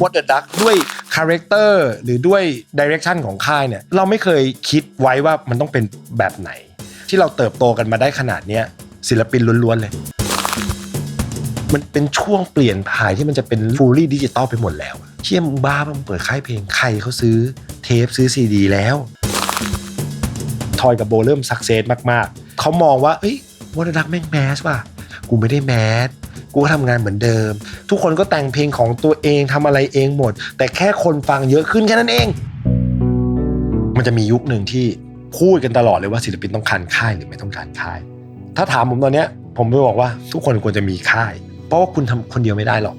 What the Duck ด้วยคาแรคเตอร์หรือด้วยดิเรกชันของค่ายเนี่ยเราไม่เคยคิดไว้ว่ามันต้องเป็นแบบไหนที่เราเติบโตกันมาได้ขนาดเนี้ยศิลปินล้วนๆเลยมันเป็นช่วงเปลี่ยนผ่านที่มันจะเป็น fully digital ไปหมดแล้วเชี่ยมึงบ้ามึงเปิดค่ายเพลงใครเขาซื้อเทปซื้อซีดีแล้วทอยกับโบเริ่มสักเซสมากๆเขามองว่าเอ้ยWhat the Duckแม่งแมสว่ะกูไม่ได้แมสกูก็ทำงานเหมือนเดิมทุกคนก็แต่งเพลงของตัวเองทำอะไรเองหมดแต่แค่คนฟังเยอะขึ้นแค่นั้นเองมันจะมียุคหนึ่งที่พูดกันตลอดเลยว่าศิลปินต้องการค่ายหรือไม่ต้องการค่ายถ้าถามผมตอนเนี้ยผมจะบอกว่าทุกคนควรจะมีค่ายเพราะว่าคุณทำคนเดียวไม่ได้หรอก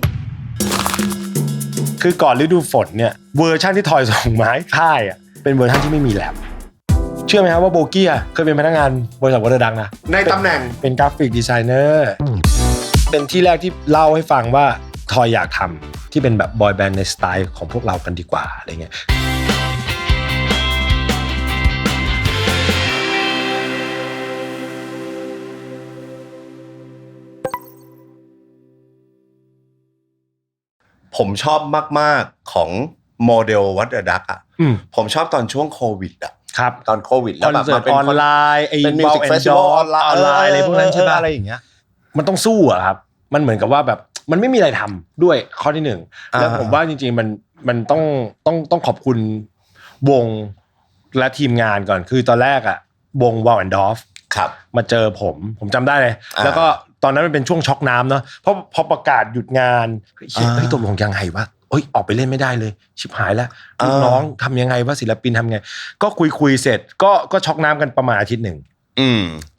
คือก่อนฤดูฝนเนี่ยเวอร์ชันที่ทอยส่งมาให้ค่ายอ่ะเป็นเวอร์ชันที่ไม่มีแลบเชื่อไหมครับว่าโบกี้เคยเป็นพนักงานบริษัทWhat the Duckนะในตำแหน่งเป็นกราฟิกดีไซเนอร์เป็นที่แรกที่เล่าให้ฟังว่าทอยอยากทำที่เป็นแบบบอยแบนด์ในสไตล์ของพวกเรากันดีกว่าอะไรเงี้ยผมชอบมากๆของโมเดลWhat the Duck อ่ะผมชอบตอนช่วงโควิดอ่ะครับตอนโควิดแล้วแบบมาเป็นออนไลน์ไอ้เป็นมิวสิกเฟสติวัลออนไลน์อะไรพวกนั้นใช่ป่ะอะไรอย่างเงี้ยมันต้องสู้อะครับมันเหมือนกับว่าแบบมันไม่มีอะไรทำด้วยข้อที่หนึ่งแล้วผมว่าจริงๆมันต้องขอบคุณวงและทีมงานก่อนคือตอนแรกอะวงวาวแอนด์ดอฟครับมาเจอผมจำได้เลยแล้วก็ตอนนั้นมันเป็นช่วงช็อกน้ำเนาะเพราะพอประกาศหยุดงานเฮ้ยตกลงยังไงวะออกไปเล่นไม่ได้เลยชิบหายแล้วลูกน้องทำยังไงว่าศิลปินทำไงก็คุยเสร็จก็ช็อกน้ำกันประมาณอาทิตย์หนึ่ง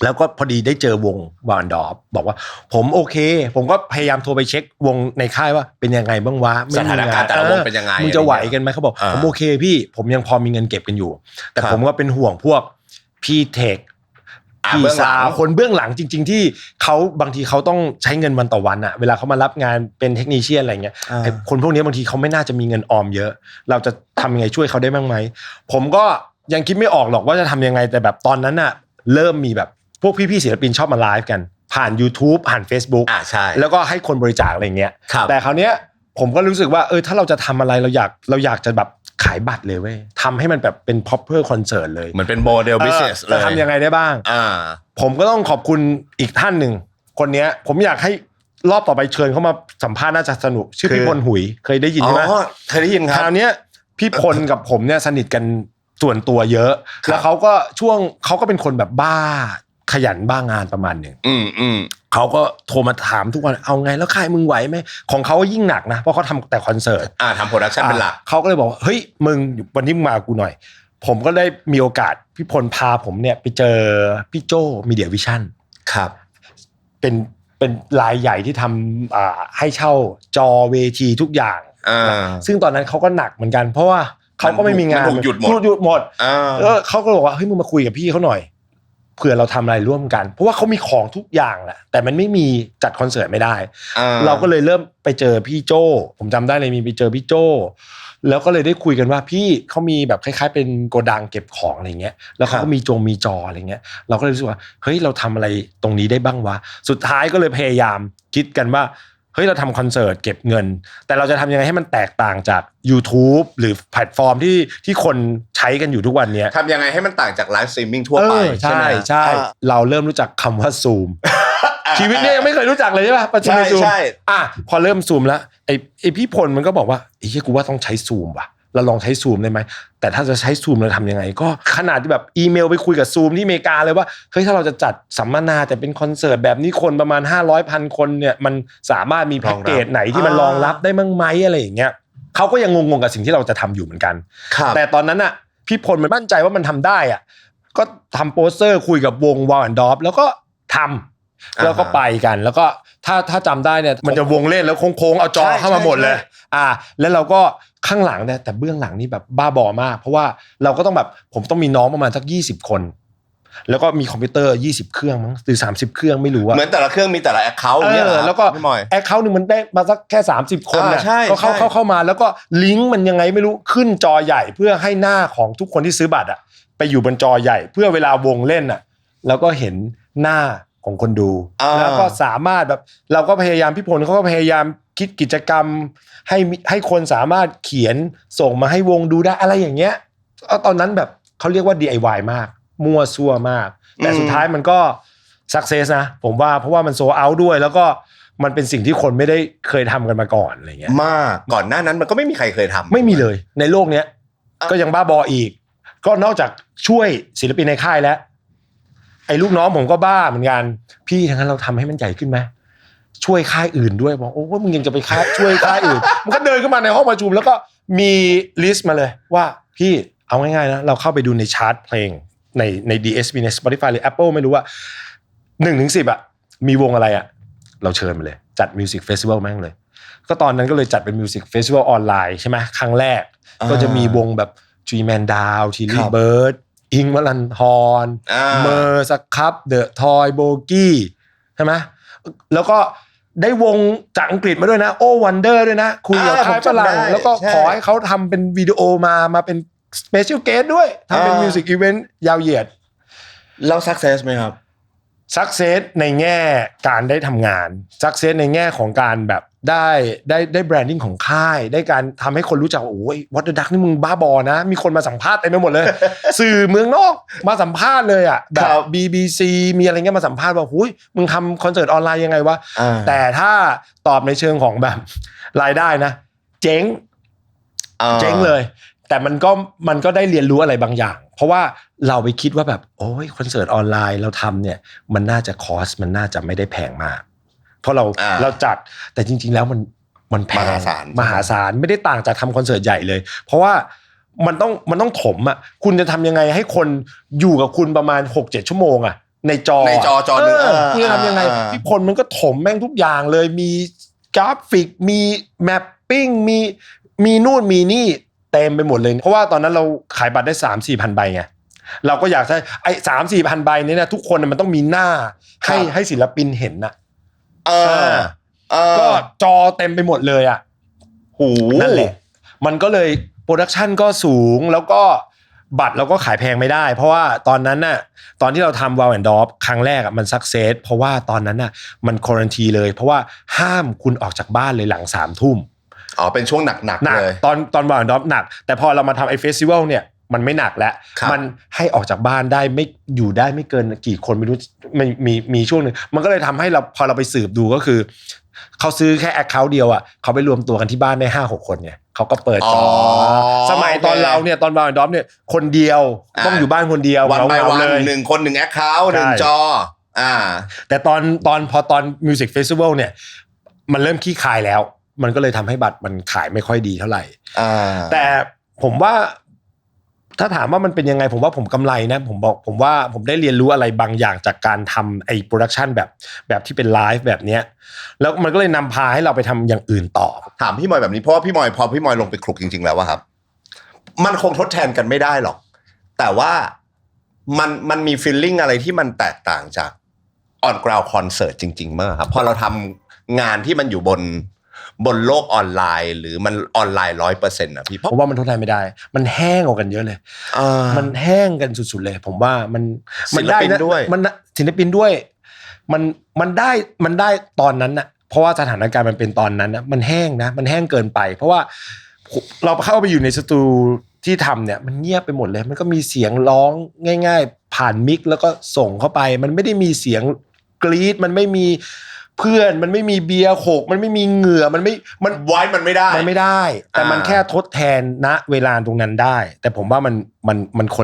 แล้วก็พอดีได้เจอวงวานดอฟบอกว่าผมโอเคผมก็พยายามโทรไปเช็ควงในค่ายว่าเป็นยังไงบ้างวะสถานการณ์แต่ละวงเป็นยังไงมึงจะไหวกันไหมเขาบอกผมโอเคพี่ผมยังพอมีเงินเก็บกันอยู่แต่ผมก็เป็นห่วงพวกพี่เทคพี่สาวคนเบื้องหลังจริงๆที่เขาบางทีเขาต้องใช้เงินวันต่อวันอะเวลาเขามารับงานเป็นเทคนิคเชียนอะไรเงี้ยคนพวกนี้บางทีเขาไม่น่าจะมีเงินออมเยอะเราจะทำยังไงช่วยเขาได้บ้างไหมผมก็ยังคิดไม่ออกหรอกว่าจะทำยังไงแต่แบบตอนนั้นอะเริ่มมีแบบพวกพี่ๆศิลปินชอบมาไลฟ์กันผ่าน YouTube ผ่าน Facebook ใช่แล้วก็ให้คนบริจาคอะไรเงี้ยแต่คราวเนี้ยผมก็รู้สึกว่าถ้าเราจะทำอะไรเราอยากจะแบบขายบัตรเลยเว้ยทำให้มันแบบเป็น proper concert เลยเหมือนเป็นโมเดล business เลยจะทำยังไงได้บ้างผมก็ต้องขอบคุณอีกท่านหนึ่งคนเนี้ยผมอยากให้รอบต่อไปเชิญเข้ามาสัมภาษณ์น่าจะสนุกชื่อพี่พลหุยเคยได้ยินใช่ไหมเคยได้ยินครับคราวเนี้ยพี่พลกับผมเนี่ยสนิทกันส่วนตัวเยอะแล้วเขาก็เป็นคนแบบบ้าขยันบ้างานประมาณหนึ่งเขาก็โทรมาถามทุกวันเอาไงแล้วค่ายมึงไหวไหมของเขายิ่งหนักนะเพราะเขาทำแต่คอนเสิร์ตทำโปรดักชั่นเป็นหลักเขาก็เลยบอกเฮ้ยมึงวันนี้มึงมากูหน่อยผมก็ได้มีโอกาสพี่พลพาผมเนี่ยไปเจอพี่โจ้มีเดียวิชั่นครับเป็นรายใหญ่ที่ทำให้เช่าจอเวทีทุกอย่างซึ่งตอนนั้นเขาก็หนักเหมือนกันเพราะว่าเขาก็ไม่มีงานหยุดหมดเขาก็บอกว่าเฮ้ยมึงมาคุยกับพี่เขาหน่อยเผื่อเราทำอะไรร่วมกันเพราะว่าเขามีของทุกอย่างแหละแต่มันไม่มีจัดคอนเสิร์ตไม่ได้เราก็เลยเริ่มไปเจอพี่โจ้ผมจำได้เลยมีไปเจอพี่โจ้แล้วก็เลยได้คุยกันว่าพี่เขามีแบบคล้ายๆเป็นโกดังเก็บของอะไรเงี้ยแล้วเขาก็มีจออะไรเงี้ยเราก็เลยรู้สึกว่าเฮ้ยเราทำอะไรตรงนี้ได้บ้างวะสุดท้ายก็เลยพยายามคิดกันว่าเฮ้ยเราทำคอนเสิร์ตเก็บเงินแต่เราจะทำยังไงให้มันแตกต่างจาก YouTube หรือแพลตฟอร์มที่คนใช้กันอยู่ทุกวันนี้ทำยังไงให้มันต่างจากไลฟ์สตรีมมิ่งทั่วไปใช่เราเริ่มรู้จักคำว่า Zoom ชีวิตนี้ยังไม่เคยรู้จักเลยใช่ป่ะประชุม Zoom พอเริ่ม Zoom แล้วไอ้พี่พลมันก็บอกว่าไอ้เหี้ยกูว่าต้องใช้ Zoom ว่ะเราลองใช้ Zoom ได้ไหมแต่ถ้าจะใช้ Zoom เราทำยังไงก็ขนาดที่แบบอีเมลไปคุยกับ Zoom ที่อเมริกาเลยว่าเฮ้ยถ้าเราจะจัดสัมมนาแต่เป็นคอนเสิร์ตแบบนี้คนประมาณ 500,000 คนเนี่ยมันสามารถมีแพ็คเกจไหนที่มันรองรับได้มั้งไหมอะไรอย่างเงี้ยเขาก็ยังงงๆกับสิ่งที่เราจะทำอยู่เหมือนกันแต่ตอนนั้นอ่ะพี่พลมันมั่นใจว่ามันทำได้อ่ะก็ทำโปสเตอร์คุยกับวงวาวแอนด์ดอฟแล้วก็ทำแล้วก็ไปกันแล้วก็ถ้าจำได้เนี่ยมันจะวงเล่นแล้วโค้งๆเอาจอเข้ามาหมดเลยแล้วเราก็ข้างหลังเนี่ยแต่เบื้องหลังนี่แบบบ้าบอมากเพราะว่าเราก็ต้องแบบผมต้องมีน้องประมาณสัก20 คนแล้วก็มีคอมพิวเตอร์20 เครื่องมั้งหรือ30 เครื่องไม่รู้อะเหมือนแต่ละเครื่องมีแต่ละแอคเคาท์เนี่ยแล้วก็แอคเคาท์นึงมันได้มาสักแค่30 คนน่ะก็เข้ามาแล้วก็ลิงก์มันยังไงไม่รู้ขึ้นจอใหญ่เพื่อให้หน้าของทุกคนที่ซื้อบัตรอะไปอยู่บนจอใหญ่เพื่อเวลาวงเล่นอะแล้วก็เห็นหน้า ของคนดูแล้วก็สามารถแบบเราก็พยายามพี่พลเขาก็พยายามคิดกิจกรรมให้คนสามารถเขียนส่งมาให้วงดูได้อะไรอย่างเงี้ยตอนนั้นแบบเขาเรียกว่า DIY มากมั่วซั่วมากแต่สุดท้ายมันก็สักเซสนะผมว่าเพราะว่ามันโซเอาท์ด้วยแล้วก็มันเป็นสิ่งที่คนไม่ได้เคยทำกันมาก่อนอะไรเงี้ยมากก่อนหน้านั้นมันก็ไม่มีใครเคยทำไม่มีเลยในโลกเนี้ยก็ยังบ้าบออีกก็นอกจากช่วยศิลปินในค่ายแล้วไอ้ลูกน้องผมก็บ้าเหมือนกันพี่ทั้งนั้นเราทำให้มันใหญ่ขึ้นไหมช่วยค่ายอื่นด้วยบอกโอ้มึงยังจะไปช่วยค่ายอื่นมันก็เดินเข้ามาในห้องประชุมแล้วก็มีลิสต์มาเลยว่าพี่เอาง่ายๆนะเราเข้าไปดูในชาร์ตเพลงใน DSP ใน Spotify หรือ Apple ไม่รู้ว่า 1-10 อ่ะมีวงอะไรอ่ะเราเชิญมาเลยจัดมิวสิกเฟสติวัลแม่งเลยก็ตอนนั้นก็เลยจัดเป็นมิวสิกเฟสติวัลออนไลน์ใช่ไหมครั้งแรกก็จะมีวงแบบจีแมนดาวทีลีเบิร์ดอิงวัลันทรเมอร์สครับเดอะทอยโบกี้ใช่ไหมแล้วก็ได้วงจากอังกฤษมาด้วยนะโอวันเดอร์ด้วยนะคุยกับชายฝรั่งแล้วก็ขอให้เขาทำเป็นวิดีโอมาเป็นสเปเชียลเกสด้วยทำเป็นมิวสิกอีเวนต์ยาวเหยียดแล้วซักเซสไหมครับซักเซสในแง่การได้ทำงานซักเซสในแง่ของการแบบได้แบรนดิ้งของค่ายได้การทำให้คนรู้จักว่าโอ้ยวัตเดอร์ดักนี่มึงบ้าบอนะมีคนมาสัมภาษณ์เต็มไปหมดเลย สื่อเมืองนอกมาสัมภาษณ์เลยอ่ะแบบ BBC มีอะไรเงี้ยมาสัมภาษณ์ว่าหุ้ยมึงทำคอนเสิร์ตออนไลน์ยังไงวะแต่ถ้าตอบในเชิงของแบบรายได้นะเจ๊งเลยแต่มันก็ได้เรียนรู้อะไรบางอย่างเพราะว่าเราไปคิดว่าแบบโอ้ยคอนเสิร์ตออนไลน์เราทำเนี่ยมันน่าจะคอสมันน่าจะไม่ได้แพงมากเพราะเราจัดแต่จริงๆแล้วมันแพงมหาศาลไม่ได้ต่างจากทำคอนเสิร์ตใหญ่เลยเพราะว่ามันต้องถมอ่ะคุณจะทำยังไงให้คนอยู่กับคุณประมาณ 6-7 ชั่วโมงอ่ะในจอนึงคุณจะทำยังไงพี่พลมันก็ถมแม่งทุกอย่างเลยมีกราฟิกมีแมปปิ้งมีนู่นมีนี่เต็มไปหมดเลยเพราะว่าตอนนั้นเราขายบัตรได้ 3-4,000 ใบไงเราก็อยากให้ไอ้ 3-4,000 ใบนี้นะทุกคนมันต้องมีหน้าให้ศิลปินเห็นนะก็จอเต็มไปหมดเลยอ่ะนั่นแหละมันก็เลยโปรดักชันก็สูงแล้วก็บัตรเราก็ขายแพงไม่ได้เพราะว่าตอนนั้นน่ะตอนที่เราทำ Wow and Dop ครั้งแรกอ่ะมันซักเซสเพราะว่าตอนนั้นน่ะมันควอรันทีเลยเพราะว่าห้ามคุณออกจากบ้านเลยหลัง 3 ทุ่มเป็นช่วงหนักเลยตอน Wow and Dop หนักแต่พอเรามาทำไอ้เฟสติวัลเนี่ยมันไม่หนักแล้วมันให้ออกจากบ้านได้ไม่อยู่ได้ไม่เกินกี่คนไม่รู้มีช่วงนึงมันก็เลยทำให้เราพอเราไปสืบดูก็คือเขาซื้อแค่ account เดียวอ่ะเขาไปรวมตัวกันที่บ้านได้ 5-6 คนไงเขาก็เปิดจอสมัยตอนเราเนี่ยตอน Wow and Dop เนี่ยคนเดียวต้องอยู่บ้านคนเดียววันไปวัน1 คน 1 account 1 จอแต่ตอน Music Festival เนี่ยมันเริ่มขี้คายแล้วมันก็เลยทำให้บัตรมันขายไม่ค่อยดีเท่าไหร่แต่ผมว่าถ้าถามว่ามันเป็นยังไงผมว่าผมกำไรนะผมว่าผมได้เรียนรู้อะไรบางอย่างจากการทำไอ้โปรดักชันแบบที่เป็นไลฟ์แบบเนี้ยแล้วมันก็เลยนำพาให้เราไปทำอย่างอื่นต่อถามพี่มอยแบบนี้เพราะว่าพี่มอยพอพี่มอยลงไปคลุกจริงๆแล้วว่าครับมันคงทดแทนกันไม่ได้หรอกแต่ว่ามันมีฟีลลิ่งอะไรที่มันแตกต่างจากออนกราวด์คอนเสิร์ตจริงๆมากครับพอเราทำงานที่มันอยู่บนโลกออนไลน์หรือมันออนไลน์ 100% นะพี่ผมว่ามันทดแทนไม่ได้มันแห้งกว่ากันเยอะเลยมันแห้งกันสุดๆเลยผมว่ามันได้นะมันศิลปินด้วยมันได้ตอนนั้นน่ะเพราะว่าสถานการณ์มันเป็นตอนนั้นนะมันแห้งนะมันแห้งเกินไปเพราะว่าเราเข้าไปอยู่ในสตูที่ทำเนี่ยมันเงียบไปหมดเลยมันก็มีเสียงร้องง่ายๆผ่านมิกแล้วก็ส่งเข้าไปมันไม่ได้มีเสียงกรี๊ดมันไม่มีเพื่อนมันไม่มีเบียร์โขกมันไม่มีเหงื่อมันไว้มันไม่ได้แต่มันแค่ทดแทนณเวลาตรงนั้นได้แต่ผมว่ามันค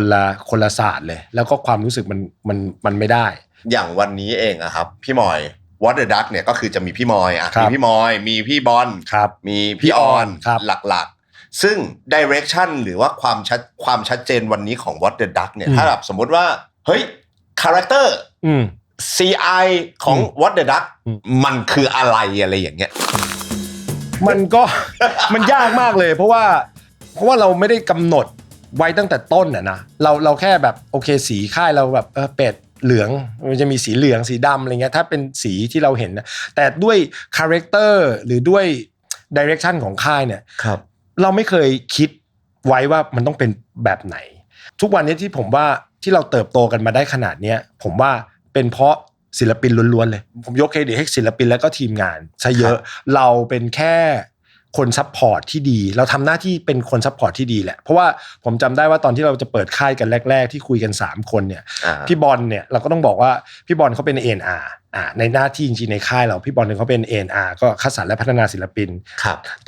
นละศาสตร์เลยแล้วก็ความรู้สึกมันไม่ได้อย่างวันนี้เองอะครับพี่มอย What the Duck เนี่ยก็คือจะมีพี่มอยมีพี่มอยมีพี่บอลมีพี่ออนหลักๆซึ่ง direction หรือว่าความชัดเจนวันนี้ของ What the Duck เนี่ยถ้าแบบสมมติว่าเฮ้ย character CI ของ What the Duck มันคืออะไรอย่างเงี้ยมันยากมากเลยเพราะว่าเราไม่ได้กำหนดไว้ตั้งแต่ต้นอ่ะนะเราแค่แบบโอเคสีค่ายเราแบบเป็ดเหลืองมันจะมีสีเหลืองสีดำอะไรเงี้ยถ้าเป็นสีที่เราเห็นนะแต่ด้วยคาแรคเตอร์หรือด้วยดิเรกชันของค่ายเนี่ยเราไม่เคยคิดไว้ว่ามันต้องเป็นแบบไหนทุกวันนี้ที่ผมว่าที่เราเติบโตกันมาได้ขนาดเนี้ยผมว่าเป็นเพราะ ศิลปินล้วนๆเลยผมยกเครดิตให้ศิลปินแล้วก็ทีมงานซะเยอะเราเป็นแค่คนซัพพอร์ตที่ดีเราทำหน้าที่เป็นคนซัพพอร์ตที่ดีแหละเพราะว่าผมจำได้ว่าตอนที่เราจะเปิดค่ายกันแรกๆที่คุยกัน3คนเนี่ยพี่บอลเนี่ยเราก็ต้องบอกว่าพี่บอลเขาเป็น A&R ในหน้าที่จริงๆในค่ายเราพี่บอลเนี่ยเขาเป็น A&R ก็คัดสรรและพัฒนาศิลปิน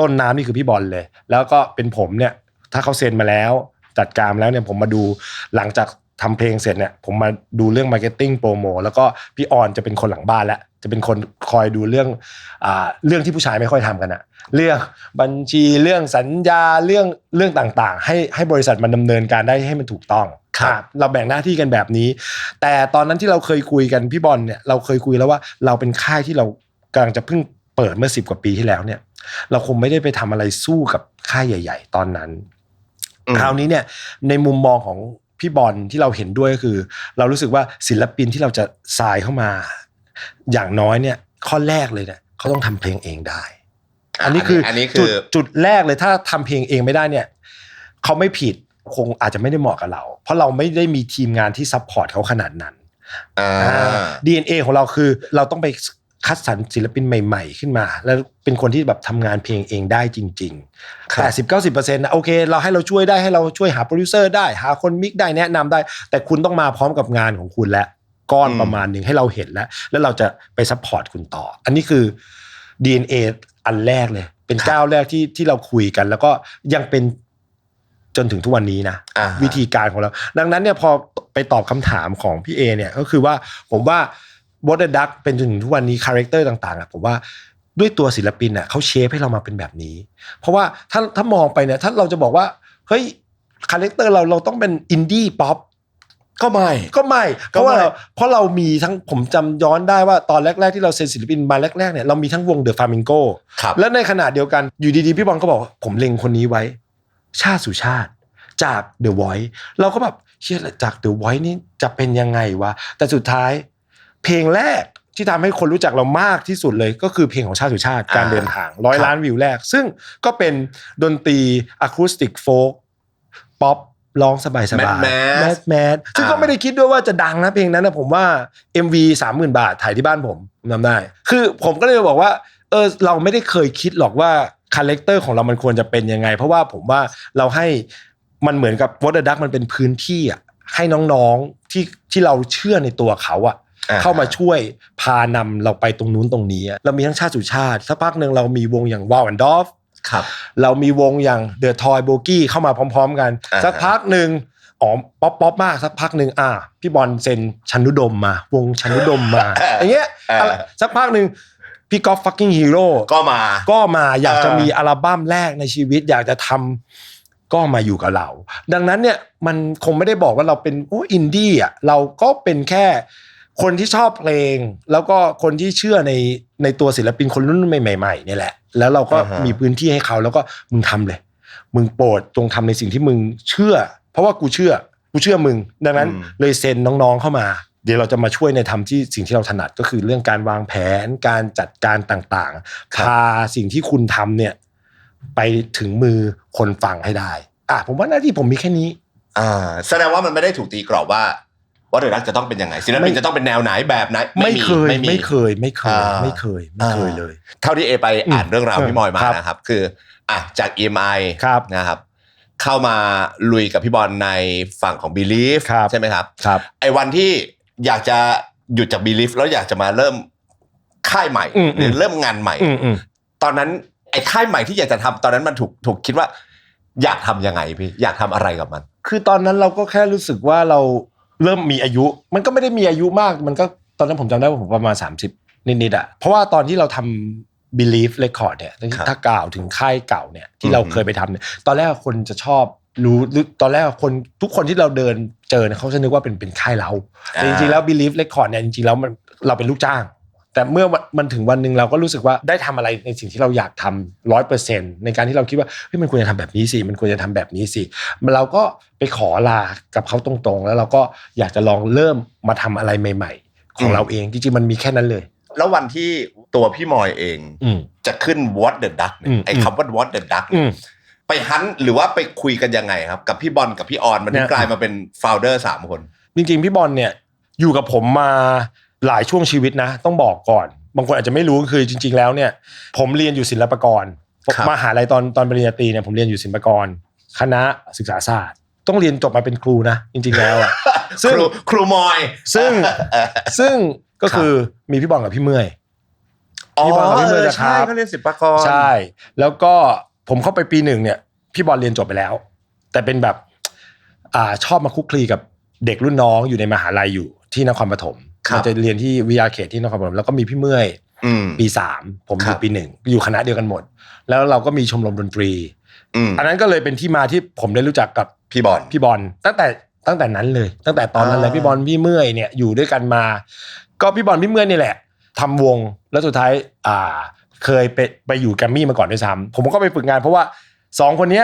ต้นน้ำนี่คือพี่บอลเลยแล้วก็เป็นผมเนี่ยถ้าเขาเซ็นมาแล้วจัดการแล้วเนี่ยผมมาดูหลังจากทำเพลงเสร็จเนี่ยผมมาดูเรื่องมาร์เก็ตติ้งโปรโมแล้วก็พี่ออนจะเป็นคนหลังบ้านแล้วจะเป็นคนคอยดูเรื่องที่ผู้ชายไม่ค่อยทำกันอะเรื่องบัญชีเรื่องสัญญาเรื่องต่างๆให้บริษัทมันดำเนินการได้ให้มันถูกต้องเราแบ่งหน้าที่กันแบบนี้แต่ตอนนั้นที่เราเคยคุยกันพี่บอลเนี่ยเราเคยคุยแล้วว่าเราเป็นค่ายที่เรากำลังจะเพิ่งเปิดเมื่อ10 กว่าปีที่แล้วเนี่ยเราคงไม่ได้ไปทำอะไรสู้กับค่ายใหญ่ๆตอนนั้นคราวนี้เนี่ยในมุมมองของพี่บอลที่เราเห็นด้วยก็คือเรารู้สึกว่าศิลปินที่เราจะทรายเข้ามาอย่างน้อยเนี่ยข้อแรกเลยเนี่ยเขาต้องทำเพลงเองได้อันนี้คือจุดแรกเลยถ้าทำเพลงเองไม่ได้เนี่ยเขาไม่ผิดคงอาจจะไม่ได้เหมาะกับเราเพราะเราไม่ได้มีทีมงานที่ซัพพอร์ตเขาขนาดนั้นDNA ของเราคือเราต้องไปคัดสรรศิลปินใหม่ๆขึ้นมาแล้วเป็นคนที่แบบทำงานเพลงเองได้จริงๆ80-90%นะโอเคเราให้เราช่วยได้ให้เราช่วยหาโปรดิวเซอร์ได้หาคนมิกได้แนะนำได้แต่คุณต้องมาพร้อมกับงานของคุณและก้อนประมาณนึงให้เราเห็นแล้วเราจะไปซัพพอร์ตคุณต่ออันนี้คือ DNA อันแรกเลยเป็นก้าวแรกที่เราคุยกันแล้วก็ยังเป็นจนถึงทุกวันนี้นะวิธีการของเราดังนั้นเนี่ยพอไปตอบคำถามของพี่เอเนี่ยก็คือว่าผมว่าWhat the Duck เป็นจนถึงทุกวันนี้คาแรคเตอร์ต่างๆผมว่าด้วยตัวศิลปินน่ะเขาเชฟให้เรามาเป็นแบบนี้เพราะว่าถ้ามองไปเนี่ยถ้าเราจะบอกว่าเฮ้ยคาแรคเตอร์เราต้องเป็นอินดี้ป๊อปก็ไม่เพราะเรามีทั้งผมจำย้อนได้ว่าตอนแรกๆที่เราเซ็นศิลปินมาแรกๆเนี่ยเรามีทั้งวงเดอะฟลามิงโกและในขณะเดียวกันอยู่ดีๆพี่บอลก็บอกผมเล็งคนนี้ไว้ชาติสุชาติจาก The Voice เราก็แบบเชื่อจาก The Voice นี่จะเป็นยังไงวะแต่สุดท้ายเพลงแรกที่ทำให้คนรู้จักเรามากที่สุดเลยก็คือเพลงของชาติสุชาติการเดินทาง100 ล้านวิวแรกซึ่งก็เป็นดนตรีอะคูสติกโฟล์คป๊อปร้องสบายๆแมสซึ่งก็ไม่ได้คิดด้วยว่าจะดังนะเพลงนั้นนะผมว่า MV 30,000 บาทถ่ายที่บ้านผมจำได้คือผมก็เลยบอกว่าเราไม่ได้เคยคิดหรอกว่าคาแรคเตอร์ของเรามันควรจะเป็นยังไงเพราะว่าผมว่าเราให้มันเหมือนกับ What the Duck มันเป็นพื้นที่อ่ะให้น้องๆที่เราเชื่อในตัวเขาอ่ะเข้ามาช่วยพานำเราไปตรงนู้นตรงนี้เรามีทั้งชาติสุชาติสักพักนึงเรามีวงอย่างวาวแอนด์ดอฟเรามีวงอย่างเดอะทอยโบกี้เข้ามาพร้อมๆกันสักพักนึงป๊อปมากสักพักนึงพี่บอลเซ็นชันนุดมมาวงชันนุดมมาอย่างเงี้ยสักพักนึงพี่กอล์ฟฟักกิ้งฮีโร่ก็มาอยากจะมีอัลบั้มแรกในชีวิตอยากจะทำก็มาอยู่กับเราดังนั้นเนี่ยมันคงไม่ได้บอกว่าเราเป็นอินดี้อ่ะเราก็เป็นแค่คนที่ชอบเพลงแล้วก็คนที่เชื่อในตัวศิลปินคนรุ่นใหม่ๆนี่แหละแล้วเราก็มีพื้นที่ให้เขาแล้วก็มึงทำเลยมึงโปรดจงทำในสิ่งที่มึงเชื่อเพราะว่ากูเชื่อมึงดังนั้นเลยเซ็นน้องๆเข้ามาเดี๋ยวเราจะมาช่วยในทำที่สิ่งที่เราถนัดก็คือเรื่องการวางแผนการจัดการต่างๆพาสิ่งที่คุณทำเนี่ยไปถึงมือคนฟังให้ได้ผมว่าหน้าที่ผมมีแค่นี้แสดงว่ามันไม่ได้ถูกตีกรอบว่าเดอะดักจะต้องเป็นยังไงศิลปินจะต้องเป็นแนวไหนแบบไหนไม่เคยเลยเท่าที่เอไปอ่านเรื่องราวพี่มอยมานะครับคือจาก EMI นะครับเข้ามาลุยกับพี่บอลในฝั่งของ Believe ใช่ไหมครับไอ้วันที่อยากจะหยุดจาก Believe แล้วอยากจะมาเริ่มค่ายใหม่หรือเริ่มงานใหม่ตอนนั้นไอ้ค่ายใหม่ที่อยากจะทำตอนนั้นมันถูกคิดว่าอยากทำยังไงพี่อยากทำอะไรกับมันคือตอนนั้นเราก็แค่รู้สึกว่าเราเริ่มมีอายุมันก็ไม่ได้มีอายุมากมันก็ตอนนั้นผมจำได้ว่าผมประมาณ30นิดๆเพราะว่าตอนที่เราทำ Believe Record เนี่ยถ้ากล่าวถึงค่ายเก่าเนี่ยที่เราเคยไปทำเนี่ยตอนแรกคนจะชอบรู้ตอนแรกทุกคนที่เราเดินเจอเนี่ยเขาจะนึกว่าเป็นค่ายเราแต่จริงๆแล้ว Believe Record เนี่ยจริงๆแล้วเราเป็นลูกจ้างแต่เมื่อมันถึงวันนึงเราก็รู้สึกว่าได้ทำอะไรในสิ่งที่เราอยากทำ 100% ในการที่เราคิดว่าเฮ้ยมันควรจะทำแบบนี้สิมันควรจะทำแบบนี้สิเราก็ไปขอลากับเขาตรงๆแล้วเราก็อยากจะลองเริ่มมาทำอะไรใหม่ๆของเราเองจริงๆมันมีแค่นั้นเลยแล้ววันที่ตัวพี่มอยเองจะขึ้น What the Duck เนี่ยไอ้คำว่า What the Duck ไปฮันหรือว่าไปคุยกันยังไงครับกับพี่บอลกับพี่ออนมันกลายมาเป็น founder 3 คนจริงๆพี่บอลเนี่ยอยู่กับผมมา หลายช่วงชีวิตนะต้องบอกก่อนบางคนอาจจะไม่รู้คือจริงๆแล้วเนี่ยผมเรียนอยู่ศิลปากรมหาลัยตอนปริญญาตรีเนี่ยผมเรียนอยู่ศิลปากรคณะศึกษาศาสตร์ต้องเรียนจบมาเป็นครูนะจริงๆแล้วอ่ะซึ่งครูมอยซึ่งก็คือมีพี่บอลกับพี่เมื่อยพี่บอลกับพี่เมื่อยจะครับเขาเรียนศิลปากรใช่แล้วก็ผมเข้าไปปี1เนี่ยพี่บอลเรียนจบไปแล้วแต่เป็นแบบชอบมาคุกคลีกับเด็กรุ่นน้องอยู่ในมหาลัยอยู่ที่นครปฐมเราจะเรียนที่วิทยาเขตที่นครปฐมแล้วก็มีพี่เมื่อยปี3ผมอยู่ปี1อยู่คณะเดียวกันหมดแล้วเราก็มีชมรมดนตรีอันนั้นก็เลยเป็นที่มาที่ผมได้รู้จักกับพี่บอลตั้งแต่นั้นเลยตั้งแต่ตอนนั้นเลยพี่บอลพี่เมื่อยเนี่ยอยู่ด้วยกันมาก็พี่บอลพี่เมื่อยนี่แหละทำวงแล้วสุดท้ายเคยไปอยู่แกรมมี่มาก่อนด้วยซ้ำผมก็ไปฝึกงานเพราะว่า2คนนี้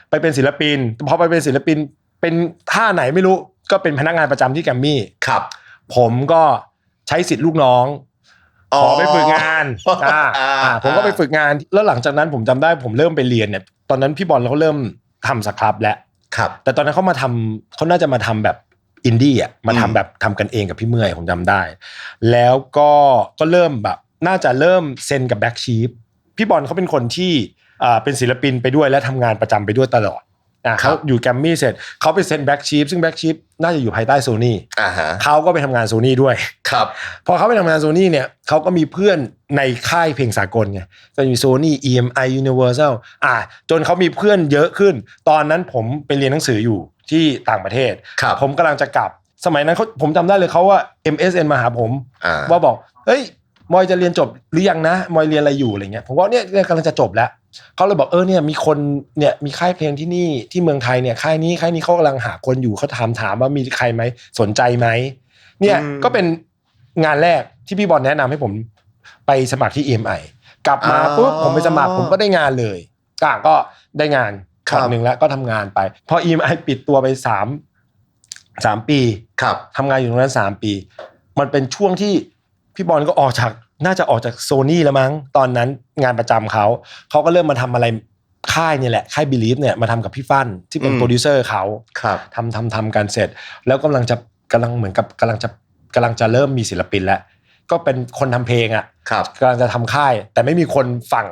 ไปเป็นศิลปินพอไปเป็นศิลปินเป็นท่าไหนไม่รู้ก็เป็นพนักงานประจำที่แกรมมี่ครับผมก็ใช้สิทธิ์ลูกน้องขอไปฝึกงานผมก็ไปฝึกงานแล้วหลังจากนั้นผมจำได้ผมเริ่มไปเรียนเนี่ยตอนนั้นพี่บอลเขาเริ่มทำสครับแล้วแต่ตอนนั้นเขาน่าจะมาทำแบบอินดี้อ่ะมาทำแบบทำกันเองกับพี่เมื่อยผมจำได้แล้วก็เริ่มแบบน่าจะเริ่มเซ็นกับแบ็คชีฟพี่บอลเขาเป็นคนที่เป็นศิลปินไปด้วยและทำงานประจำไปด้วยตลอดเขาอยู่แกรมมี่เสร็จเขาไปเซ็นแบ็คชีฟซึ่งแบ็คชีฟน่าจะอยู่ภายใต้โซนี่เขาก็ไปทำงานโซนี่ด้วยครับพอเขาไปทำงานโซนี่เนี่ยเขาก็มีเพื่อนในค่ายเพลงสากลไงก็มีโซนี่ EMI Universal จนเขามีเพื่อนเยอะขึ้นตอนนั้นผมไปเรียนหนังสืออยู่ที่ต่างประเทศผมกำลังจะกลับสมัยนั้นผมจำได้เลยเขาว่า MSN มาหาผมว่าบอกเฮ้ยมอยจะเรียนจบหรือยังนะมอยเรียนอะไรอยู่อะไรเงี้ยผมว่าเนี่ยกำลังจะจบแล้วเขาเลยบอกเนี่ยมีคนเนี่ยมีค่ายเพลงที่นี่ที่เมืองไทยเนี่ยค่ายนี้เขากำลังหาคนอยู่เขาถามว่ามีใครไหมสนใจไหมเนี่ยก็เป็นงานแรกที่พี่บอลแนะนำให้ผมไปสมัครที่ EMI กลับมาปุ๊บผมไปสมัครผมก็ได้งานเลยก็ได้งานครั้งนึงแล้วก็ทำงานไปพอ EMI ปิดตัวไป3 ปีทำงานอยู่ตรงนั้น3 ปีมันเป็นช่วงที่พี่บอลก็น่าจะออกจากโซนี่แล้วมั้งตอนนั้นงานประจำเขาก็เริ่มมาทำอะไรค่ายเนี่ยแหละค่าย Believe เนี่ยมาทำกับพี่ฟั่นที่เป็นโปรดิวเซอร์เขาทำกันเสร็จแล้วกำลังจะเริ่มมีศิลปินแล้วก็เป็นคนทำเพลงกำลังจะทำค่ายแต่ไม่มีคนฝั่ง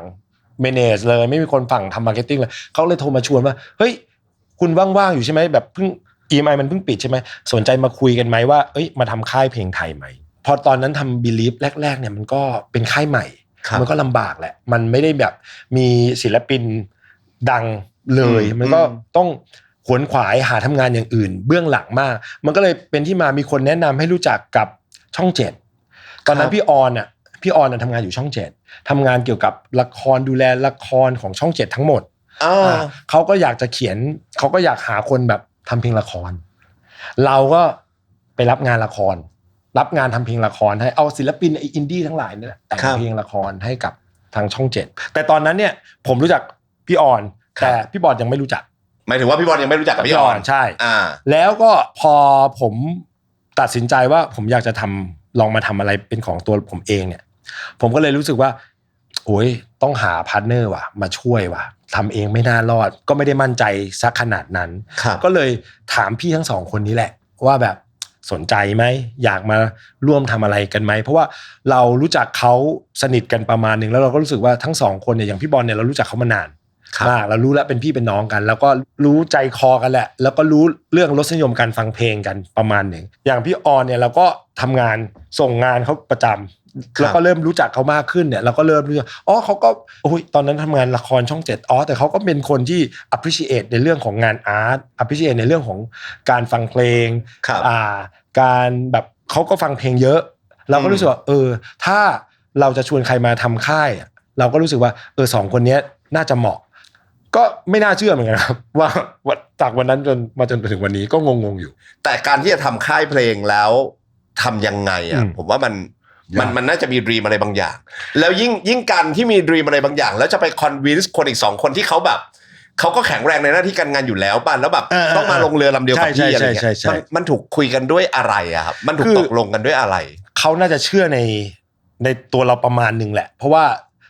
เมเนจเลยไม่มีคนฝั่งทำมาร์เก็ตติ้งเลยเขาเลยโทรมาชวนว่าเฮ้ยคุณว่างๆอยู่ใช่ไหมแบบเพิ่ง EMI มันเพิ่งปิดใช่ไหมสนใจมาคุยกันไหมว่ามาทำค่ายเพลงไทยไหมพอตอนนั้นทำ Believe แรกๆเนี่ยมันก็เป็นค่ายใหม่มันก็ลำบากแหละมันไม่ได้แบบมีศิลปินดังเลยมันก็ต้องขวนขวายหาทำงานอย่างอื่นเบื้องหลังมากมันก็เลยเป็นที่มามีคนแนะนำให้รู้จักกับช่อง7ตอนนั้นพี่ออนทำงานอยู่ช่อง7ทำงานเกี่ยวกับละครดูแลละครของช่อง7ทั้งหมดเขาก็อยากจะเขียนเขาก็อยากหาคนแบบทำเพลงละครเราก็ไปรับงานละครรับงานทำเพลงละครให้เอาศิลปินอินดี้ทั้งหลายเนี่ยแต่งเพลงละครให้กับทางช่อง7แต่ตอนนั้นเนี่ยผมรู้จักพี่ออนแต่พี่บอลยังไม่รู้จักหมายถึงว่าพี่บอลยังไม่รู้จักกับพี่ออนใช่แล้วก็พอผมตัดสินใจว่าผมอยากจะลองมาทำอะไรเป็นของตัวผมเองเนี่ยผมก็เลยรู้สึกว่าโอ้ยต้องหาพาร์ทเนอร์ว่ะมาช่วยว่ะทำเองไม่น่ารอดก็ไม่ได้มั่นใจสักขนาดนั้นก็เลยถามพี่ทั้ง2คนนี้แหละว่าแบบสนใจไหมอยากมาร่วมทำอะไรกันไหมเพราะว่าเรารู้จักเขาสนิทกันประมาณนึงแล้วเราก็รู้สึกว่าทั้ง2คนเนี่ยอย่างพี่บอลเนี่ยเรารู้จักเขามานานมากเรารู้แล้วเป็นพี่เป็นน้องกันแล้วก็รู้ใจคอกันแหละแล้วก็รู้เรื่องรสนิยมการฟังเพลงกันประมาณนึงอย่างพี่ออนเนี่ยเราก็ทำงานส่งงานเขาประจำแล้วก็เริ่มรู้จักเขามากขึ้นเนี่ยเราก็เริ่มรู้เขาก็ตอนนั้นทำงานละครช่อง7แต่เขาก็เป็นคนที่ appreciate ในเรื่องของงานอาร์ต appreciate ในเรื่องของการฟังเพลงการแบบเขาก็ฟังเพลงเยอะเราก็รู้สึกว่าถ้าเราจะชวนใครมาทำค่ายเราก็รู้สึกว่า2คนนี้น่าจะเหมาะก็ไม่น่าเชื่อเหมือนกันครับว่าจากวันนั้นจนถึงวันนี้ก็งงๆอยู่แต่การที่จะทำค่ายเพลงแล้วทำยังไงผมว่ามันน่าจะมีดรีมอะไรบางอย่างแล้วยิ่งการที่มีดรีมอะไรบางอย่างแล้วจะไปคอนวินส์คนอีก2คนที่เขาแบบเขาก็แข็งแรงในหน้าที่การงานอยู่แล้วป่ะแล้วแบบต้องมาลงเรือลำเดียวกับพี่อะไรเงี้ยมันถูกคุยกันด้วยอะไรครับมันถูกตกลงกันด้วยอะไรเขาน่าจะเชื่อในตัวเราประมาณนึงแหละเพราะว่า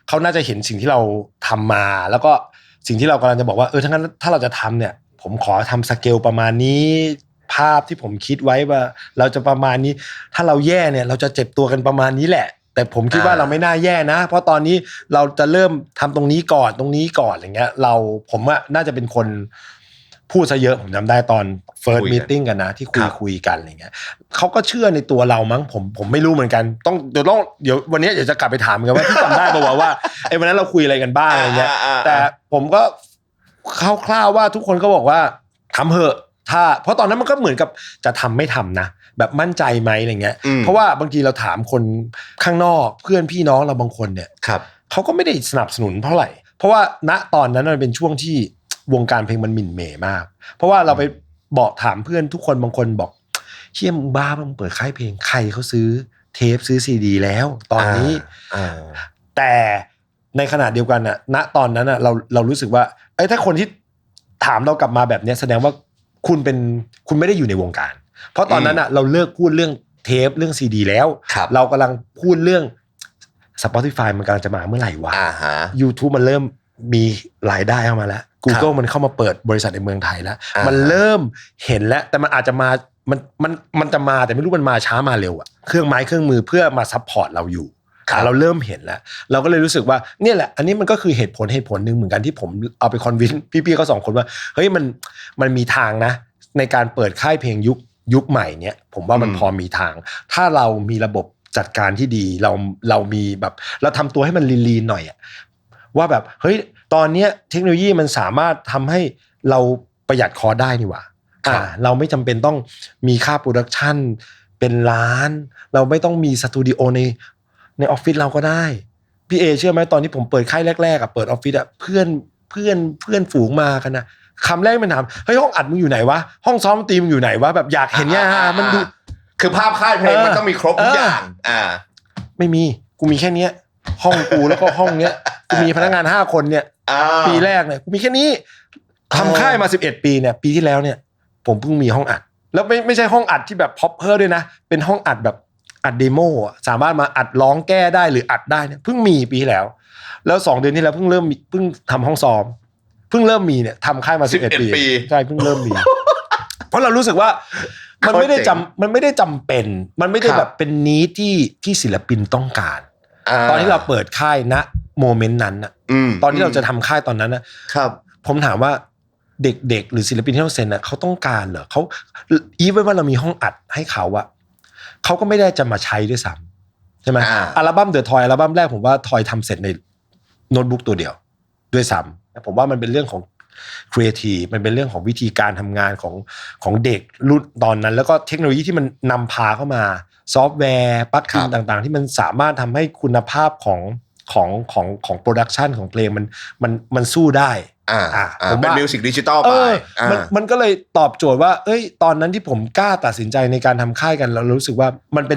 เขาน่าจะเห็นสิ่งที่เราทำมาแล้วก็สิ่งที่เรากำลังจะบอกว่าถ้างั้นถ้าเราจะทำเนี่ยผมขอทำสเกลประมาณนี้ ภาพที่ผมคิดไว้ว่าเราจะประมาณนี้ถ้าเราแย่เนี่ยเราจะเจ็บตัวกันประมาณนี้แหละแต่ผมคิดว่าเราไม่น่าแย่นะเพราะตอนนี้เราจะเริ่มทำตรงนี้ก่อนอะไรเงี้ยผมว่าน่าจะเป็นคนพูดซะเยอะผมจำได้ตอน first meeting กันนะที่คุยกันอะไรเงี้ยเขาก็เชื่อในตัวเรามั้งผมไม่รู้เหมือนกันเดี๋ยววันนี้เดี๋ยวจะกลับไปถามกันว่าพี่จำได้ป่าวว่าไอ้วันนั้นเราคุยอะไรกันบ้างอะไรเงี้ยแต่ผมก็คร่าวๆว่าทุกคนก็บอกว่าทำเหอะเพราะตอนนั้นมันก็เหมือนกับจะทำไม่ทำนะแบบมั่นใจไหมอะไรเงี้ยเพราะว่าบางทีเราถามคนข้างนอกเพื่อนพี่น้องเราบางคนเนี่ยเขาก็ไม่ได้สนับสนุนเท่าไหร่เพราะว่าณตอนนั้นมันเป็นช่วงที่วงการเพลงมันหมิ่นเหม่มากเพราะว่าเราไปบอกถามเพื่อนทุกคนบางคนบอกเชี่ยมึงบ้ามึงเปิดค่ายเพลงใครเขาซื้อเทปซื้อซีดีแล้วตอนนี้แต่ในขณะเดียวกันน่ะณตอนนั้นน่ะเรารู้สึกว่าถ้าคนที่ถามเรากลับมาแบบนี้แสดงว่าคุณไม่ได้อยู่ในวงการเพราะตอนนั้นน่ะเราเลิกพูดเรื่องเทปเรื่องซีดีแล้วเรากำลังพูดเรื่อง Spotify มันกำลังจะมาเมื่อไหร่วะ YouTube มันเริ่มมีรายได้เข้ามาแล้ว Google มันเข้ามาเปิดบริษัทในเมืองไทยแล้วมันเริ่มเห็นแล้วแต่มันอาจจะมามันจะมาแต่ไม่รู้มันมาช้ามาเร็วอะเครื่องไม้เครื่องมือเพื่อมาซัพพอร์ตเราอยู่เราเริ่มเห็นแล้วเราก็เลยรู้สึกว่าเนี่ยแหละอันนี้มันก็คือเหตุผลนึงเหมือนกันที่ผมเอาไปคอนวินพี่ๆเขา2คนว่าเฮ้ยมันมีทางนะในการเปิดค่ายเพลงยุคใหม่เนี่ยผมว่ามันพอมีทางถ้าเรามีระบบจัดการที่ดีเรามีแบบเราทำตัวให้มันลีนๆหน่อยอะว่าแบบเฮ้ยตอนนี้เทคโนโลยีมันสามารถทำให้เราประหยัดคอร์สได้นี่หว่าเราไม่จำเป็นต้องมีค่าโปรดักชันเป็นล้านเราไม่ต้องมีสตูดิโอในออฟฟิศเราก็ได้พี่เอเชื่อไหมตอนที่ผมเปิดค่ายแรกๆเปิดออฟฟิศเพื่อนฝูงมากันนะคำแรกมันถามเฮ้ยห้องอัดมึงอยู่ไหนวะห้องซ้อมดนตรีมึงอยู่ไหนวะแบบอยากเห็นเนี่ยมันดูคือภาพค่ายเพลงมันต้องมีครบทุกอย่างไม่มีกูมีแค่นี้ห้องกูแล้วก็ห้องเนี้ยกูมีพนักงาน5คนเนี่ยปีแรกเนี่ยกูมีแค่นี้ทำค่ายมา11ปีเนี่ยปีที่แล้วเนี่ยผมเพิ่งมีห้องอัดแล้วไม่ใช่ห้องอัดที่แบบพ็อปเพ้อด้วยนะเป็นห้องอัดแบบอัดเดโมสามารถมาอัดร้องแก้ได้หรืออัดได้เนี่ยเพิ่งมีปีที่แล้ว2 เดือนที่แล้วเพิ่งทำห้องซ้อมเพิ่งเริ่มมีเนี่ยทำค่ายมา11 ปีใช่เพิ่งเริ่มมี เพราะเรารู้สึกว่ามันไม่ได้จำเป็นมันไม่ได้แบบเป็นนี้ที่ศิลปินต้องการตอนที่เราเปิดค่ายณโมเมนต์นั้นน่ะตอนที่เราจะทำค่ายตอนนั้นนะครับผมถามว่าเด็กๆหรือศิลปินที่เราเซ็นน่ะเขาต้องการเหรอเขาอีเวนต์ว่าเรามีห้องอัดให้เขาอะเขาก็ไม่ได้จะมาใช้ด้วยซ้ำใช่ไหมอัลบั้มเดอะทอยอัลบั้มแรกผมว่าทอยทำเสร็จในโน้ตบุ๊กตัวเดียวด้วยซ้ำผมว่ามันเป็นเรื่องของครีเอทีฟมันเป็นเรื่องของวิธีการทำงานของเด็กรุ่นตอนนั้นแล้วก็เทคโนโลยีที่มันนำพาเข้ามาซอฟต์แวร์ปลั๊กอินต่างๆที่มันสามารถทำให้คุณภาพของโปรดักชันของเพลงมันสู้ได้ผมเป็นมิวสิกดิจิตอลไปมันก็เลยตอบโจทย์ว่าเอ้ยตอนนั้นที่ผมกล้าตัดสินใจในการทำค่ายกันเรารู้สึกว่ามันเ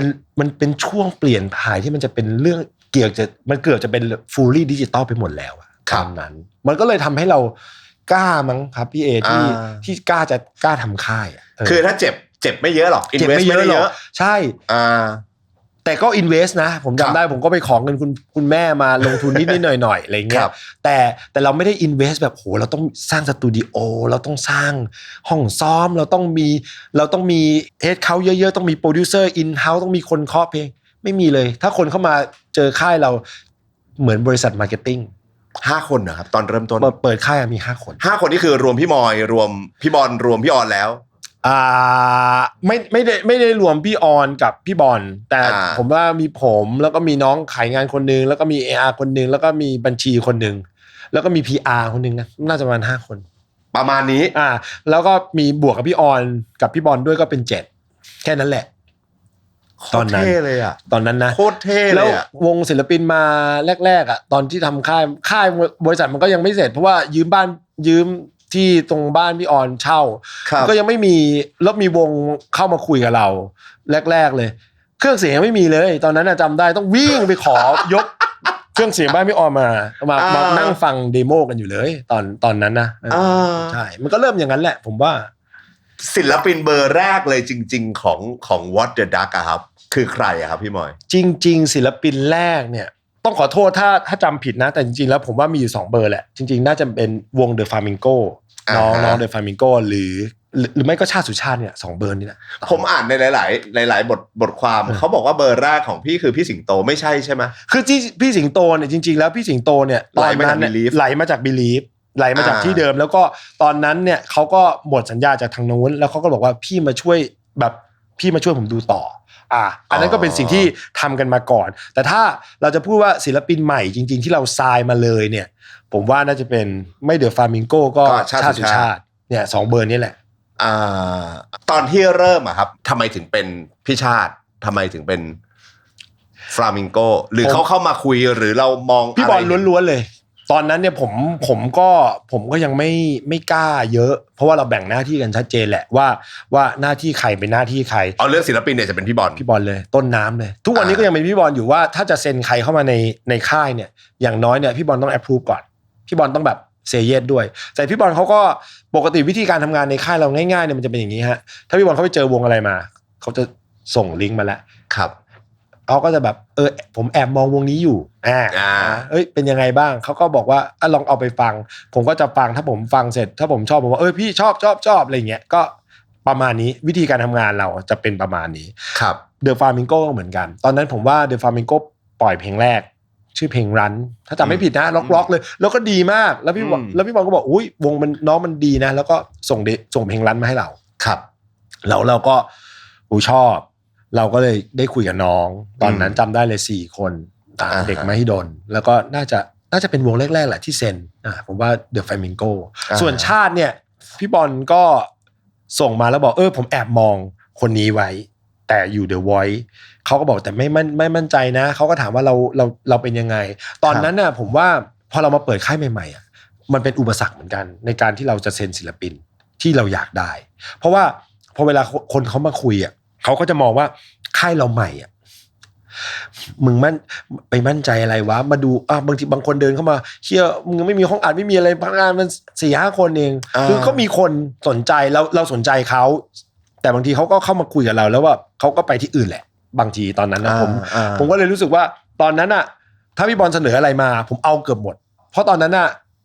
ป็นช่วงเปลี่ยนผ่านที่มันจะเป็นเรื่องเกือบจะเป็นฟูลลี่ดิจิตอลไปหมดแล้วตอนนั้นมันก็เลยทำให้เรากล้ามั้งครับพี่เอที่กล้าทำค่ายคือถ้าเจ็บไม่เยอะหรอก invest ไม่เยอะใช่แต่ก็ invest นะผมจำได้ผมก็ไปขอเงินคุณแม่มาลงทุนนิดๆหน่อยๆอะไรเงี้ยแต่เราไม่ได้ invest แบบโหเราต้องสร้างสตูดิโอเราต้องสร้างห้องซ้อมเราต้องมีเฮดเขาเยอะๆต้องมีโปรดิวเซอร์อินเฮ้าส์ต้องมีคนเคาะเพลงไม่มีเลยถ้าคนเข้ามาเจอค่ายเราเหมือนบริษัทมาร์เก็ตติ้ง5 คนนะครับตอนเริ่มต้นเปิดค่ายมี5 คน5 คนนี่คือรวมพี่มอยรวมพี่บอลรวมพี่ออนแล้วไม่ได้รวมพี่ออนกับพี่บอลแต่ผมว่ามีผมแล้วก็มีน้องขายงานคนนึงแล้วก็มี AR คนนึงแล้วก็มีบัญชีคนนึงแล้วก็มี PR คนนึงนะน่าจะประมาณ5 คนประมาณนี้แล้วก็มีบวกกับพี่ออนกับพี่บอลด้วยก็เป็น7แค่นั้นแหละตอนนั้นเลยอ่ะตอนนั้นนะโคตรเท่เลยแล้ววงศิลปินมาแรกๆอ่ะตอนที่ทำค่ายบริษัทมันก็ยังไม่เสร็จเพราะว่ายืมที่ตรงบ้านพี่ออนเช่าก็ยังไม่มีแล้วมีวงเข้ามาคุยกับเราแรกๆเลยเครื่องเสียงไม่มีเลยตอนนั้นจำได้ต้องวิ่งไปขอยกเครื่องเสียงบ้านพี่ออนมานั่งฟังเดโมกันอยู่เลยตอนนั้นนะใช่มันก็เริ่มอย่างนั้นแหละผมว่าศิลปินเบอร์แรกเลยจริงๆของ What the Duck อะครับคือใครอะครับพี่มอยจริงๆศิลปินแรกเนี่ยต้องขอโทษถ้าจำผิดนะแต่จริงๆแล้วผมว่ามีอยู่2 เบอร์แหละจริงๆน่าจะเป็นวง The Flamingo น้อง The Flamingo หรือ หรือไม่ก็ชาติสุชาติเนี่ย2เบอร์นี้แหละผมอ่านในหลายบทความเขาบอกว่าเบอร์แรกของพี่คือพี่สิงโตไม่ใช่ใช่ไหมคือที่พี่สิงโตเนี่ยจริงๆแล้วพี่สิงโตเนี่ยตอนนั้นไหลมาจาก Believe ไหลมาจากที่เดิมแล้วก็ตอนนั้นเนี่ยเขาก็หมดสัญญาจากทางนู้นแล้วเขาก็บอกว่าพี่มาช่วยผมดูต่ออันนั้นก็เป็นสิ่งที่ทำกันมาก่อนแต่ถ้าเราจะพูดว่าศิลปินใหม่จริงๆที่เราทรายมาเลยเนี่ยผมว่าน่าจะเป็นไม่เดอะฟลามิงโกก็ชาติสุชาติเนี่ย2เบอร์นี้แหละตอนที่เริ่มอะครับทำไมถึงเป็นพี่ชาติทำไมถึงเป็นฟลามิงโกหรือเขาเข้ามาคุยหรือเรามองพี่บอลล้วนๆเลยตอนนั้นเนี่ยผมก็ยังไม่กล้าเยอะเพราะว่าเราแบ่งหน้าที่กันชัดเจนแหละว่าหน้าที่ใครเป็นหน้าที่ใครเรื่องศิลปินเนี่ยจะเป็นพี่บอลเลยต้นน้ำเลยทุกวันนี้ก็ยังเป็นพี่บอลอยู่ว่าถ้าจะเซ็นใครเข้ามาในค่ายเนี่ยอย่างน้อยเนี่ยพี่บอลต้อง approve ก่อนพี่บอลต้องแบบเซเยสด้วยแต่พี่บอลเขาก็ปกติวิธีการทำงานในค่ายเราง่ายๆเนี่ยมันจะเป็นอย่างนี้ฮะถ้าพี่บอลเขาไปเจอวงอะไรมาเขาจะส่งลิงก์มาแล้วครับเขาก็จะแบบผมแอบมองวงนี้อยู่เป็นยังไงบ้างเขาก็บอกว่าลองเอาไปฟังผมก็จะฟังถ้าผมฟังเสร็จถ้าผมชอบผมว่าพี่ชอบอะไรเงี้ยก็ประมาณนี้วิธีการทำงานเราจะเป็นประมาณนี้ครับเดอะฟลามิงโกก็เหมือนกันตอนนั้นผมว่าเดอะฟลามิงโกปล่อยเพลงแรกชื่อเพลงรันถ้าจำไม่ผิดนะล็อกเลยแล้วก็ดีมากแล้วพี่บอลก็บอกอุ้ยวงมันน้องมันดีนะแล้วก็ส่งเพลงรันมาให้เราครับแล้วเราก็ชอบเราก็เลยได้คุยกับน้องตอนนั้นจำได้เลย4คนเด็กมหิดลแล้วก็น่าจะเป็นวงแรกๆแหละที่เซ็นผมว่า The Flamingo ส่วนชาติเนี่ยพี่บอลก็ส่งมาแล้วบอกผมแอบมองคนนี้ไว้แต่อยู่ The Voice เขาก็บอกแต่ไม่มั่นใจนะเขาก็ถามว่าเราเป็นยังไงตอนนั้นน่ะผมว่าพอเรามาเปิดค่ายใหม่ๆมันเป็นอุปสรรคเหมือนกันในการที่เราจะเซ็นศิลปินที่เราอยากได้เพราะว่าพอเวลาคนเขามาคุยเขาก็จะมองว่าค่ายเราใหม่มึงมั่นใจอะไรวะมาดูบางทีบางคนเดินเข้ามาเชี่ยมึงไม่มีห้องอัดไม่มีอะไรพนักงานมัน 4-5 คนเองคือก็มีคนสนใจเราสนใจเขาแต่บางทีเขาก็เข้ามาคุยกับเราแล้วว่าเขาก็ไปที่อื่นแหละบางทีตอนนั้นนะผมก็เลยรู้สึกว่าตอนนั้นถ้าพี่บอลเสนออะไรมาผมเอาเกือบหมดเพราะตอนนั้น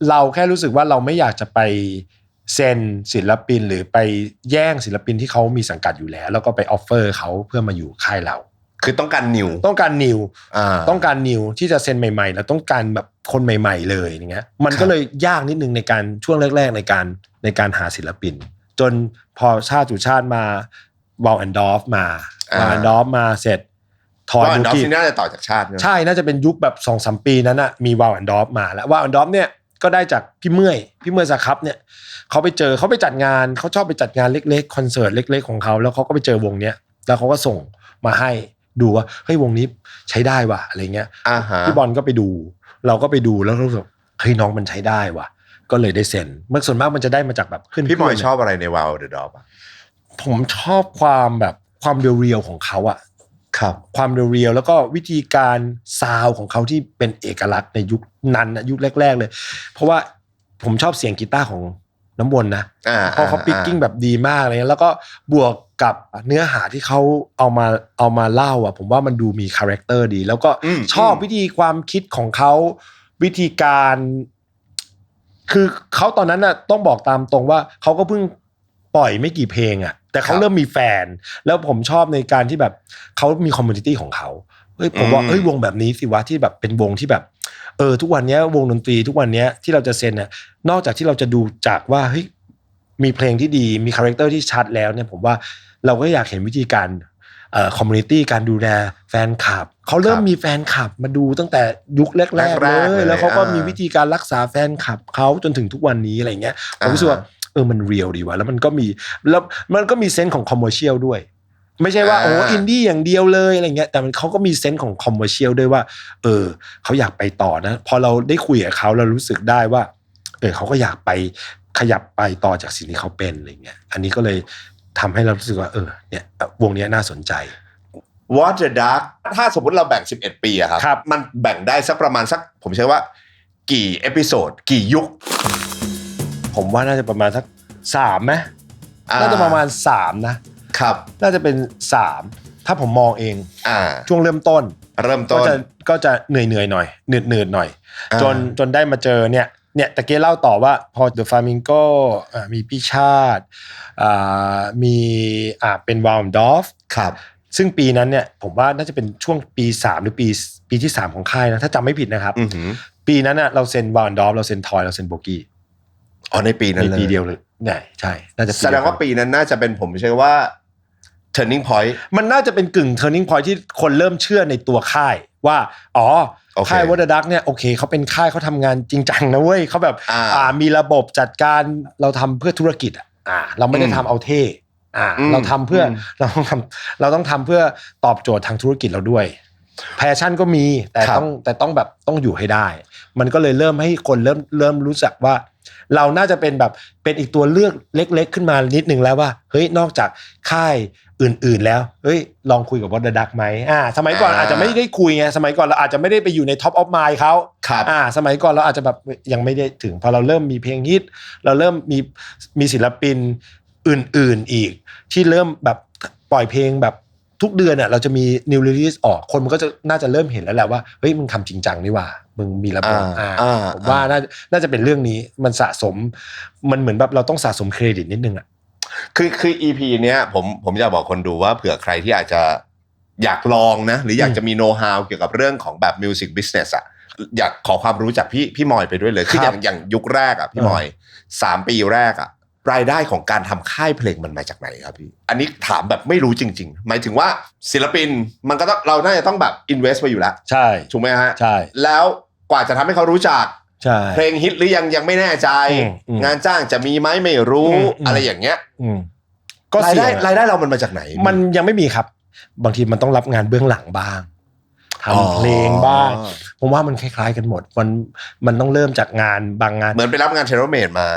เราแค่รู้สึกว่าเราไม่อยากจะไปเซ็นศิลปินหรือไปแย่งศิลปินที่เขามีสังกัดอยู่แล้วก็ไปออฟเฟอร์เขาเพื่อมาอยู่ค่ายเราคือต้องการนิวที่จะเซ็นใหม่ๆแล้วต้องการแบบคนใหม่ๆเลยอย่างเงี้ยมันก็เลยยากนิดนึงในการช่วงแรกๆในการหาศิลปินจนพอชาติสุชาติมาวอลแอนด์ดอฟมาเสร็จทอยบูกี้น่าจะต่อจากชาติใช่น่าจะเป็นยุคแบบ 2-3 ปีนั้นมีวอลแอนด์ดอฟมาแล้ววอลแอนด์ดอฟเนี่ยก็ได้จากพี่เมื่อยสครับเนี่ยเขาไปจัดงานเขาชอบไปจัดงานเล็กๆคอนเสิร์ตเล็กๆของเขาแล้วเขาก็ไปเจอวงเนี้ยแล้วเขาก็ส่งมาให้ดูว่าเฮ้ยวงนี้ใช้ได้ว่ะอะไรเงี้ยพี่บอลก็ไปดูเราก็ไปดูแล้วรู้สึกเฮ้ยน้องมันใช้ได้ว่ะก็เลยได้เซ็นเมื่อส่วนมากมันจะได้มาจากแบบพี่บอยชอบอะไรในวาวเดอะดอฟผมชอบความเรียวๆของเขาครับความเรียวๆแล้วก็วิธีการซาวของเขาที่เป็นเอกลักษณ์ในยุคนั้นยุคแรกๆเลยเพราะว่าผมชอบเสียงกีตาร์ของน้ำวนนะเพราะเขาปิกกิ้งแบบดีมากเลยแล้วก็บวกกับเนื้อหาที่เขาเอามาเล่าผมว่ามันดูมีคาแรคเตอร์ดีแล้วก็ชอบวิธีความคิดของเขาวิธีการคือเขาตอนนั้นต้องบอกตามตรงว่าเขาก็เพิ่งปล่อยไม่กี่เพลงแต่เขาเริ่มมีแฟนแล้วผมชอบในการที่แบบเขามีคอมมูนิตี้ของเขาผมว่าวงแบบนี้สิวะที่แบบเป็นวงที่แบบทุกวันนี้วงดนตรีทุกวันนี้ที่เราจะเซ็นนอกจากที่เราจะดูจากว่าเฮ้ยมีเพลงที่ดีมีคาแรคเตอร์ที่ชัดแล้วเนี่ยผมว่าเราก็อยากเห็นวิธีการคอมมูนิตี้การดูแลแฟนคลับเขาเริ่มมีแฟนคลับมาดูตั้งแต่ยุคแรกๆเลยแล้วเขาก็มีวิธีการรักษาแฟนคลับเขาจนถึงทุกวันนี้อะไรเงี้ยผมรู้สึกว่ามันเรียลดีว่ะแล้วมันก็มีเซนส์ของคอมเมอร์เชียลด้วยไม่ใช่ว่าอินดี้อย่างเดียวเลยอะไรเงี้ยแต่เขาก็มีเซนส์ของคอมเมอร์เชียลด้วยว่าเขาอยากไปต่อนะพอเราได้คุยกับเขาเรารู้สึกได้ว่าเขาก็อยากไปขยับไปต่อจากสิ่งที่เขาเป็นอะไรเงี้ยอันนี้ก็เลยทำให้เรารู้สึกว่าเนี่ยวงนี้น่าสนใจ What the Dark ถ้าสมมติเราแบ่ง11ปีอะครับมันแบ่งได้สักประมาณสักผมเชื่อว่ากี่เอพิโซดกี่ยุคผมว่าน่าจะประมาณสัก3มั้ยน่าจะประมาณ3นะครับน่าจะเป็น3ถ้าผมมองเองช่วงเริ่มต้นก็จะเหนื่อยๆหน่อยหนืดๆหน่อยจนได้มาเจอเนี่ย เนี่ยตะเกียเล่าต่อว่าพอ The Flamingo มีพี่ชาติมีเป็นวาลดอฟครับซึ่งปีนั้นเนี่ยผมว่าน่าจะเป็นช่วงปี3หรือปีที่3ของค่ายนะถ้าจำไม่ผิดนะครับปีนั้นน่ะเราเซ็นวาลดอฟเราเซ็นทอยเราเซ็นโบกี้ในปีนั้นเลยปีเดียวเลยใช่น่าจะแสดงว่าปีนั้นน่าจะเป็นผมเชื่อว่า turning point มันน่าจะเป็นกึ่ง turning point ที่คนเริ่มเชื่อในตัวค่ายว่าค่าย What the Duck เนี่ยโอเคเขาเป็นค่ายเขาทำงานจริงจังนะเว้ยเขาแบบมีระบบจัดการเราทำเพื่อธุรกิจเราไม่ได้ทำเอาเท่เราทำเพื่อเราต้องทำเพื่อตอบโจทย์ทางธุรกิจเราด้วยแพชชั่นก็มีแต่ต้องแบบต้องอยู่ให้ได้มันก็เลยเริ่มให้คนเริ่มรู้จักว่าเราน่าจะเป็นแบบเป็นอีกตัวเลือกเล็กๆขึ้นมานิดนึงแล้วว่าเฮ้ยนอกจากค่ายอื่นๆแล้วเฮ้ยลองคุยกับ What the Duck ไหมสมัยก่อนอาจจะไม่ได้คุยไงสมัยก่อนเราอาจจะไม่ได้ไปอยู่ใน Top of Mind เขาสมัยก่อนเราอาจจะแบบยังไม่ได้ถึงพอเราเริ่มมีเพลงฮิตเราเริ่มมีศิลปินอื่นๆอีกที่เริ่มแบบปล่อยเพลงแบบทุกเดือนเราจะมี new release ออกคนมันก็จะน่าจะเริ่มเห็นแล้วแหละว่าเฮ้ยมึงทำจริงจังนี่ว่ามึงมีระบบผมว่าน่าจะเป็นเรื่องนี้มันสะสมมันเหมือนแบบเราต้องสะสมเครดิตนิดนึงคือ EP เนี้ยผมอยากบอกคนดูว่าเผื่อใครที่อาจจะอยากลองนะหรืออยากจะมีโน้ตฮาวเกี่ยวกับเรื่องของแบบ music business อยากขอความรู้จากพี่มอยไปด้วยเลยคืออย่างยุคแรกพี่มอย3 ปีแรกรายได้ของการทำค่ายเพลงมันมาจากไหนครับพี่อันนี้ถามแบบไม่รู้จริงๆหมายถึงว่าศิลปินมันก็ต้องเราน่าจะต้องแบบ invest ไปอยู่แล้วใช่ถูกไหมฮะใช่แล้วกว่าจะทำให้เขารู้จักเพลงฮิตหรือยังไม่แน่ใจงานจ้างจะมีไหมไม่รู้อะไรอย่างเงี้ยก็รายได้เรามันมาจากไหนมันยังไม่มีครับบางทีมันต้องรับงานเบื้องหลังบ้างทำเพลงบ้างผมว่ามันคล้ายๆกันหมดมันต้องเริ่มจากงานบางงานเหมือนไปรับงานเทเลเมดมา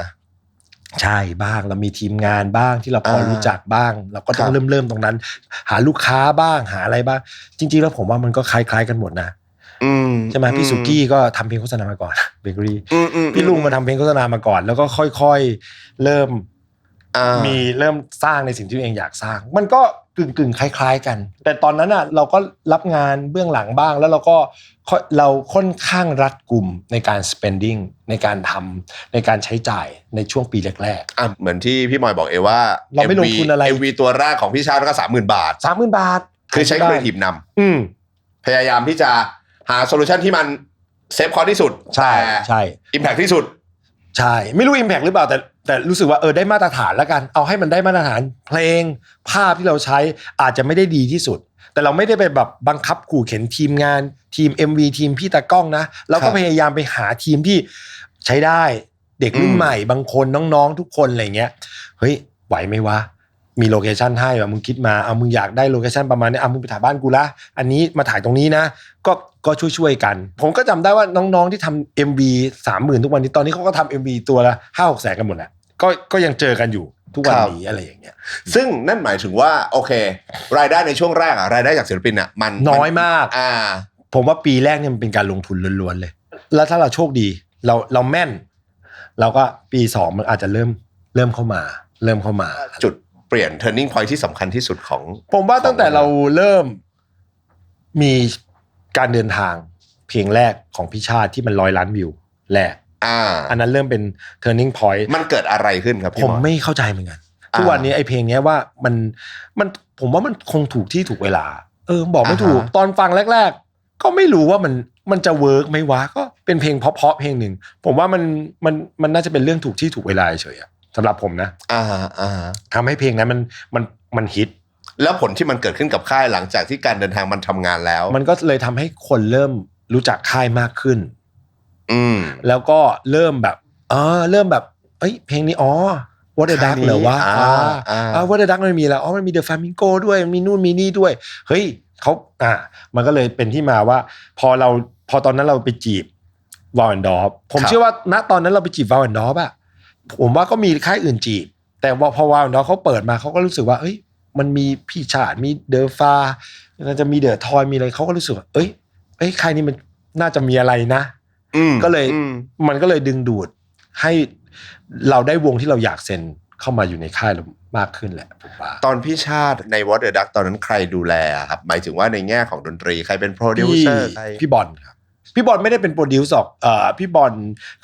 ใช่บ้างเรามีทีมงานบ้างที่เราพอรู้จักบ้างเราก็ต้องเริ่มตรงนั้นหาลูกค้าบ้างหาอะไรบ้างจริงๆแล้วผมว่ามันก็คล้ายๆกันหมดนะใช่ไหมพี่สุกี้ก็ทำเพลงโฆษณามาก่อนเบเกอรี่พี่ลุงมาทำเพลงโฆษณามาก่อนแล้วก็ค่อยๆเริ่มสร้างในสิ่งที่ตัวเองอยากสร้างมันก็กึ่งคล้ายๆกันแต่ตอนนั้นเราก็รับงานเบื้องหลังบ้างแล้วเราค่อนข้างรัดกุมในการ spending ในการทำในการใช้จ่ายในช่วงปีแรกๆเหมือนที่พี่มอยบอกว่าเราไม่ลงทุนอะไร MV ตัวแรกของพี่ชาติก็ 30,000 บาท 30,000 บาทคือใช้ครีเอทีฟนำพยายามที่จะหาโซลูชันที่มันเซฟคอสที่สุดใช่อิมแพคที่สุดใช่ไม่รู้ impact หรือเปล่าแต่รู้สึกว่าได้มาตรฐานแล้วกันเอาให้มันได้มาตรฐานเพลงภาพที่เราใช้อาจจะไม่ได้ดีที่สุดแต่เราไม่ได้ไปแบบบังคับขู่เข็นทีมงานทีม MV ทีมพี่ตากล้องนะเราก็พยายามไปหาทีมที่ใช้ได้เด็กรุ่นใหม่บางคนน้องๆทุกคนอะไรเงี้ยเฮ้ยไหวไหมวะมีโลเคชั่นให้มึงคิดมามึงอยากได้โลเคชั่นประมาณนี้มึงไปถ่ายบ้านกูละอันนี้มาถ่ายตรงนี้นะก็ช่วยกันผมก็จำได้ว่าน้องๆที่ทำ MV 30,000ทุกวันนี้ตอนนี้เขาก็ทำ MV ตัวละ 5-6 แสนกันหมดแหละก็ยังเจอกันอยู่ทุกวันนี้อะไรอย่างเงี้ยซึ่งนั่นหมายถึงว่าโอเครายได้ในช่วงแรกรายได้จากศิลปินมันน้อยมากผมว่าปีแรกเนี่ยมันเป็นการลงทุนล้วนๆเลยแล้วถ้าเราโชคดีเราแม่นเราก็ปี2มันอาจจะเริ่มเข้ามาจุดเปลี่ยน turning point ที่สำคัญที่สุดของผมว่าตั้งแต่เราเริ่มมีการเดินทางเพลงแรกของพี่ชาติที่มัน100 ล้านวิวแรกอันนั้นเริ่มเป็น turning point มันเกิดอะไรขึ้นครับพี่ผมไม่เข้าใจเหมือนกันทุกวันนี้ไอ้เพลงนี้ว่ามันผมว่ามันคงถูกที่ถูกเวลาบอกไม่ถูกตอนฟังแรกๆก็ไม่รู้ว่ามันจะเวิร์กไหมวะก็เป็นเพลงเพราะเพลงหนึ่งผมว่ามันน่าจะเป็นเรื่องถูกที่ถูกเวลาเฉยๆสำหรับผมนะทำให้เพลงนั้นมันฮิตแล้วผลที่มันเกิดขึ้นกับค่ายหลังจากที่การเดินทางมันทำงานแล้วมันก็เลยทำให้คนเริ่มรู้จักค่ายมากขึ้นแล้วก็เริ่มแบบเพลงนี้What the Duck เหรอวะWhat the Duck มันมีแล้วมันมี The Flamingo ด้วยมีนู่นมีนี่ด้วยเฮ้ยเขามันก็เลยเป็นที่มาว่าพอตอนนั้นเราไปจีบวาลแอนดอฟผมเชื่อว่าณตอนนั้นเราไปจีบวาลแอนดอฟผมว่าก็มีค่ายอื่นจีบแต่พอวาลแอนดอฟเขาเปิดมาเขาก็รู้สึกว่ามันมีพี่ชาติมีเดอะฟามันจะมีเดอะทอยมีอะไรเขาก็รู้สึกว่าค่ายนี้มันน่าจะมีอะไรนะก็เลยมันก็เลยดึงดูดให้เราได้วงที่เราอยากเซ็นเข้ามาอยู่ในค่ายเรามากขึ้นแหละผมว่าตอนพี่ชาติใน What the Duck ตอนนั้นใครดูแลครับหมายถึงว่าในแง่ของดนตรีใครเป็นโปรดิวเซอร์พี่บอลครับ พี่บอลไม่ได้เป็นโปรดิวซ์หรอกพี่บอล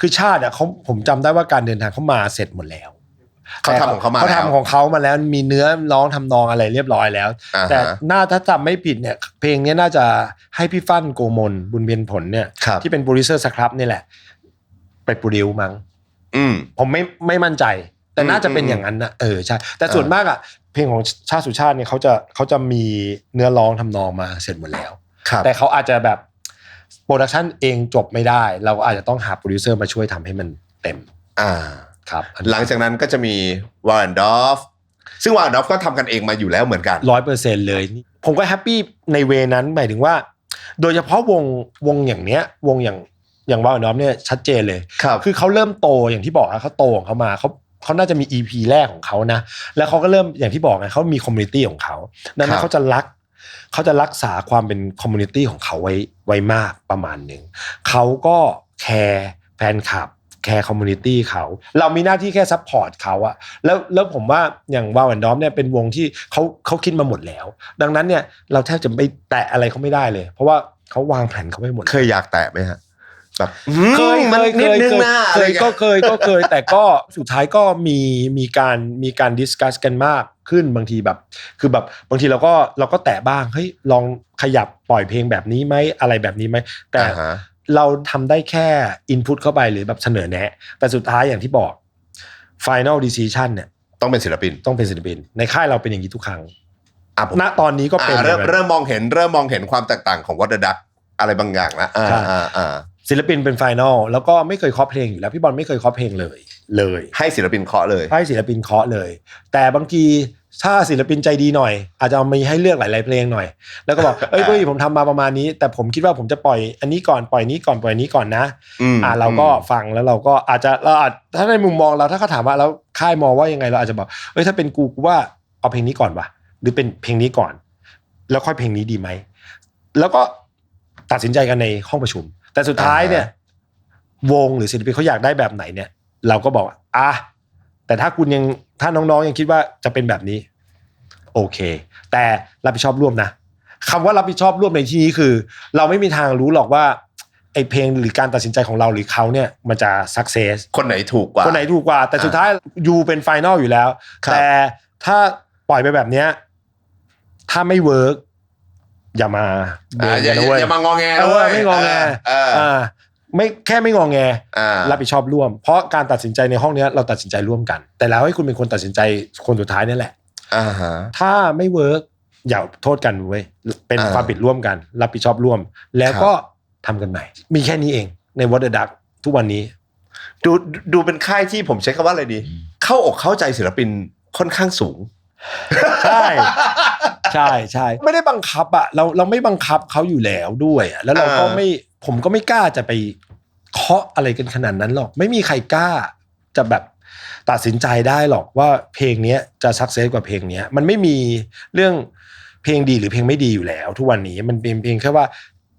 คือชาติเขาผมจำได้ว่าการเดินทางเขามาเสร็จหมดแล้วเขาทำของเขามาแล้วมีเนื้อร้องทำนองอะไรเรียบร้อยแล้วแต่ถ้าจำไม่ผิดเนี่ยเพลงนี้น่าจะให้พี่ฟั่นโกมลบุญเพ็ญผลเนี่ยที่เป็นโปรดิวเซอร์สครับนี่แหละไปโปรดิวมั้งผมไม่มั่นใจแต่น่าจะเป็นอย่างนั้นนะใช่แต่ส่วนมากอ่ะเพลงของชาติสุชาติเนี่ยเขาจะมีเนื้อร้องทำนองมาเสร็จหมดแล้วแต่เขาอาจจะแบบโปรดักชันเองจบไม่ได้เราก็อาจจะต้องหาโปรดิวเซอร์มาช่วยทำให้มันเต็มครับหลังจากนั้นก็จะมีวาร์นดอฟซึ่งวาร์นดอฟก็ทำกันเองมาอยู่แล้วเหมือนกัน 100% เลยผมก็แฮปปี้ในเวนั้นหมายถึงว่าโดยเฉพาะวงอย่างเนี้ยวงอย่างวาร์นดอฟเนี่ยชัดเจนเลยคือเขาเริ่มโตอย่างที่บอกเขาโตของเขามาเขาน่าจะมี EP แรกของเขานะแล้วเขาก็เริ่มอย่างที่บอกไงเขามีคอมมูนิตี้ของเขาดังนั้นเขาจะรักษาความเป็นคอมมูนิตี้ของเขาไว้มากประมาณนึงเขาก็แคร์แฟนคลับแคร์คอมมูนิตี้เขาเรามีหน้าที่แค่ซัพพอร์ตเขาอะแล้วผมว่าอย่างวาวแอนด์ดอมเนี่ยเป็นวงที่เขาคิดมาหมดแล้วดังนั้นเนี่ยเราแทบจะไม่แตะอะไรเขาไม่ได้เลยเพราะว่าเขาวางแผนเขาไว้หมดเคยอยากแตะไหมฮะแบบเคยนิดนึงนะก็เคยแต่ก็สุดท้ายก็มีการดิสคัสกันมากขึ้นบางทีแบบคือแบบบางทีเราก็แตะบ้างเฮ้ยลองขยับปล่อยเพลงแบบนี้ไหมอะไรแบบนี้ไหมแต่เราทำได้แค่ input เข้าไปหรือแบบเสนอแนะแต่สุดท้ายอย่างที่บอก final decision เนี่ยต้องเป็นศิลปินในค่ายเราเป็นอย่างนี้ทุกครั้งณตอนนี้ก็เป็นเริ่มมองเห็นความแตกต่างของ What the Duck อะไรบางอย่างแล้วศิลปินเป็นไฟนอลแล้วก็ไม่เคยเคาะเพลงอยู่แล้วพี่บอลไม่เคยเคาะเพลงเลยให้ศิลปินเคาะเลยแต่บางทีถ้าศิลปินใจดีหน่อยอาจจะมีให้เลือกหลายๆเพลงหน่อยแล้วก็บอกเฮ้ยผมทำมาประมาณนี้แต่ผมคิดว่าผมจะปล่อยอันนี้ก่อนปล่อยนี้ก่อนนะเราก็ฟังแล้วเราก็อาจจะถ้าในมุมมองเราถ้าเขาถามว่าแล้วค่ายมองว่ายังไงเราอาจจะบอกเฮ้ยถ้าเป็นกูว่าเอาเพลงนี้ก่อนวะหรือเป็นเพลงนี้ก่อนแล้วค่อยเพลงนี้ดีไหมแล้วก็ตัดสินใจกันในห้องประชุมแต่สุดท้ายเนี่ยวงหรือศิลปินเขาอยากได้แบบไหนเนี่ยเราก็บอกแต่ถ้าน้องๆยังคิดว่าจะเป็นแบบนี้โอเคแต่รับผิดชอบร่วมนะคำว่ารับผิดชอบร่วมในที่นี้คือเราไม่มีทางรู้หรอกว่าไอ้เพลงหรือการตัดสินใจของเราหรือเขาเนี่ยมันจะสักเซสคนไหนถูกกว่าแต่สุดท้ายยูเป็นไฟนอลอยู่แล้วแต่ถ้าปล่อยไปแบบเนี้ยถ้าไม่เวิร์กอย่ามาอย่ามางอแงไม่งอแงไม่แค่ไม่งอแงรับผิดชอบร่วมเพราะการตัดสินใจในห้องนี้เราตัดสินใจร่วมกันแต่แล้วให้คุณเป็นคนตัดสินใจคนสุดท้ายนี่แหละถ้าไม่เวิร์กอย่าโทษกันเว้ยเป็นความผิดร่วมกันรับผิดชอบร่วมแล้วก็ทำกันใหม่มีแค่นี้เองใน What the Duck ทุกวันนี้ดูเป็นค่ายที่ผมใช้คำว่าอะไรดีเข้าอกเข้าใจศิลปินค่อนข้างสูงใช่ไม่ได้บังคับอะเราไม่บังคับเขาอยู่แล้วด้วยอะแล้วเราก็ผมก็ไม่กล้าจะไปเคาะอะไรกันขนาดนั้นหรอกไม่มีใครกล้าจะแบบตัดสินใจได้หรอกว่าเพลงนี้จะซักเซสกว่าเพลงนี้มันไม่มีเรื่องเพลงดีหรือเพลงไม่ดีอยู่แล้วทุกวันนี้มันเป็นเพลงแค่ว่า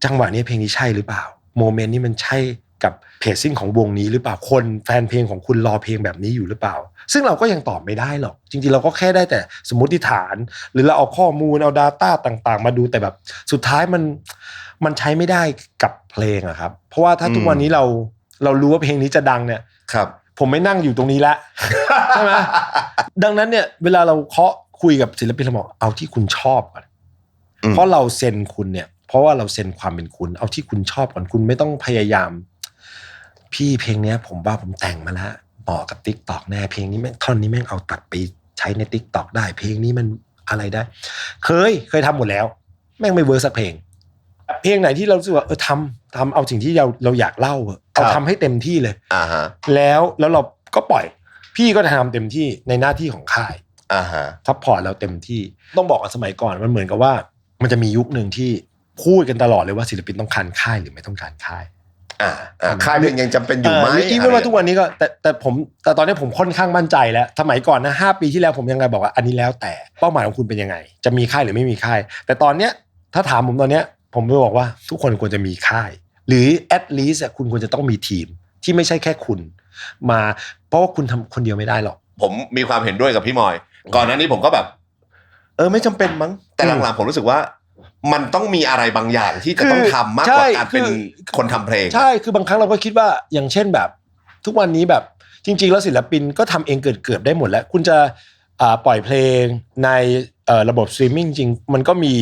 จังหวะนี้เพลงนี้ใช่หรือเปล่าโมเมนต์นี้มันใช่กับเพจซิ่งของวงนี้หรือเปล่าคนแฟนเพลงของคุณรอเพลงแบบนี้อยู่หรือเปล่าซึ่งเราก็ยังตอบไม่ได้หรอกจริงๆเราก็แค่ได้แต่สมมติฐานหรือเราเอาข้อมูลเอา data ต่างๆมาดูแต่แบบสุดท้ายมันใช้ไม่ได้กับเพลงอะครับเพราะว่าถ้าทุกวันนี้เรารู้ว่าเพลงนี้จะดังเนี่ยครับผมไม่นั่งอยู่ตรงนี้ละใช่ไหมดังนั้นเนี่ยเวลาเราเคาะคุยกับศิลปินเราบอกเอาที่คุณชอบก่อนเพราะเราเซ็นคุณเนี่ยเพราะว่าเราเซ็นความเป็นคุณเอาที่คุณชอบก่อนคุณไม่ต้องพยายามพี่เพลงนี้ผมว่าผมแต่งมาแล้วเหมาะกับ TikTok แน่เพลงนี้แม่งท่อนนี้แม่งเอาตัดไปใช้ใน TikTok ได้เพลงนี้มันอะไรได้เคยทำหมดแล้วแม่งไม่เวิร์คสักเพลงไหนที่เรารู้สึกว่าทำเอาสิ่งที่เราอยากเล่าเอาทำให้เต็มที่เลยแล้วเราก็ปล่อยพี่ก็ทำเต็มที่ในหน้าที่ของค่ายซัพพอร์ตเราเต็มที่ต้องบอกว่าสมัยก่อนมันเหมือนกับว่ามันจะมียุคนึงที่พูดกันตลอดเลยว่าศิลปินต้องการค่ายหรือไม่ต้องการค่ายค่ายเพลงยังจำเป็นอยู่ไหมอีกไม่ว่าทุกวันนี้ก็แต่ตอนนี้ผมค่อนข้างมั่นใจแล้วสมัยก่อนนะ5 ปีที่แล้วผมยังไงบอกว่าอันนี้แล้วแต่เป้าหมายของคุณเป็นยังไงจะมีค่ายหรือไม่มีค่ายแต่ตอนเนี้ยถ้าถามผมตอนเนี้ยผมจะบอกว่าทุกคนควรจะมีค่ายหรือ at least คุณควรจะต้องมีทีมที่ไม่ใช่แค่คุณมาเพราะว่าคุณทำคนเดียวไม่ได้หรอกผมมีความเห็นด้วยกับพี่มอยก่อนหน้านี้ผมก็แบบไม่จำเป็นมั้งแต่หลังๆผมรู้สึกว่า มันต้องมีอะไรบางอย่างที่จะต้องทำมากกว่าการเป็นคนทำเพลงใช่คือบางครั้งเราก็คิดว่าอย่างเช่นแบบทุกวันนี้แบบจริงๆแล้วศิลปินก็ทำเองเกือบได้หมดแล้วคุณจะปล่อยเพลงในระบบสตรีมมิ่งจริงมันก็มี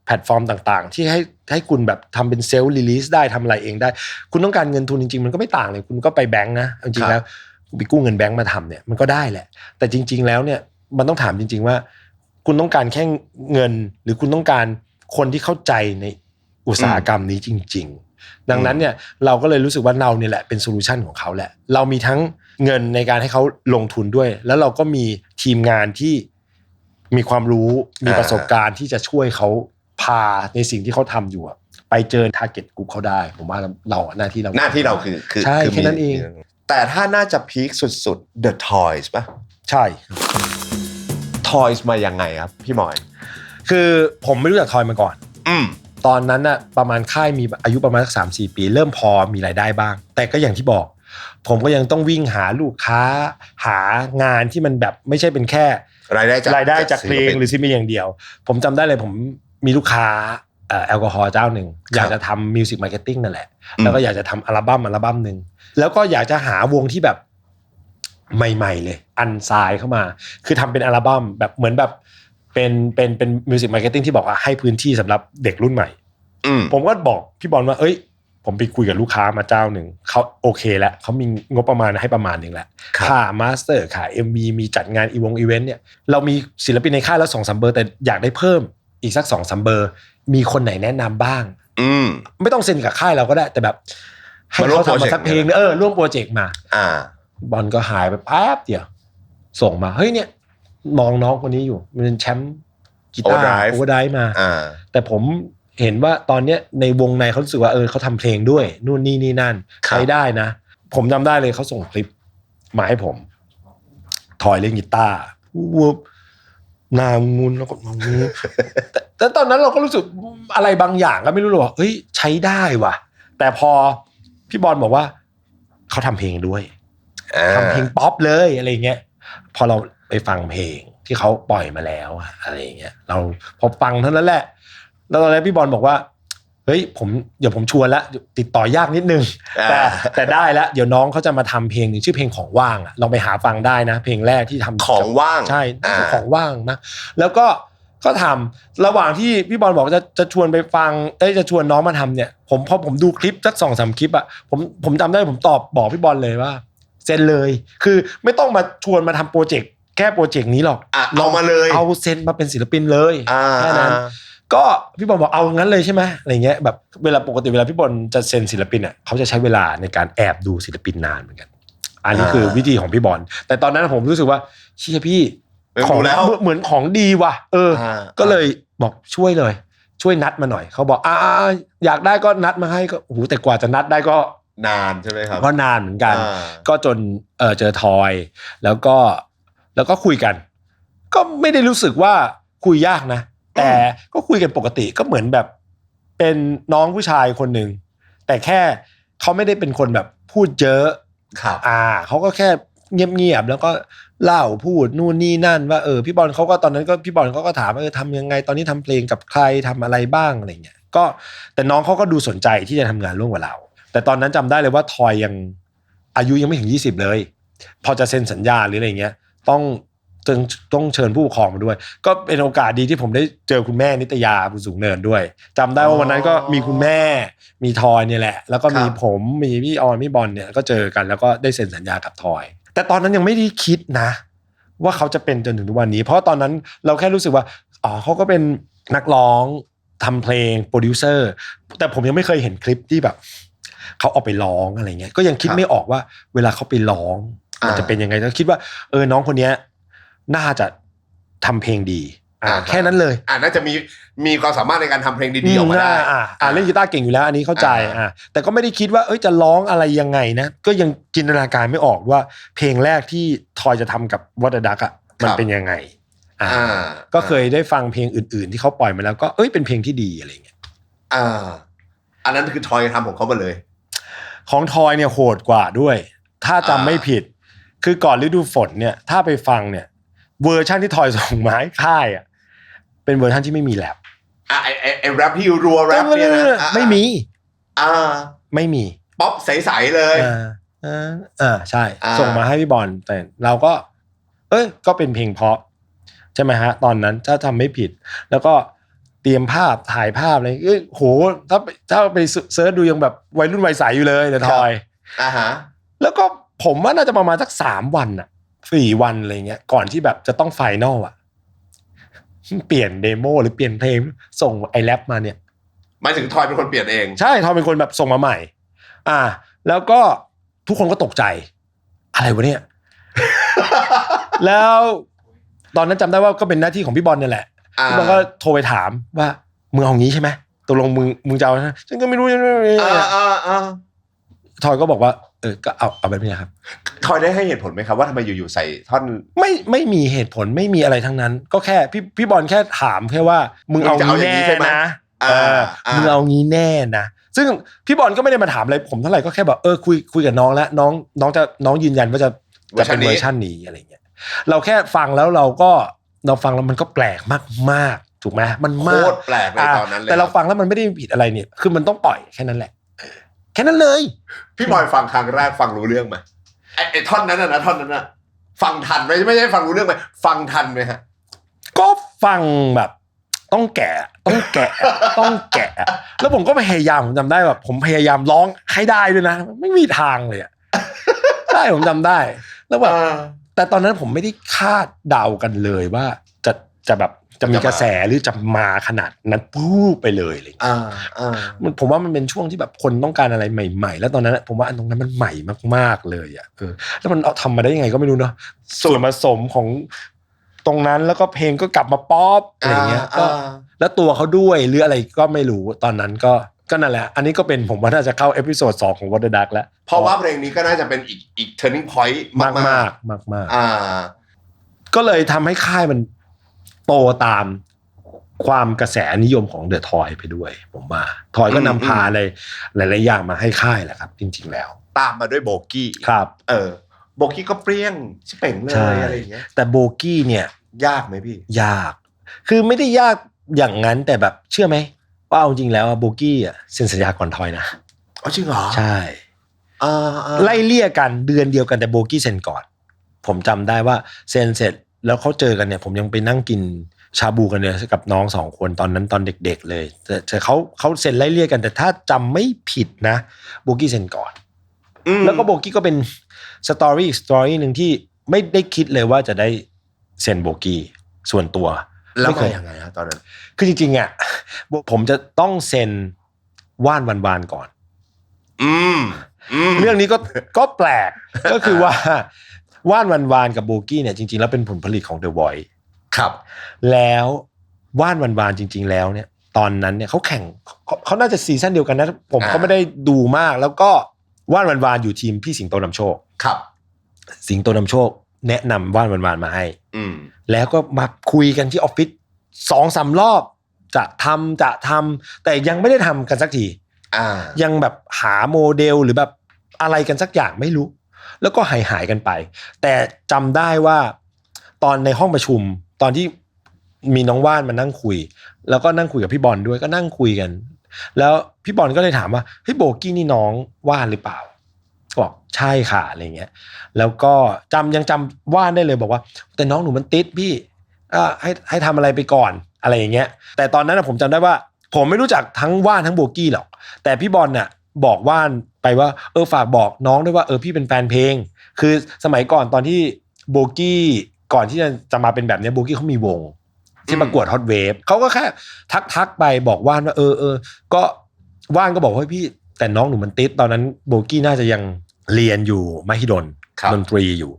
แพลตฟอร์มต่างๆที่ให้คุณแบบทำเป็นเซลล์รีลีสได้ทำอะไรเองได้คุณต้องการเงินทุนจริงๆมันก็ไม่ต่างเลยคุณก็ไปแบงค์นะจริงๆแล้วไปกู้เงินแบงค์มาทำเนี่ยมันก็ได้แหละแต่จริงๆแล้วเนี่ยมันต้องถามจริงๆว่าคุณต้องการแค่เงินหรือคุณต้องการคนที่เข้าใจในอุตสาหกรรมนี้จริงๆดังนั้นเนี่ยเราก็เลยรู้สึกว่าเราเนี่ยแหละเป็นโซลูชันของเขาแหละเรามีทั้งเงินในการให้เขาลงทุนด้วยแล้วเราก็มีทีมงานที่มีความรู้มีประสบการณ์ที่จะช่วยเขาพาในสิ่งที่เขาทำอยู่ไปเจอ target group เขาได้ผมว่าเราหน้าที่เราคือใช่แค่นั้นเองแต่ถ้าน่าจะพีคสุดๆ The Toys ป่ะใช่ Toys มายังไงครับพี่หมอยคือผมไม่รู้จัก Toys มาก่อนตอนนั้นน่ะประมาณค่ายมีอายุประมาณสัก 3-4 ปีเริ่มพอมีรายได้บ้างแต่ก็อย่างที่บอกผมก็ยังต้องวิ่งหาลูกค้าหางานที่มันแบบไม่ใช่เป็นแค่รายได้จากเพลงหรือซิมีอย่างเดียวผมจำได้เลยผมมีลูกค้าแอลกอฮอล์เจ้าหนึ่งอยากจะทำมิวสิกมาร์เก็ตติ้งนั่นแหละแล้วก็อยากจะทำอัลบั้มนึงแล้วก็อยากจะหาวงที่แบบใหม่ๆเลยอันไซน์เข้ามาคือทำเป็นอัลบั้มแบบเหมือนแบบเป็นมิวสิกมาร์เก็ตติ้งที่บอกว่าให้พื้นที่สำหรับเด็กรุ่นใหม่ผมก็บอกพี่บอลว่าเอ้ยผมไปคุยกับลูกค้ามาเจ้าหนึ่งเขาโอเคแล้วเขามีงบประมาณให้ประมาณนึงแหละค่ามาสเตอร์ค่า MV มีจัดงานอีเวนต์เนี่ยเรามีศิลปินในค่ายแล้ว 2-3 เบอร์แต่อยากได้เพิ่มอีกสัก 2-3 เบอร์มีคนไหนแนะนำบ้างไม่ต้องเซ็นกับค่ายเราก็ได้แต่แบบให้เขาทำมาสักเพลงร่วมโปรเจกต์มาบอลก็หายไปแป๊บเดียวส่งมาเฮ้ยเนี่ยมองน้องคนนี้อยู่เป็นแชมป์กีตาร์โอเวอร์ไดรฟ์มาแต่ผมเห็นว่าตอนเนี้ยในวงในเขารู้สึกว่าเขาทำเพลงด้วยนู่นนี่นั่นใช้ได้นะผมจำได้เลยเขาส่งคลิปมาให้ผมถอยเล่นกีตาร์วูบหน้างุนแล้วก็แต่ตอนนั้นเราก็รู้สึกอะไรบางอย่างก็ไม่รู้หรอกเฮ้ยใช้ได้ว่ะแต่พอพี่บอลบอกว่าเขาทำเพลงด้วยทำเพลงป๊อปเลยอะไรเงี้ยพอเราไปฟังเพลงที่เขาปล่อยมาแล้วอะไรเงี้ยเราพอฟังเท่านั้นแหละแล้วตอนนั้นพี่บอลบอกว่าเฮ้ยเดี๋ยวผมชวนละติดต่อยากนิดนึงแต่ได้แล้วเดี๋ยวน้องเขาจะมาทำเพลงนึงชื่อเพลงของว่างลองไปหาฟังได้นะเพลงแรกที่ทำของว่างใช่ของว่างนะแล้วก็ทำระหว่างที่พี่บอลบอกจะชวนไปฟังจะชวนน้องมาทำเนี่ยพอผมดูคลิปสัก 2-3 คลิปผมจำได้ผมตอบบอกพี่บอลเลยว่าเซ็นเลยคือไม่ต้องมาชวนมาทำโปรเจกต์แค่โปรเจกต์นี้หรอกเอามาเลยเอาเซ็นมาเป็นศิลปินเลยแค่นั้นก็พี่บอลบอกเอางั้นเลยใช่ไหมอะไรเงี้ยแบบเวลาปกติเวลาพี่บอลจะเซ็นศิลปินเขาจะใช้เวลาในการแอบดูศิลปินนานเหมือนกันอันนี้คือวิธีของพี่บอลแต่ตอนนั้นผมรู้สึกว่าเชี่ยพี่ของแล้วเหมือนของดีว่ะก็เลยบอกช่วยเลยช่วยนัดมาหน่อยเขาบอกอยากได้ก็นัดมาให้ก็โอ้โหแต่กว่าจะนัดได้ก็นานใช่ไหมครับก็นานเหมือนกันก็จนเจอทอยแล้วก็คุยกันก็ไม่ได้รู้สึกว่าคุยยากนะแต่ก็คุยกันปกติก็เหมือนแบบเป็นน้องผู้ชายคนหนึ่งแต่แค่เขาไม่ได้เป็นคนแบบพูดเยอะเขาก็แค่เงียบๆแล้วก็เล่าพูดนู่นนี่นั่นว่าพี่บอลเขาก็ตอนนั้นก็พี่บอลเขาก็ถามว่าทำยังไงตอนนี้ทำเพลงกับใครทำอะไรบ้างอะไรเงี้ยก็แต่น้องเขาก็ดูสนใจที่จะทำงานร่วมกับเราแต่ตอนนั้นจำได้เลยว่าทอยยังอายุยังไม่ถึง20เลยพอจะเซ็นสัญญาหรืออะไรเงี้ยต้องเชิญผู้ปกครองมาด้วยก็เป็นโอกาสดีที่ผมได้เจอคุณแม่นิตยาบุญสูงเนินด้วยจำได้ว่าวันนั้นก็มีคุณแม่มีทอยเนี่ยแหละแล้วก็มีผมมีพี่ออนพี่บอลเนี่ยก็เจอกันแล้วก็ได้เซ็นสัญญากับทอยแต่ตอนนั้นยังไม่ได้คิดนะว่าเขาจะเป็นจนถึงทุกวันนี้เพราะตอนนั้นเราแค่รู้สึกว่าเขาก็เป็นนักร้องทำเพลงโปรดิวเซอร์แต่ผมยังไม่เคยเห็นคลิปที่แบบเขาเอาไปร้องอะไรเงี้ยก็ยังคิดไม่ออกว่าเวลาเขาไปร้องมันจะเป็นยังไงก็คิดว่าน้องคนนี้น่าจะทำเพลงดีแค่นั้นเลยน่าจะมีความสามารถในการทำเพลงดีๆออกมาได้เล่นกีตาร์เก่งอยู่แล้วอันนี้เข้าใจแต่ก็ไม่ได้คิดว่าจะร้องอะไรยังไงนะก็ยังจินตนาการไม่ออกว่าเพลงแรกที่ทอยจะทำกับวอเตอร์ดักมันเป็นยังไงก็เคยได้ฟังเพลงอื่นๆที่เขาปล่อยมาแล้วก็เป็นเพลงที่ดีอะไรเงี้ยอันนั้นคือทอยทำของเขามาเลยของทอยเนี่ยโหดกว่าด้วยถ้าจำไม่ผิดคือก่อนฤดูฝนเนี่ยถ้าไปฟังเนี่ยเวอร์ชันที่ทอยส่งมาให้ค่ายเป็นเวอร์ชันที่ไม่มีแรป ไอ้แรปที่รัวแรปเนี่ยนะไม่มีไม่มีป๊อปใสๆเลยใช่ส่งมาให้พี่บอลแต่เราก็ก็เป็นเพลงเพราะใช่ไหมฮะตอนนั้นถ้าทำไม่ผิดแล้วก็เตรียมภาพถ่ายภาพอะไรโหถ้าไปเซิร์ชดูยังแบบวัยรุ่นวัยใสอยู่เลยแต่ทอยแล้วก็ผมว่าน่าจะประมาณสัก3 วันอ่ะ4 วันอะไรเงี้ยก่อนที่แบบจะต้องไฟนอลอ่ะเปลี่ยนเดโมหรือเปลี่ยนเพลงส่งไอแรปมาเนี่ยหมายถึงทอยเป็นคนเปลี่ยนเองใช่ทอยเป็นคนแบบส่งมาใหม่แล้วก็ทุกคนก็ตกใจอะไรวะเนี่ย แล้วตอนนั้นจำได้ว่าก็เป็นหน้าที่ของพี่บอลเนี่ยแหละพี่บอลก็โทรไปถามว่ามึงเอางี้ใช่ไหมตกลงมึงจะเอาฉันก็ไม่รู้ทอยก็บอกว่าก็เอาแบบนี้ครับทอยได้ให้เหตุผลไหมครับว่าทำไมอยู่ๆใส่ท่อนไม่มีเหตุผลไม่มีอะไรทั้งนั้นก็แค่พี่บอลแค่ถามแค่ว่ามึงเอางี้แน่นะมึงเอางี้แน่นะซึ่งพี่บอลก็ไม่ได้มาถามอะไรผมเท่าไหร่ก็แค่แบบคุยกับน้องแล้วน้องยืนยันว่าจะเป็นเวอร์ชันนี้อะไรเงี้ยเราแค่ฟังแล้วเราฟังแล้วมันก็แปลกมากๆถูกไหมมันมากโคตรแปลกเลยตอนนั้นเลยแต่เราฟังแล้วมันไม่ได้ผิดอะไรเนี่ยคือมันต้องปล่อยแค่นั้นแหละแค่นั้นเลยพี่บอยฟังครั้งแรกฟังรู้เรื่องไหมไอ้ท่อนนั้นนะท่อนนั้นนะฟังทันไหมไม่ใช่ฟังรู้เรื่องไหมฟังทันไหมฮะก็ฟังแบบต้องแกะแล้วผมก็พยายามผมจำได้แบบผมพยายามร้องให้ได้ด้วยนะไม่มีทางเลยอ่ะใช่ผมจำได้แล้วแบบแต่ตอนนั้นผมไม่ได้คาดเดากันเลยว่าจะแบบจะมีกระแสหรือจะมาขนาดนั้นปุ๊บไปเลยอะไรอย่างเงี้ยผมว่ามันเป็นช่วงที่แบบคนต้องการอะไรใหม่ๆแล้วตอนนั้นผมว่าอันตรงนั้นมันใหม่มากๆเลยอ่ะแล้วมันเอาทำมาได้ยังไงก็ไม่รู้เนาะส่วนผสมของตรงนั้นแล้วก็เพลงก็กลับมาป๊อปอะไรเงี้ยก็แล้วตัวเขาด้วยหรืออะไรก็ไม่รู้ตอนนั้นก็นั่นแหละอันนี้ก็เป็นผมว่าน่าจะเข้าเอพิโซด2ของ What the Duck แล้วเพราะว่าเพลงนี้ก็น่าจะเป็นอีก turning point มากก็เลยทำให้ค่ายมันโตตามความกระแสนิยมของเดอะทอยไปด้วยผมว่าทอยก็นำพาอะไรหลายๆอย่างมาให้ค่ายแหละครับจริงๆแล้วตามมาด้วยโบกี้ครับโบกี้ก็เปรี้ยงชิเป่งเลยอะไรอย่างเงี้ยแต่โบกี้เนี่ยยากไหมพี่ยากคือไม่ได้ยากอย่างนั้นแต่แบบเชื่อไหมว่าเอาจริงแล้วโบกี้เซ็นสัญญาก่อนทอยนะจริงเหรอใช่ไล่เลี่ยกันเดือนเดียวกันแต่โบกี้เซ็นก่อนผมจำได้ว่าเซ็นเสร็จแล้วเขาเจอกันเนี่ยผมยังไปนั่งกินชาบูกันเนี่ยกับน้อง2 คนตอนนั้นตอนเด็กๆเลยแต่เขาเซ็นไล่เลี่ยกันแต่ถ้าจำไม่ผิดนะโบกี้เซ็นก่อนแล้วก็โบกี้ก็เป็นสตอรี่นึงที่ไม่ได้คิดเลยว่าจะได้เซ็นโบกี้ส่วนตัวแล้วเคยยังไงฮะตอนนั้นคือจริงๆผมจะต้องเซ็นว่านวันก่อนเรื่องนี้ก็แปลกก็คือว่าว่านวันกับโบกี้เนี่ยจริงๆแล้วเป็นผลผลิตของ The Voice ครับแล้วว่านวันจริงๆแล้วเนี่ยตอนนั้นเนี่ยเขาแข่งเขาน่าจะซีซั่นเดียวกันนะผมก็ไม่ได้ดูมากแล้วก็ว่านวันอยู่ทีมพี่สิงโตนำโชคครับสิงโตนำโชคแนะนำว่านวันมาให้แล้วก็มาคุยกันที่ออฟฟิศ 2-3 รอบจะทำแต่ยังไม่ได้ทำกันสักทียังแบบหาโมเดลหรือแบบอะไรกันสักอย่างไม่รู้แล้วก็หายกันไปแต่จำได้ว่าตอนในห้องประชุมตอนที่มีน้องว่านมานั่งคุยแล้วก็นั่งคุยกับพี่บอลด้วยก็นั่งคุยกันแล้วพี่บอลก็เลยถามว่าเฮ้ยโบกี้นี่น้องว่านหรือเปล่าบอกใช่ค่ะอะไรเงี้ยแล้วก็ยังจำว่านได้เลยบอกว่าแต่น้องหนูมันติดพี่ให้ทำอะไรไปก่อนอะไรอย่างเงี้ยแต่ตอนนั้นผมจำได้ว่าผมไม่รู้จักทั้งว่านทั้งโบกี้หรอกแต่พี่บอลน่ะบอกว่านไปว่าฝากบอกน้องด้วยว่าพี่เป็นแฟนเพลงคือสมัยก่อนตอนที่โบกี้ก่อนที่จะมาเป็นแบบนี้โบกี้เขามีวงที่ประกวดฮอตเวฟเขาก็แค่ทักไปบอกว่านว่าก็ว่านก็บอกว่าพี่แต่น้องหนูมันติดตอนนั้นโบกี้น่าจะยังเรียนอยู่มหิดลดนตรีอยู่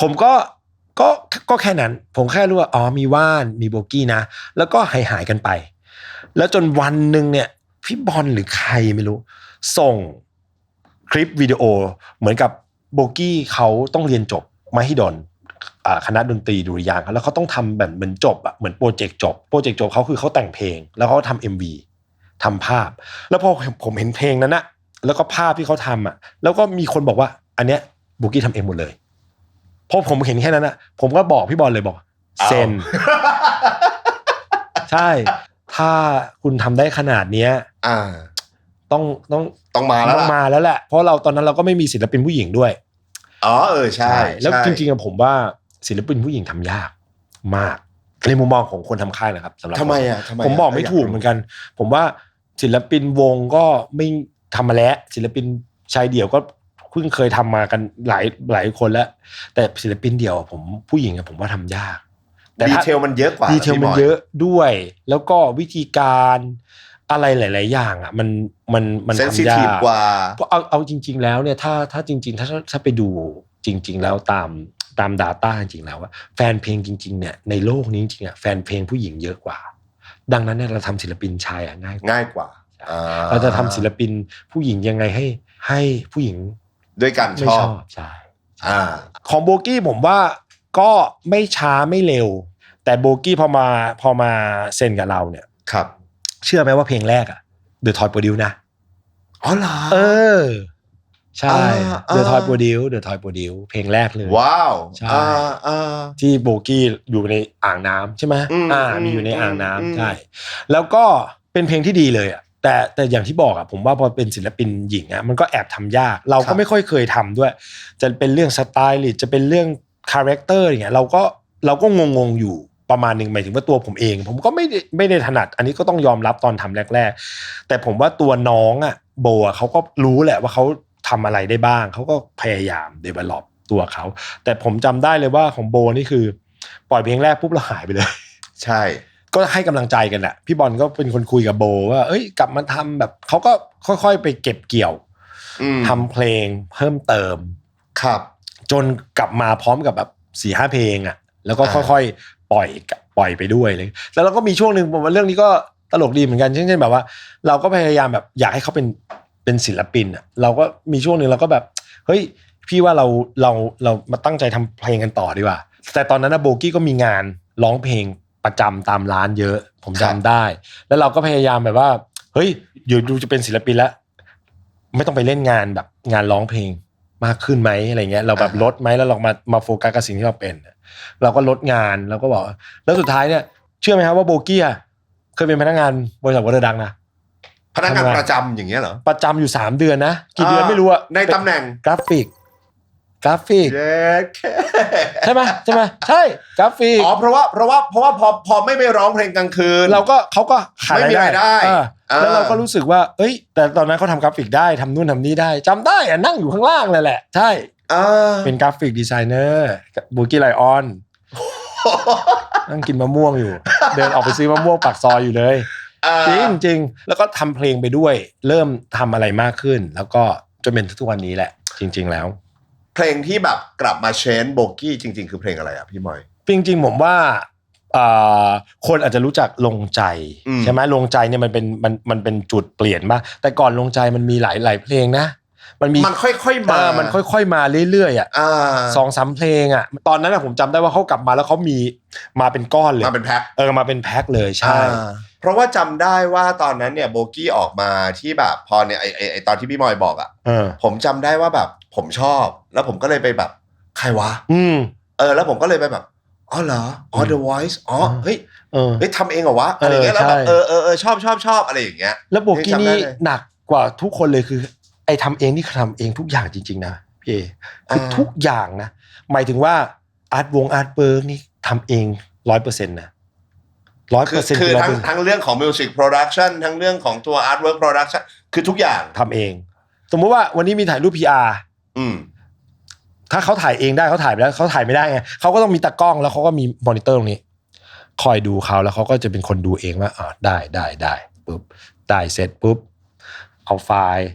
ผมก็แค่นั้นผมแค่รู้ว่ามีว่านมีโบกี้นะแล้วก็หายกันไปแล้วจนวันนึงเนี่ยพี่บอลหรือใครไม่รู้ส่งคลิปวิดีโอเหมือนกับโบกี้เขาต้องเรียนจบมหิดลคณะดนตรีดุริยางค์แล้วเขาต้องทำแบบเหมือนจบเหมือนโปรเจกต์จบเขาคือเขาแต่งเพลงแล้วเขาทำ MV ทำภาพแล้วพอผมเห็นเพลงนั้นนะแล้วก็ภาพที่เขาทำแล้วก็มีคนบอกว่าอันเนี้ยโบกี้ทำเองหมดเลยพอผมเห็นแค่นั้นผมก็บอกพี่บอลเลยบอกเซ็น ใช่ ถ้าคุณทำได้ขนาดเนี้ยต้องมาแล้วแหละเพราะเราตอนนั้นเราก็ไม่มีศิลปินผู้หญิงด้วยใช่แล้วจริงๆผมว่าศิลปินผู้หญิงทำยากมากในมุมมองของคนทำค่ายนะครับสำหรับทำไมผมบอกไม่ถูกเหมือนกันผมว่าศิลปินวงก็ไม่ทำมาแล้วศิลปินชายเดี่ยวก็เพิ่งเคยทำมากันหลายคนแล้วแต่ศิลปินเดี่ยวผมผู้หญิงผมว่าทำยากแต่ดีเทลมันเยอะกว่าดีเทลมันเยอะด้วยแล้วก็วิธีการอะไรหลายๆอย่างมันทำยากกว่าเอาจริงๆแล้วเนี่ยถ้าจริงๆถ้าไปดูจริงๆแล้วตาม data จริงๆแล้วว่าแฟนเพลงจริงๆเนี่ยในโลกนี้จริงๆแฟนเพลงผู้หญิงเยอะกว่าดังนั้นเนี่ยเราทำศิลปินชายง่ายกว่าเราจะทำศิลปินผู้หญิงยังไงให้ผู้หญิงด้วยกันชอบใช่ของโบกี้ผมว่าก็ไม่ช้าไม่เร็วแต่โบกี้พอมาเซ็นกับเราเนี่ยครับเชื่อไหมว่าเพลงแรกThe Toy Produce นะเหรอใช่ The Toy Produce เพลงแรกเลยว้าวใช่ที่โบกี้อยู่ในอ่างน้ำใช่ไหมมีอยู่ในอ่างน้ำใช่แล้วก็เป็นเพลงที่ดีเลยแต่อย่างที่บอกผมว่าพอเป็นศิลปินหญิงมันก็แอบทำยากเราก็ไม่ค่อยเคยทำด้วยจะเป็นเรื่องสไตล์หรือจะเป็นเรื่องคาแรคเตอร์อย่างเงี้ยเราก็งงอยู่ประมาณนึงหมายถึงว่าตัวผมเองผมก็ไม่ได้ถนัดอันนี้ก็ต้องยอมรับตอนทำแรกๆแต่ผมว่าตัวน้องโบเขาก็รู้แหละว่าเขาทำอะไรได้บ้างเขาก็พยายาม develop ตัวเขาแต่ผมจำได้เลยว่าของโบนี่คือปล่อยเพลงแรกปุ๊บแล้วหายไปเลยใช่ก็ให้กำลังใจกันแหละพี่บอลก็เป็นคนคุยกับโบว่าเอ้ยกลับมาทำแบบเขาก็ค่อยๆไปเก็บเกี่ยวทำเพลงเพิ่มเติมครับจนกลับมาพร้อมกับแบบ 4-5 เพลงแล้วก็ค่อยๆปล่อยไปด้วยเลยแล้วเราก็มีช่วงนึงผมว่าเรื่องนี้ก็ตลกดีเหมือนกันเช่นแบบว่าเราก็พยายามแบบอยากให้เขาเป็นศิลปินเราก็มีช่วงนึงเราก็แบบเฮ้ยพี่ว่าเรามาตั้งใจทำเพลงกันต่อดีกว่าแต่ตอนนั้นโบกี้ก็มีงานร้องเพลงประจำตามร้านเยอะผมจำได้แล้วเราก็พยายามแบบว่าเฮ้ยเดี๋ยวดูจะเป็นศิลปินแล้วไม่ต้องไปเล่นงานแบบงานร้องเพลงมากขึ้นไหมอะไรเงี้ยเราแบบลดไหมแล้วเรามาโฟกัสกับสิ่งที่เราเป็นเราก็ลดงานเราก็บอกแล้วสุดท้ายเนี่ยเชื่อไหมครับว่าโบกี้เคยเป็นพนักงานบริษัทวอเตอร์ดังนะพนักงานประจำอย่างเงี้ยเหรอประจำอยู่3 เดือนนะกี่เดือนไม่รู้ในตำแหน่งกราฟิกใช่ไหมใช่กราฟิกเพราะว่าพอไม่ไปร้องเพลงกลางคืนเขาก็ขายไม่มีรายได้แล้วเราก็รู้สึกว่าเอ้ยแต่ตอนนั้นเขาทำกราฟิกได้ทำนู่นทำนี่ได้จำได้นั่งอยู่ข้างล่างเลยแหละใช่เป็นกราฟิกดีไซเนอร์บูกี้ไลออนนั่งกินมะม่วงอยู่เดินออกไปซื้อมะม่วงปากซอยอยู่เลยจริงแล้วก็ทำเพลงไปด้วยเริ่มทำอะไรมากขึ้นแล้วก็จนเป็นทุกวันนี้แหละจริงๆแล้วเพลงที่แบบกลับมาเชนโบกี้จริงๆคือเพลงอะไรพี่มอยจริงๆผมว่าคนอาจจะรู้จักลงใจใช่ไหมลงใจเนี่ยมันเป็นจุดเปลี่ยนมากแต่ก่อนลงใจมันมีหลายเพลงนะมันค่อยๆมามันค่อยๆมาเรื่อยๆ2-3 เพลงตอนนั้นผมจำได้ว่าเขากลับมาแล้วเขามีมาเป็นก้อนเลยมาเป็นแพ็คมาเป็นแพ็คเลยใช่เพราะว่าจำได้ว่าตอนนั้นเนี่ยโบกี้ออกมาที่แบบพอเนี่ยไอตอนที่พี่มอยบอกผมจำได้ว่าแบบผมชอบแล้วผมก็เลยไปแบบใครวะแล้วผมก็เลยไปแบบอ๋อเหรอThe Voice เฮ้ยทำเองเหรอวะอะไรอย่างเงี้ยแล้วแบบชอบอะไรอย่างเงี้ยแล้วโบกี้นี่หนักกว่าทุกคนเลยคือไอ้ทำเองนี่ทำเองทุกอย่างจริงๆนะพี่คือทุกอย่างนะหมายถึงว่าอาร์ตเวิร์กนี่ทำเอง 100% นะ 100% คือทั้งเรื่องของมิวสิกโปรดักชันทั้งเรื่องของตัวอาร์ตเวิร์กโปรดักชันคือทุกอย่างทำเองสมมติว่าวันนี้มีถ่ายรูป PR ถ้าเขาถ่ายเองได้เขาถ่ายไปแล้วเขาถ่ายไม่ได้ไงเขาก็ต้องมีตากล้องแล้วเขาก็มีมอนิเตอร์ตรงนี้คอยดูเขาแล้วเขาก็จะเป็นคนดูเองว่าได้ปุ๊บได้เสร็จปุ๊บเอาไฟล์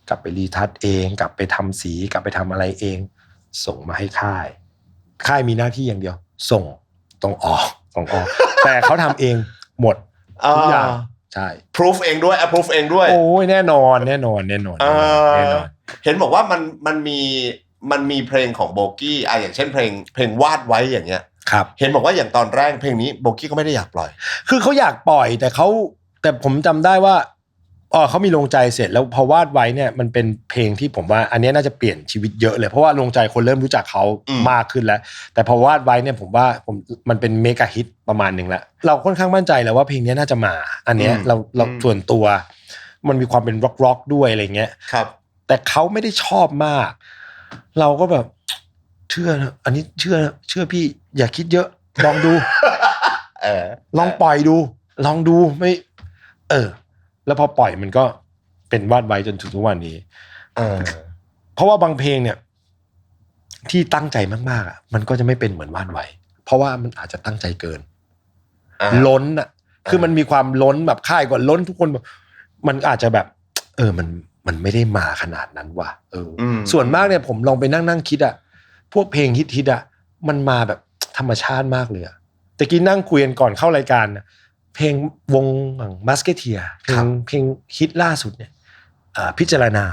กลับไปรีทัชเองกลับไปทำสีกลับไปทำอะไรเองส่งมาให้ค่ายมีหน้าที่อย่างเดียวส่งต้องออกแต่เขาทำเองหมดทุกอย่างใช่ proof เองด้วย approve เองด้วยโอ้ยแน่นอนเห็นบอกว่ามันมีเพลงของโบกี้อย่างเช่นเพลงวาดไว้อย่างเงี้ยครับเห็นบอกว่าอย่างตอนแรกเพลงนี้โบกี้ก็ไม่ได้อยากปล่อยคือเขาอยากปล่อยแต่ผมจำได้ว่า เขามีลงใจเสร็จแล้วพอวาดไว้เนี่ยมันเป็นเพลงที่ผมว่าอันนี้น่าจะเปลี่ยนชีวิตเยอะเลยเพราะว่าลงใจคนเริ่มรู้จักเขามากขึ้นแล้วแต่พอวาดไว้เนี่ยผมว่ามันเป็นเมกะฮิตประมาณนึงแล้วเราค่อนข้างมั่นใจแล้วว่าเพลงนี้น่าจะมาอันเนี้ยเราส่วนตัวมันมีความเป็นร็อกด้วยอะไรเงี้ยครับแต่เขาไม่ได้ชอบมากเราก็แบบเชื่อนะอันนี้เชื่อพี่อย่าคิดเยอะลองดู ลองปล่อยดูลองดูไม่แล้วพอปล่อยมันก็เป็นวาดไว้จนถึงทุกวันนี้เพราะว่าบางเพลงเนี่ยที่ตั้งใจมากๆอ่ะมันก็จะไม่เป็นเหมือนวาดไว้เพราะว่ามันอาจจะตั้งใจเกินล้นอ่ะคือมันมีความล้นแบบค่ายก่อนล้นทุกคนแบบมันอาจจะแบบมันไม่ได้มาขนาดนั้นว่ะส่วนมากเนี่ยผมลองไปนั่งคิดอ่ะพวกเพลงฮิตอ่ะมันมาแบบธรรมชาติมากเลยอ่ะแต่กี้นั่งคุยกันก่อนเข้ารายการนะเพลงวงมัสเกเทียเพลงฮิตล่าสุดเนี่ยพิจารณา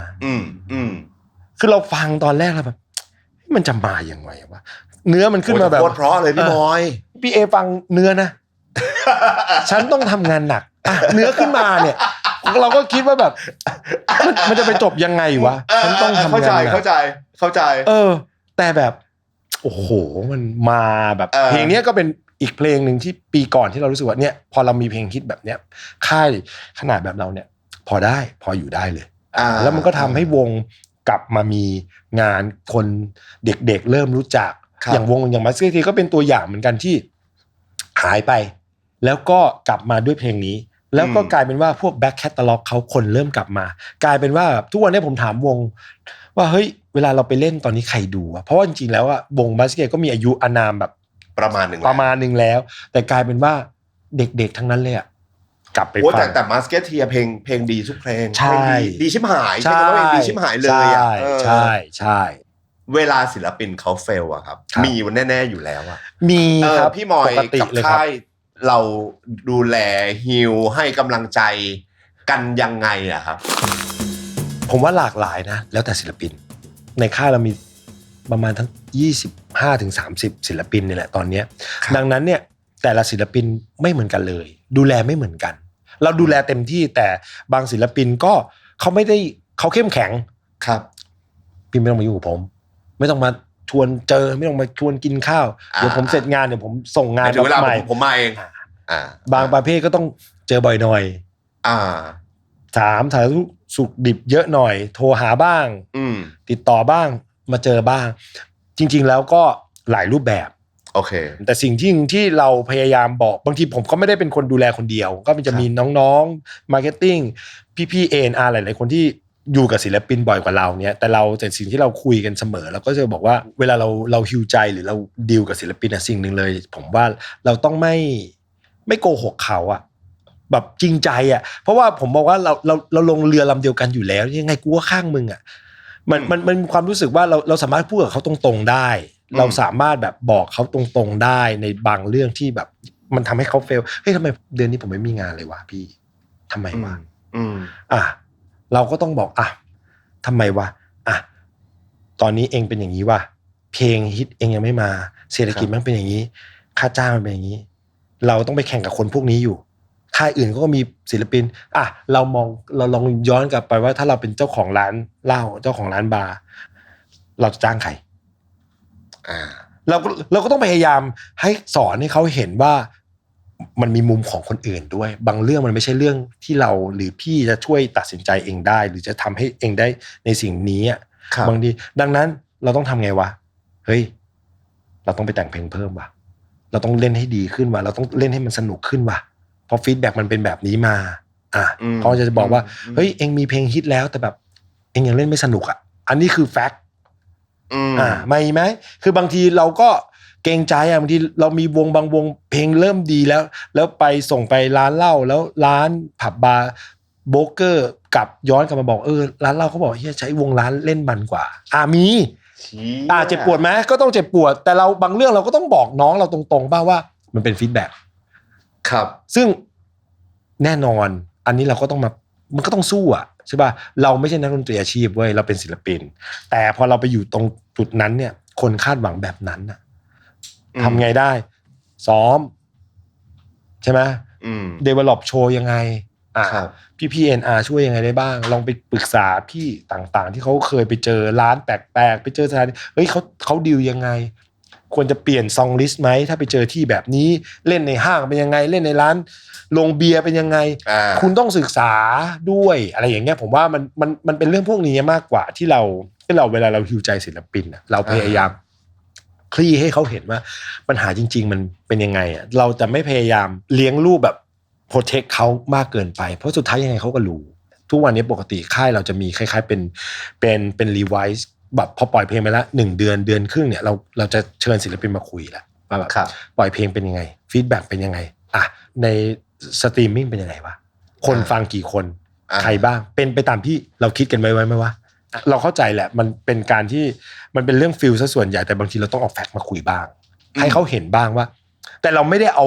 คือเราฟังตอนแรกแล้วแบบมันจะมาอย่างไรวะเนื้อมันขึ้นมาแบบโคตรเพราะเลยพี่บอยพี่เอฟังเนื้อนะ ฉันต้องทำงานหนักเนื้อขึ้นมาเนี่ยเราก็คิดว่าแบบมันจะไปจบยังไงวะฉันต้องทำงานหนักเข้าใจแต่แบบโอ้โหมันมาแบบเพลงนี้ก็เป็นอีกเพลงหนึ่งที่ปีก่อนที่เรารู้สึกว่าเนี่ยพอเรามีเพลงฮิตแบบเนี้ยค่ายขนาดแบบเราเนี่ยพออยู่ได้เลยแล้วมันก็ทำให้วงกลับมามีงานคนเด็กๆเริ่มรู้จักอย่างวงอย่างมัสเกทีก็เป็นตัวอย่างเหมือนกันที่หายไปแล้วก็กลับมาด้วยเพลงนี้แล้วก็กลายเป็นว่าพวกแบ็คแคตตาล็อกเขาคนเริ่มกลับมากลายเป็นว่าทุกวันนี้ผมถามวงว่าเฮ้ยเวลาเราไปเล่นตอนนี้ใครดูเพราะว่าจริงๆแล้วอะวงมัสเกทีก็มีอายุอานามแบบประมาณนึงแล้วแต่กลายเป็นว่าเด็กๆทั้งนั้นเลยอะกลับไปฟังแต่มัสเกทีเพลงดีทุกเพลงดีชิบหายใช่เพลงดีชิบหายเลยอ่ะใช่เวลาศิลปินเขาเฟลอะครับมีมันแน่ๆอยู่แล้วอะมีครับพี่มอยกับค่ายเราดูแลฮีลให้กำลังใจกันยังไงอะครับผมว่าหลากหลายนะแล้วแต่ศิลปินในค่ายเรามีประมาณทั้ง25 ถึง 30ศิลปินนี่แหละตอนนี้ดังนั้นเนี่ยแต่ละศิลปินไม่เหมือนกันเลยดูแลไม่เหมือนกันเราดูแลเต็มที่แต่บางศิลปินก็เขาเข้มแข็งครับพี่ไม่ต้องมายุ่งกับผมไม่ต้องมาชวนเจอไม่ต้องมาชวนกินข้าวเดี๋ยวผมเสร็จงานเดี๋ยวผมส่งงานถึงเวลาผมมาเองบางประเภทก็ต้องเจอบ่อยหน่อยถามสุขดิบเยอะหน่อยโทรหาบ้างติดต่อบ้างมาเจอบ้างจริงๆแล้วก็หลายรูปแบบโอเคแต่สิ่งที่เราพยายามบอกบางทีผมก็ไม่ได้เป็นคนดูแลคนเดียวก็มันจะมีน้องๆมาร์เก็ตติ้งพี่ๆ A&R หลายๆคนที่อยู่กับศิลปินบ่อยกว่าเราเนี่ยแต่สิ่งที่เราคุยกันเสมอเราก็จะบอกว่าเวลาเราฮิวใจหรือเราดีลกับศิลปินสิ่งหนึ่งเลยผมว่าเราต้องไม่โกหกเขาอะแบบจริงใจอะเพราะว่าผมบอกว่าเราลงเรือลำเดียวกันอยู่แล้วยังไงกูก็ข้างมึงอะมันมีความรู้สึกว่าเราสามารถพูดกับเขาตรงๆได้เราสามารถแบบบอกเขาตรงๆได้ในบางเรื่องที่แบบมันทำให้เขาเฟลเฮ้ยทำไมเดือนนี้ผมไม่มีงานเลยวะพี่ทำไมวะเราก็ต้องบอกทำไมวะตอนนี้เองเป็นอย่างนี้วะเพลงฮิตเองยังไม่มาเศรษฐกิจมันเป็นอย่างนี้ค่าจ้างมันเป็นอย่างนี้เราต้องไปแข่งกับคนพวกนี้อยู่ค่ายอื่นก็มีศิลปินเราลองย้อนกลับไปว่าถ้าเราเป็นเจ้าของร้านเหล้าเจ้าของร้านบาร์เราจะจ้างใครเราก็ต้องพยายามให้สอนให้เขาเห็นว่ามันมีมุมของคนอื่นด้วยบางเรื่องมันไม่ใช่เรื่องที่เราหรือพี่จะช่วยตัดสินใจเองได้หรือจะทำให้เองได้ในสิ่งนี้บางทีดังนั้นเราต้องทำไงวะเฮ้ยเราต้องไปแต่งเพลงเพิ่มว่ะเราต้องเล่นให้ดีขึ้นว่ะเราต้องเล่นให้มันสนุกขึ้นว่ะเพราะฟีดแบ็กมันเป็นแบบนี้มาเขาจะบอกว่าเฮ้ยเองมีเพลงฮิตแล้วแต่แบบเองยังเล่นไม่สนุกอันนี้คือแฟกต์ไม่ไหมคือบางทีเราก็เกรงใจบางทีเรามีบางวงเพลงเริ่มดีแล้วไปส่งไปร้านเหล้าแล้วร้านผับบาร์โบรกเกอร์กลับย้อนกลับมาบอกร้านเหล้าเขาบอกเฮ้ยใช้วงร้านเล่นมันกว่ามีเจ็บปวดไหมก็ต้องเจ็บปวดแต่เราบางเรื่องเราก็ต้องบอกน้องเราตรงๆบ้างว่ามันเป็นฟีดแบ็กครับซึ่งแน่นอนอันนี้เราก็ต้องมันก็ต้องสู้ใช่ป่ะเราไม่ใช่นักดนตรีอาชีพเว้ยเราเป็นศิลปินแต่พอเราไปอยู่ตรงจุดนั้นเนี่ยคนคาดหวังแบบนั้นทำไงได้ซ้อมใช่ไหมdevelop โชว์ยังไง พี่NR ช่วยยังไงได้บ้างลองไปปรึกษาพี่ต่างๆที่เขาเคยไปเจอร้านแปลกๆไปเจอสถานที่เฮ้ยเขาดีลยังไงควรจะเปลี่ยนซองลิสต์ไหมถ้าไปเจอที่แบบนี้เล่นในห้างเป็นยังไงเล่นในร้านโรงเบียร์เป็นยังไงคุณต้องศึกษาด้วยอะไรอย่างเงี้ยผมว่ามันเป็นเรื่องพวกนี้มากกว่าที่เราเวลาเราฮิวใจศิลปินเราพยายามคลี่ให้เขาเห็นว่าปัญหาจริงๆมันเป็นยังไงเราจะไม่พยายามเลี้ยงลูกแบบโปรเทคเขามากเกินไปเพราะสุดท้ายยังไงเขาก็รู้ทุกวันนี้ปกติค่ายเราจะมีคล้ายๆเป็นรีไวซ์แบบพอปล่อยเพลงไปแล้ว1เดือนครึ่งเนี่ยเราจะเชิญศิลปินมาคุยแล้วว่าแบบปล่อยเพลงเป็นยังไงฟีดแบ็กเป็นยังไงในสตรีมมิ่งเป็นยังไงวะคนฟังกี่คนใครบ้างเป็นไปตามที่เราคิดกันไว้ไหมวะเราเข้าใจแหละมันเป็นการที่มันเป็นเรื่องฟิลซะส่วนใหญ่แต่บางทีเราต้องเอาแฟกต์มาคุยบ้างให้เขาเห็นบ้างว่าแต่เราไม่ได้เ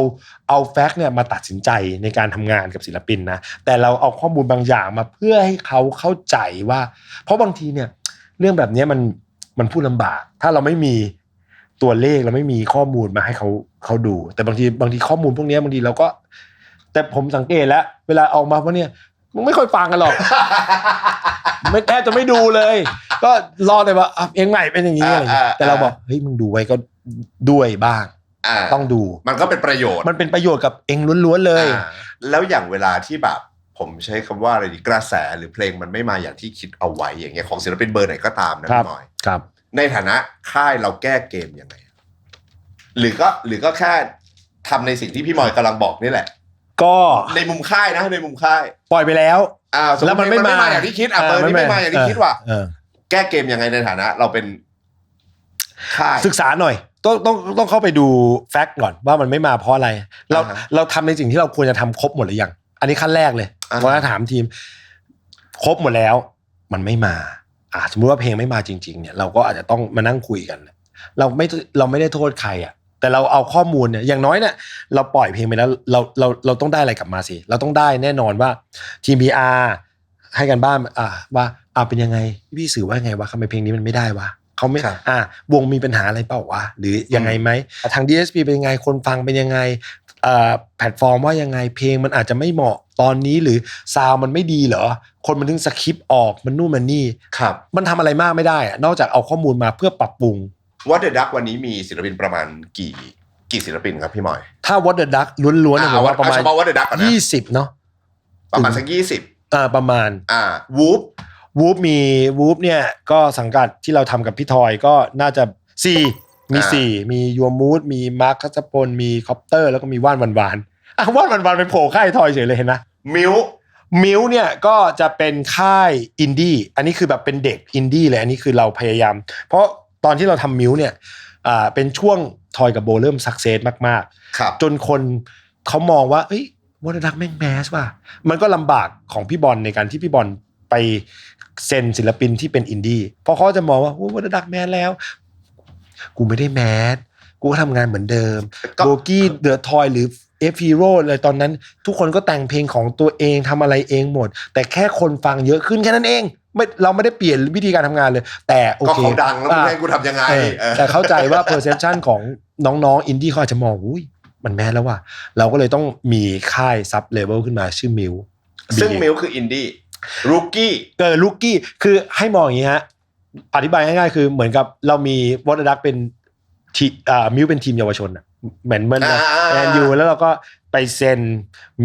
อาแฟกต์เนี่ยมาตัดสินใจในการทำงานกับศิลปินนะแต่เราเอาข้อมูลบางอย่างมาเพื่อให้เขาเข้าใจว่าเพราะบางทีเนี่ยเรื่องแบบนี้มันพูดลำบากถ้าเราไม่มีตัวเลขเราไม่มีข้อมูลมาให้เขาดูแต่บางทีข้อมูลพวกนี้บางทีเราก็แต่ผมสังเกตแล้วเวลาออกมาว่าเนี่ยมึงไม่ค่อยฟังกันหรอกไม่แทบจะไม่ดูเลยก็รอแต่ว่าเองใหม่เป็นอย่างนี้อะไรแต่เราบอกเฮ้ยมึงดูไว้ก็ด้วยบ้างต้องดูมันก็เป็นประโยชน์มันเป็นประโยชน์กับเองล้วนๆเลยแล้วอย่างเวลาที่แบบผมใช้คำว่าอะไรดีกระแสหรือเพลงมันไม่มาอย่างที่คิดเอาไว้อย่างเงี้ยของศิลปินเบอร์ไหนก็ตามนะพี่หน่อยครับในฐานะค่ายเราแก้เกมยังไงหรือก็แค่ทำในสิ่งที่พี่หมอยกำลังบอกนี่แหละก็ในมุมค่ายนะในมุมค่ายปล่อยไปแล้วแล้วมันไม่มาอย่างที่คิดเบอร์นี้ไม่มาอย่างที่คิดว่ะแก้เกมยังไงในฐานะเราเป็นค่ายศึกษาหน่อยต้องเข้าไปดูแฟกต์ก่อนว่ามันไม่มาเพราะอะไรเราทำในสิ่งที่เราควรจะทำครบหมดหรือยังอันนี้ขั้นแรกเลยว่าถามทีมครบหมดแล้วมันไม่มาสมมุติว่าเพลงไม่มาจริงๆเนี่ยเราก็อาจจะต้องมานั่งคุยกันเราไม่ได้โทษใครแต่เราเอาข้อมูลเนี่ยอย่างน้อยเนี่ยเราปล่อยเพลงไปแล้วเราต้องได้อะไรกลับมาสิเราต้องได้แน่นอนว่าทีม PR ให้กันบ้านว่าเป็นยังไงพี่สื่อว่าไงวะทำไมเพลงนี้มันไม่ได้วะเขาไม่วงมีปัญหาอะไรเปล่าวะหรือยังไงไหมทาง DSP เป็นยังไงคนฟังเป็นยังไงแพลตฟอร์มว่ายังไงเพลงมันอาจจะไม่เหมาะตอนนี้หรือซาวมันไม่ดีเหรอคนมันถึงสคิปออกมันนู่นมันนี่มันทำอะไรมากไม่ได้นอกจากเอาข้อมูลมาเพื่อปรับปรุงWhat the Duck วันนี้มีศิลปินประมาณกี่ศิลปินครับพี่หมอยถ้า What the Duck ล้วนๆผมว่าประมาณ What the Duck ก่อนนะ20เนาะประมาณสัก20ประมาณWhoop มี Whoop เนี่ยก็สังกัดที่เราทำกับพี่ทอยก็น่าจะ4มียัวมูดมีมาร์คคัสปนมีคอปเตอร์แล้วก็มีว่านวันไปโผล่ค่ายทอยเฉยเลยเห็นนะมิวเนี่ยก็จะเป็นค่ายอินดี้อันนี้คือแบบเป็นเด็กอินดี้เลยอันนี้คือเราพยายามเพราะตอนที่เราทำมิวเนี่ยเป็นช่วงทอยกับโบเริ่มซักเซสมากๆจนคนเขามองว่าเอ้ยวอร์ดักแม่งแมสว่ะมันก็ลำบากของพี่บอลในการที่พี่บอลไปเซ็นศิลปินที่เป็นอินดี้เพราะเขาจะมองว่าวอร์ดักแมสแล้วกูไม่ได้แมสกูก็ทำงานเหมือนเดิมโบกี้เดอะทอยหรือF Hero เลยตอนนั้นทุกคนก็แต่งเพลงของตัวเองทำอะไรเองหมดแต่แค่คนฟังเยอะขึ้นแค่นั้นเองเราไม่ได้เปลี่ยนวิธีการทำงานเลยแต่โอเคก็เขาดังแล้วให้กูทำยังไงแต่เข้าใจว่า perception ของน้องๆอินดี้เขาอาจจะมองอุ้ยมันแม้แล้วว่ะเราก็เลยต้องมีค่ายซับเลเวลขึ้นมาชื่อมิวซึ่งมิวคืออินดี้รูกี้รูกี้คือให้มองอย่างนี้ฮะอธิบายง่ายๆคือเหมือนกับเรามีวอเตอร์ดักเป็นมิวเป็นทีมเยาวชนเหมือนแอนยูแล้วเราก็ไปเซ็น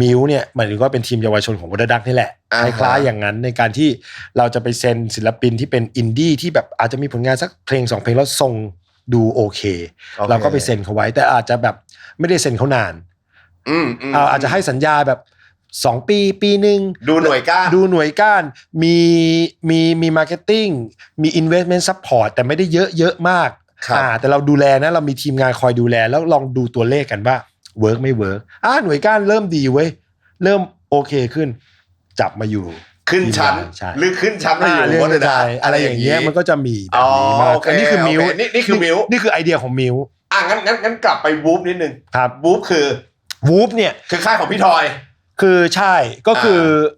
มิวเนี่ยหมายถึงว่าเป็นทีมเยาวชนของวอเตอร์ดักนี่แหละคล้ายๆอย่างนั้นในการที่เราจะไปเซ็นศิลปินที่เป็นอินดี้ที่แบบอาจจะมีผลงานสักเพลง2เพลงแล้วทรงดูโอเคเราก็ไปเซ็นเขาไว้แต่อาจจะแบบไม่ได้เซ็นเขานานอาจจะให้สัญญาแบบ2ปีนึงดูหน่วยก้านมีมาร์เก็ตติ้งมี investment support แต่ไม่ได้เยอะมากแต่เราดูแลนะเรามีทีมงานคอยดูแลแล้วลองดูตัวเลขกันว่าเวิร์กไม่เวิร์กหน่วยก้านเริ่มดีเว้ยเริ่มโอเคขึ้นจับมาอยู่ขึ้นชั้นหรือขึ้นชั้นมาอยู่ว่าได้อะไรอย่างเงี้ยมันก็จะมีแบบนี้มากอันนี้คือมิวนี่คือมิวนี่คือไอเดียของมิวงั้นกลับไปวูฟนิดนึงครับวูฟคือวูฟเนี่ยคือค่ายของพี่ทอยคือใช่ก็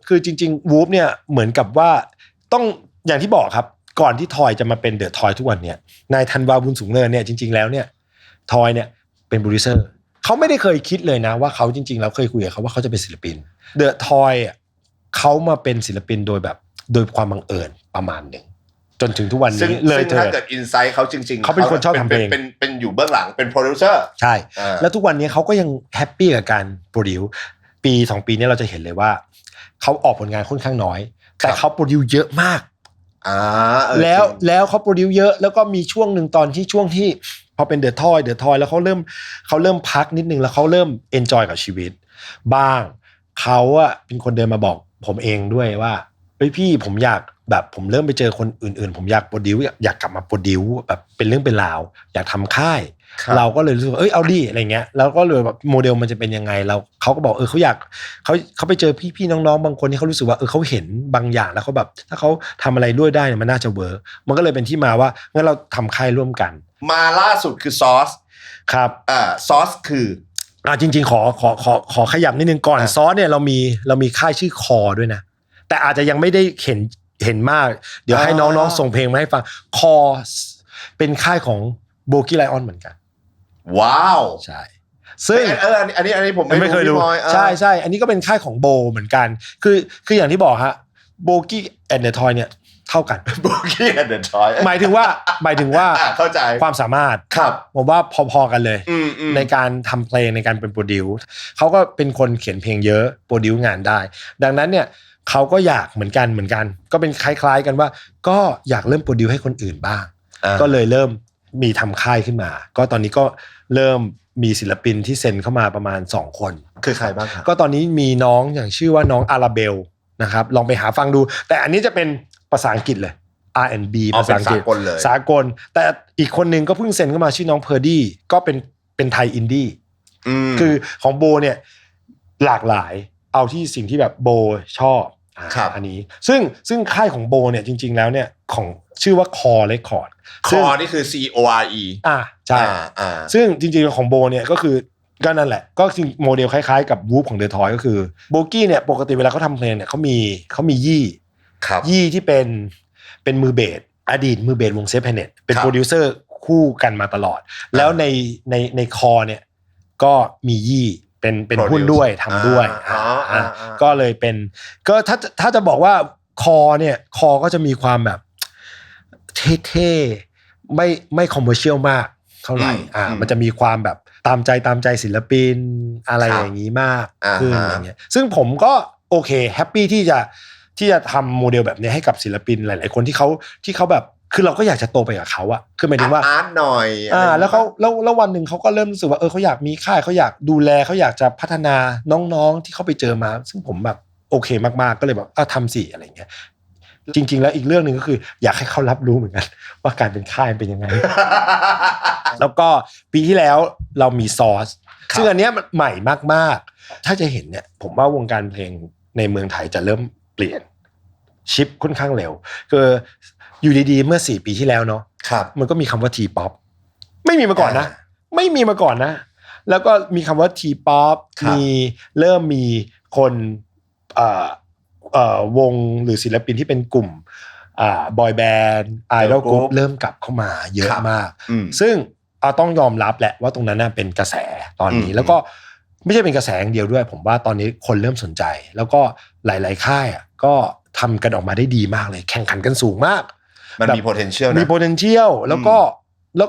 คือจริงๆวูฟเนี่ยเหมือนกับว่าต้องอย่างที่บอกครับก่อนที่ทอยจะมาเป็นเดอะทอยทุกวันเนี่ยนายธันวาบุญสูงเนินเนี่ยจริงๆแล้วเนี่ยทอยเนี่ยเป็นโปรดิวเซอร์เขาไม่ได้เคยคิดเลยนะว่าเขาจริงๆแล้วเคยคุยกับเขาว่าเขาจะเป็นศิลปินเดอะทอย เขามาเป็นศิลปินโดยความบังเอิญประมาณหนึ่งจนถึงทุกวันนี้เลยถ้าเกิดอินไซต์เขาจริงๆเขาเป็นคนชอบทำเพลงเป็นอยู่เบื้องหลังเป็นโปรดิวเซอร์ใช่แล้วทุกวันนี้เขาก็ยังแฮปปี้กับการโปรดิวปี2ปีนี้เราจะเห็นเลยว่าเขาออกผลงานค่อนข้างน้อยแต่เขาโปรดิวเยอะมากแล้วเขาโปรดิวเยอะแล้วก็มีช่วงหนึ่งตอนที่พอเป็นเดอะทอยแล้วเขาเริ่มพักนิดนึงแล้วเขาเริ่มเอนจอยกับชีวิตบ้างเขาอะเป็นคนเดินมาบอกผมเองด้วยว่าเฮ้ยพี่ผมอยากแบบผมเริ่มไปเจอคนอื่นๆผมอยากโปรดิวอยากกลับมาโปรดิวแบบเป็นเรื่องเป็นราวอยากทำค่ายเราก็เลยรู้สึกว่าเอาดิอะไรเงี้ยแล้วก็เลยแบบโมเดลมันจะเป็นยังไงเราเขาก็บอกเขาอยากเขาไปเจอพี่ๆน้องๆบางคนที่เขารู้สึกว่าเขาเห็นบางอย่างแล้วเขาแบบถ้าเขาทำอะไรด้วยได้เนี่ยมันน่าจะเวิร์กมันก็เลยเป็นที่มาว่างั้นเราทำค่ายร่วมกันมาล่าสุดคือซอสครับซอสคือจริงๆขอขยับนิดนึงก่อนซอสเนี่ยเรามีค่ายชื่อคอด้วยนะแต่อาจจะยังไม่ได้เห็นมากเดี๋ยวให้น้องๆส่งเพลงมาให้ฟังคอเป็นค่ายของโบกี้ไลออนเหมือนกันว้าวใช่ซึ่งอันนี้ผมไม่เคยดูใช่อันนี้ก็เป็นค่ายของโบเหมือนกันคืออย่างที่บอกฮะโบกี้แอนด์เดอะทอยเนี่ยเท่ากันโบกี้แอนด์เดอะทอยหมายถึงว่าเข้าใจความสามารถครับผมว่าพอๆกันเลยในการทำเพลงในการเป็นโปรดิวซ์เขาก็เป็นคนเขียนเพลงเยอะโปรดิวซ์งานได้ดังนั้นเนี่ยเขาก็อยากเหมือนกันก็เป็นคล้ายๆกันว่าก็อยากเริ่มโปรดิวซ์ให้คนอื่นบ้างก็เลยเริ่มมีทำค่ายขึ้นมาก็ตอนนี้ก็เริ่มมีศิลปินที่เซ็นเข้ามาประมาณ2คนคือใครบ้างครับก็ตอนนี้มีน้องอย่างชื่อว่าน้องอาราเบลนะครับลองไปหาฟังดูแต่อันนี้จะเป็นภาษาอังกฤษเลย R&B ภาษาอังกฤษสากลแต่อีกคนนึงก็เพิ่งเซ็นเข้ามาชื่อน้องเพอร์ดี้ก็เป็นไทยอินดี้คือของโบเนี่ยหลากหลายเอาที่สิ่งที่แบบโบชอบอันนี้ซึ่งค่ายของโบเนี่ยจริงๆแล้วเนี่ยของชื่อว่า Core Record คอนี่คือ CORE ใช่ซึ่งจริงๆของโบเนี่ยก็คือก็นั่นแหละก็จริงโมเดลคล้ายๆกับวูฟของเดอะทอยก็คือโบกี้เนี่ยปกติเวลาเขาทำเพลงเนี่ยเขามียี่ที่เป็นมือเบสอดีตมือเบสวงเซฟแพเน็ตเป็นโปรดิวเซอร์คู่กันมาตลอดแล้วในคอเนี่ยก็มียี่เป็นหุ้นด้วยทำด้วยก็เลยเป็นก็ถ้าจะบอกว่าคอก็จะมีความแบบเท่ๆไม่คอมเมอร์เชียลมากเท่าไหร่มันจะมีความแบบตามใจศิลปินอะไรอย่างนี้มากขึ้นอย่างเงี้ยซึ่งผมก็โอเคแฮปปี้ที่จะทำโมเดลแบบนี้ให้กับศิลปินหลายๆคนที่เขาแบบคือเราก็อยากจะโตไปกับเขาอะคือหมายถึงว่าอาร์ตหน่อยแล้ววันหนึ่งเขาก็เริ่มรู้สึกว่าเขาอยากมีค่ายเขาอยากดูแลเขาอยากจะพัฒนาน้องๆที่เขาไปเจอมาซึ่งผมแบบโอเคมากๆก็เลยแบบทำสิอะไรเงี้ยจริงๆแล้วอีกเรื่องนึงก็คืออยากให้เขารับรู้เหมือนกันว่าการเป็นค่ายเป็นยังไง แล้วก็ปีที่แล้วเรามีซอสซึ่งอันเนี้ยใหม่มากๆถ้าจะเห็นเนี่ยผมว่าวงการเพลงในเมืองไทยจะเริ่มเปลี่ยนชิปค่อนข้างเร็วคืออยู่ดีๆเมื่อ4ปีที่แล้วเนาะมันก็มีคำว่าทีป๊อปไม่มีมาก่อนนะแล้วก็มีคำว่าทีป๊อปเริ่มมีคนวงหรือศิลปินที่เป็นกลุ่มบอยแบนด์ไอดอลกรุ๊ปเริ่มกลับเข้ามาเยอะมากซึ่งต้องยอมรับแหละว่าตรงนั้นเป็นกระแสตอนนี้แล้วก็ไม่ใช่เป็นกระแสอย่างเดียวด้วยผมว่าตอนนี้คนเริ่มสนใจแล้วก็หลายๆค่ายก็ทำกันออกมาได้ดีมากเลยแข่งขันกันสูงมากมันมี potential นะมี potential แล้ว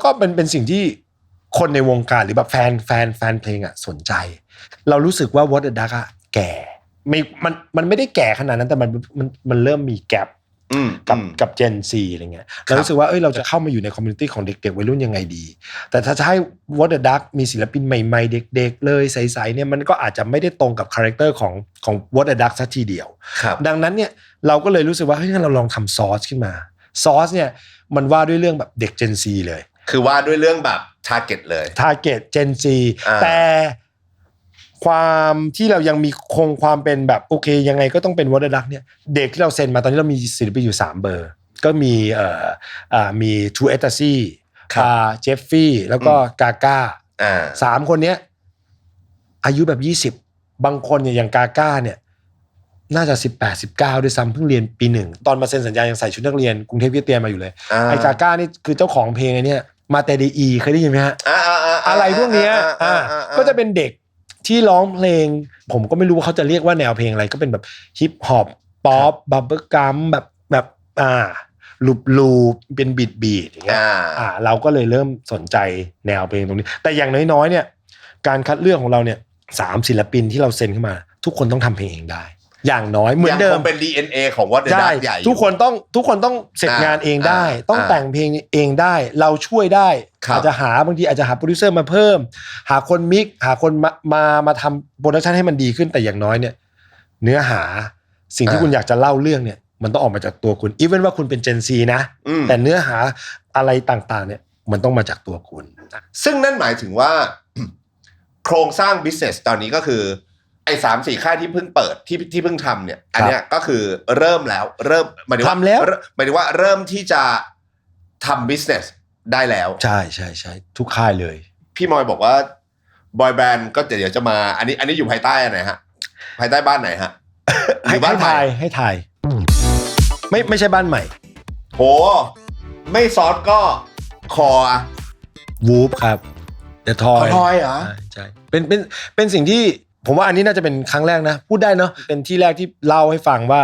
ก็เป็นสิ่งที่คนในวงการหรือแบบแฟนเพลงสนใจเรารู้สึกว่า What the Duck แก่มันไม่ได้แก่ขนาดนั้นแต่มันเริ่มมีแกปกับ Gen Z อะไรเงี้ยเรารู้สึกว่าเราจะเข้ามาอยู่ในคอมมูนิตี้ของเด็กๆวัยรุ่นยังไงดีแต่ถ้าจะให้ What the Duck มีศิลปินใหม่ๆเด็กๆเลยใสๆเนี่ยมันก็อาจจะไม่ได้ตรงกับคาแรคเตอร์ของ What the Duck สักทีเดียวดังนั้นเนี่ยเราก็เลยรู้สึกว่างั้นเราลองทำซอสขึ้นมาซอสเนี่ยมันว่าด้วยเรื่องแบบเด็ก Gen Z เลยคือว่าด้วยเรื่องแบบ target เลย target Gen Z แต่ความที่เรายังมีคงความเป็นแบบโอเคยังไงก็ต้องเป็นวอเตอร์ดักเนี่ยเด็กที่เราเซ็นมาตอนนี้เรามีศิลปินอยู่3เบอร์ก็มีทูเอตซี่เจฟฟี่แล้วก็กาก้า3คนเนี้ยอายุแบบ20บางคนเนี่ยอย่างกาก้าเนี่ยน่าจะ18-19ด้วยซ้ำเพิ่งเรียนปี1ตอนมาเซ็นสัญญายังใส่ชุดนักเรียนกรุงเทพคริสเตียนมาอยู่เลยไอ้กาก้านี่คือเจ้าของเพลงไอ้เนี่ยมาเตดีอีเคยได้ยินไหมฮะอะไรพวกเนี้ยก็จะเป็นเด็ก ที่ร้องเพลงผมก็ไม่รู้ว่าเขาจะเรียกว่าแนวเพลงอะไรก็เป็นแบบฮิปฮอปป๊อปบับเบิ้ลกัมแบบลูปเป็นบีทอย่างเงี้ยเราก็เลยเริ่มสนใจแนวเพลงตรงนี้แต่อย่างน้อยๆเนี่ยการคัดเลือกของเราเนี่ย3ศิลปินที่เราเซ็นขึ้นมาทุกคนต้องทำเพลงเองได้อย่างน้อยเหมือนเดิมเป็น DNA ของ What the Duck ใหญ่ทุกคนต้องเสร็จงานเองได้ต้องแต่งเพลงเองได้เราช่วยได้อาจจะบางทีอาจจะหาโปรดิวเซอร์มาเพิ่มหาคนมิกหาคนมาทำโปรดักชันให้มันดีขึ้นแต่อย่างน้อยเนี่ยเนื้อหาสิ่งที่คุณอยากจะเล่าเรื่องเนี่ยมันต้องออกมาจากตัวคุณอีเวนว่าคุณเป็น Gen Z นะแต่เนื้อหาอะไรต่างๆเนี่ยมันต้องมาจากตัวคุณซึ่งนั่นหมายถึงว่าโครงสร้าง business ตอนนี้ก็คือไอ้3-4 ค่ายที่เพิ่งเปิดที่เพิ่งทำเนี่ยอันเนี้ยก็คือเริ่มหมายถึงว่าเริ่มที่จะทำ business ได้แล้วใช่ทุกค่ายเลยพี่มอยบอกว่าบอยแบนด์ก็เดี๋ยวจะมาอันนี้อยู่ภายใต้ไหนฮะภายใต้บ้านไหนฮะให้ทายไม่ใช่บ้านใหม่โหไม่ซอสก็คอวูฟครับเดอะทอยเหรอใช่เป็นสิ่งที่ผมว่าอันนี้น่าจะเป็นครั้งแรกนะพูดได้เนาะเป็นที่แรกที่เล่าให้ฟังว่า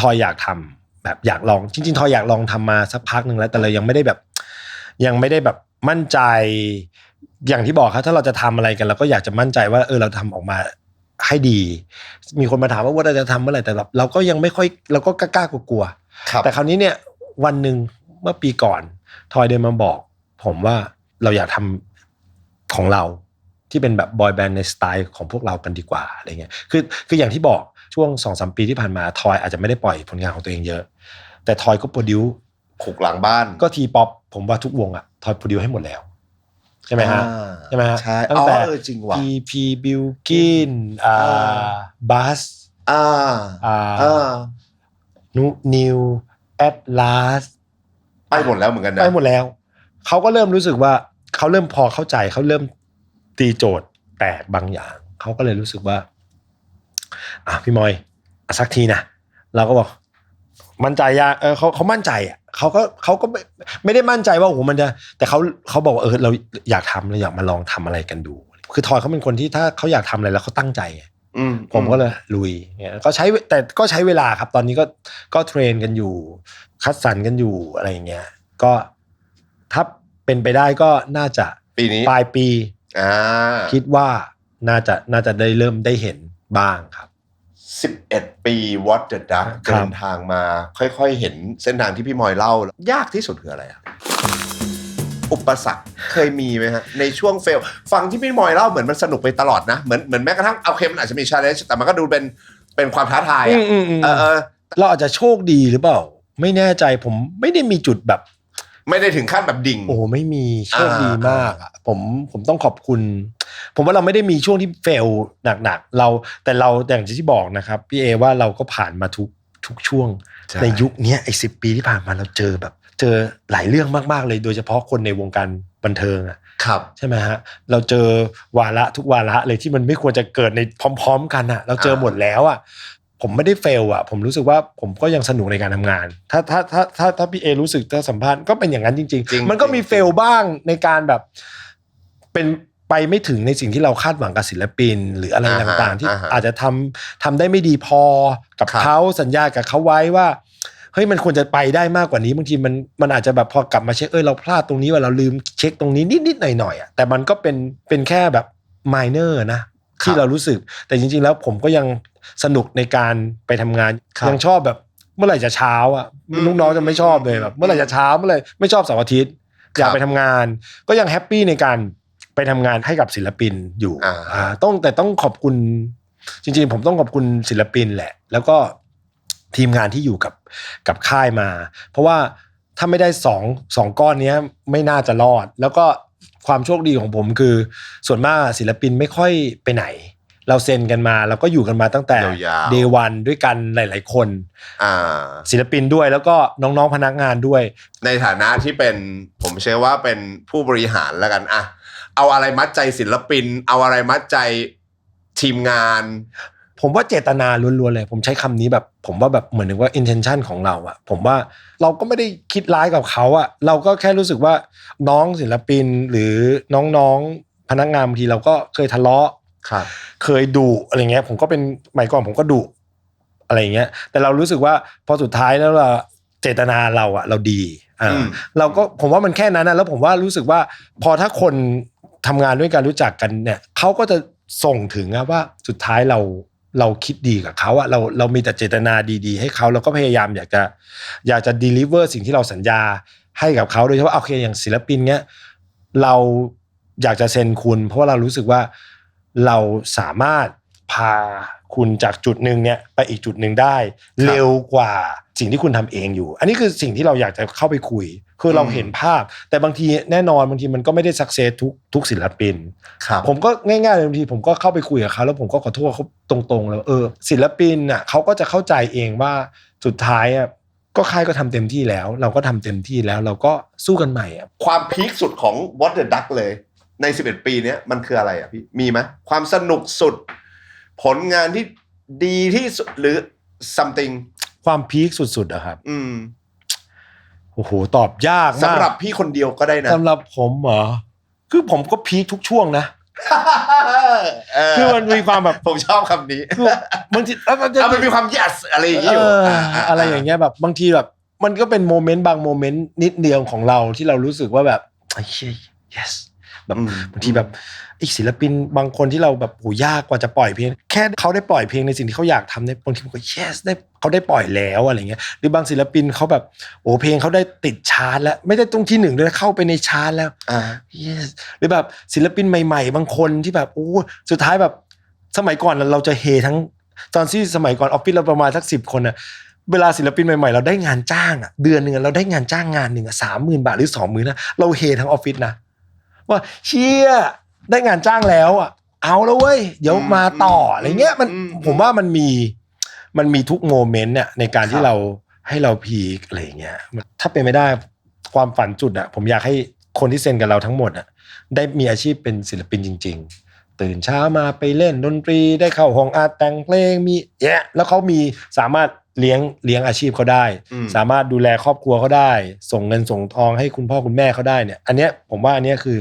ทอยอยากทำแบบอยากลองจริงๆทอยอยากลองทำมาสักพักนึงแล้วแต่เรายังไม่ได้แบบมั่นใจอย่างที่บอกครับถ้าเราจะทำอะไรกันเราก็อยากจะมั่นใจว่าเราทำออกมาให้ดีมีคนมาถามว่าเราจะทำเมื่อไหร่แต่เราก็ยังไม่ค่อยเราก็กล้ากลัวแต่คราวนี้เนี่ยวันนึงเมื่อปีก่อนทอยเดินมาบอกผมว่าเราอยากทำของเราที่เป็นแบบบอยแบนด์ในสไตล์ของพวกเรากันดีกว่าอะไรเงี้ยคืออย่างที่บอกช่วง 2-3 ปีที่ผ่านมาทอยอาจจะไม่ได้ปล่อยผลงานของตัวเองเยอะแต่ทอยก็โปรดิวซ์ขุกหลังบ้านก็ทีป๊อปผมว่าทุกวงอ่ะทอยโปรดิวซ์ให้หมดแล้วใช่ไหมฮะตั้งแต่ EP Bilkin Bass นิวแอตลาสไปหมดแล้วเหมือนกันนะไปหมดแล้วเขาก็เริ่มรู้สึกว่าเขาเริ่มพอเข้าใจเขาเริ่มตีโจทย์แตกบางอย่างเขาก็เลยรู้สึกว่าพี่มอยสักทีนะเราก็บอกมั่นใจเขามั่นใจอ่ะเขาก็ไม่ได้มั่นใจว่าโอ้โหมันจะแต่เขาบอกว่าเราอยากทำเราอยากมาลองทำอะไรกันดูคือทอยเขาเป็นคนที่ถ้าเขาอยากทำอะไรแล้วเขาตั้งใจผมก็เลยลุยเนี่ยก็ใช้เวลาครับตอนนี้ก็เทรนกันอยู่คัดสรรกันอยู่อะไรอย่างเงี้ยก็ถ้าเป็นไปได้ก็น่าจะปีนี้ปลายปีคิดว่าน่าจะได้เริ่มได้เห็นบ้างครับ11 ปี What the Duck เดินทางมาค่อยๆเห็นเส้นทางที่พี่มอยเล่ายากที่สุดคืออะไรอุปสรรคเคยมีไหมฮะในช่วงเฟลฟังที่พี่มอยเล่าเหมือนมันสนุกไปตลอดนะเหมือนแม้กระทั่งเอามันอาจจะมี challenge แต่มันก็ดูเป็นความท้าทายเราอาจจะโชคดีหรือเปล่าไม่แน่ใจผมไม่ได้มีจุดแบบไม่ได้ถึงขั้นแบบดิ่งโอ้ไม่มีโชคดีมากอ่ะผมต้องขอบคุณผมว่าเราไม่ได้มีช่วงที่เฟลหนักๆแต่เราอย่างที่บอกนะครับพี่เอว่าเราก็ผ่านมาทุกช่วงในยุคนี้ไอ้10 ปีที่ผ่านมาเราเจอหลายเรื่องมากๆเลยโดยเฉพาะคนในวงการบันเทิงอ่ะใช่ไหมฮะเราเจอวาระทุกวาระเลยที่มันไม่ควรจะเกิดในพร้อมๆกันอ่ะเราเจอหมดแล้วอ่ะผมไม่ได้เฟลอ่ะผมรู้สึกว่าผมก็ยังสนุกในการทำงานถ้าพี่เอรู้สึกถ้าสัมภาษณ์ก็เป็นอย่างนั้นจริงๆมันก็มีเฟลบ้างในการแบบเป็นไปไม่ถึงในสิ่งที่เราคาดหวังกับศิลปินหรืออะไรต่างๆที่อาจจะทำได้ไม่ดีพอกับเขาสัญญากับเขาไว้ว่าเฮ้ยมันควรจะไปได้มากกว่านี้บางทีมันอาจจะแบบพอกลับมาเช็คเราพลาดตรงนี้ว่าเราลืมเช็คตรงนี้นิดๆหน่อยๆอ่ะแต่มันก็เป็นแค่แบบไมเนอร์นะที่เรารู้สึกแต่จริงๆแล้วผมก็ยังสนุกในการไปทำงานยังชอบแบบเมื่อไหร่จะเช้าอ่ะลูกน้องจะไม่ชอบเลยแบบเมื่อไหร่จะเช้าเมื่อไหร่ไม่ชอบเสาร์อาทิตย์อยากไปทำงานก็ยังแฮปปี้ในการไปทำงานให้กับศิลปินอยู่ต้องขอบคุณจริงๆผมต้องขอบคุณศิลปินแหละแล้วก็ทีมงานที่อยู่กับค่ายมาเพราะว่าถ้าไม่ได้สองก้อนนี้ไม่น่าจะรอดแล้วก็ความโชคดีของผมคือส่วนมากศิลปินไม่ค่อยไปไหนเราเซ็นกันมาแล้วก็อยู่กันมาตั้งแต่ Day 1ด้วยกันหลายๆคนศิลปินด้วยแล้วก็น้องๆพนักงานด้วยในฐานะที่เป็นผมเชื่อว่าเป็นผู้บริหารแล้วกันเอาอะไรมัดใจศิลปินเอาอะไรมัดใจทีมงานผมว่าเจตนาล้วนๆเลยผมใช้คำนี้แบบผมว่าแบบเหมือนว่า intention ของเราอะผมว่าเราก็ไม่ได้คิดร้ายกับเขาอะเราก็แค่รู้สึกว่าน้องศิลปินหรือน้องๆพนักงานบางทีเราก็เคยทะเลาะ ครับเคยดุอะไรเงี้ยผมก็เป็นสมัยก่อนผมก็ดุอะไรเงี้ยแต่เรารู้สึกว่าพอสุดท้ายแล้วเราเจตนาเราอะเราดีเราก็ผมว่ามันแค่นั้นนะแล้วผมว่ารู้สึกว่าพอถ้าคนทำงานด้วยกันรู้จักกันเนี่ยเขาก็จะส่งถึงว่าสุดท้ายเราคิดดีกับเขาอะเรามีแต่เจตนาดีๆให้เขาเราก็พยายามอยากจะ deliver สิ่งที่เราสัญญาให้กับเขาโดยเฉพาะโอเคอย่างศิลปินเนี้ยเราอยากจะเซ็นคุณเพราะว่าเรารู้สึกว่าเราสามารถพาคุณจากจุดหนึ่งเนี่ยไปอีกจุดหนึ่งได้เร็วกว่าสิ่งที่คุณทำเองอยู่อันนี้คือสิ่งที่เราอยากจะเข้าไปคุยคือเราเห็นภาพแต่บางทีแน่นอนบางทีมันก็ไม่ได้สักเซสทุกศิลปินผมก็ง่ายๆเลยบางทีผมก็เข้าไปคุยกับเขาแล้วผมก็ขอโทษเขาตรงๆแล้วศิลปินน่ะเขาก็จะเข้าใจเองว่าสุดท้ายอ่ะก็ค่ายก็ทำเต็มที่แล้วเราก็ทำเต็มที่แล้วเราก็สู้กันใหม่อ่ะความพีคสุดของ What the Duck เลยใน11ปีนี้มันคืออะไรอ่ะพี่มีไหมความสนุกสุดผลงานที่ดีที่สุดหรือ something ความพีคสุดๆอะครับโอ้โหตอบยากมากสำหรับพี่คนเดียวก็ได้นะสำหรับผมเหรอคือผมก็พีคทุกช่วงนะคือมันมีความแบบผมชอบคำนี้คือบางทีมันมีความ yes อะไรอย่างเงี้ยอะไรอย่างเงี้ยแบบบางทีแบบมันก็เป็นโมเมนต์บางโมเมนต์นิดเดียวของเราที่เรารู้สึกว่าแบบไอ้เชี่ย yes แบบบางทีแบบอีกศิลปินบางคนที่เราแบบโหยากกว่าจะปล่อยเพลงแค่เขาได้ปล่อยเพลงในสิ่งที่เขาอยากทำเนี่ยบางทีมันก็ yes ได้เขาได้ปล่อยแล้วอะไรเงี้ยหรือบางศิลปินเขาแบบโอ้เพลงเขาได้ติดชาร์ตแล้วไม่ได้ตรงที่1ด้วยเข้าไปในชาร์ตแล้วyes หรือแบบศิลปินใหม่ๆบางคนที่แบบโอ้สุดท้ายแบบสมัยก่อนเราจะเฮทั้งตอนที่สมัยก่อนออฟฟิศเราประมาณสัก10 คนน่ะเวลาศิลปินใหม่ๆเราได้งานจ้างอ่ะเดือนนึงเราได้งานจ้างงานนึงอ่ะ 30,000 บาทหรือ 20,000นะเราเฮทั้งออฟฟิศนะว่าเชี่ยได้งานจ้างแล้วอ่ะเอาแล้วเว้ยเดี๋ยวมาต่ออะไรเงี้ยมันผมว่ามันมีทุกโมเมนต์เนี่ยในการที่เราให้เราพีคอะไรเงี้ยถ้าเป็นไม่ได้ความฝันจุดอ่ะผมอยากให้คนที่เซ็นกับเราทั้งหมดอ่ะได้มีอาชีพเป็นศิลปินจริงๆตื่นเช้ามาไปเล่นดนตรีได้เข้าห้องอัดแต่งเพลงมีแล้วเขามีสามารถเลี้ยงอาชีพเขาได้สามารถดูแลครอบครัวเขาได้ส่งเงินส่งทองให้คุณพ่อคุณแม่เขาได้เนี่ยอันเนี้ยผมว่าอันเนี้ยคือ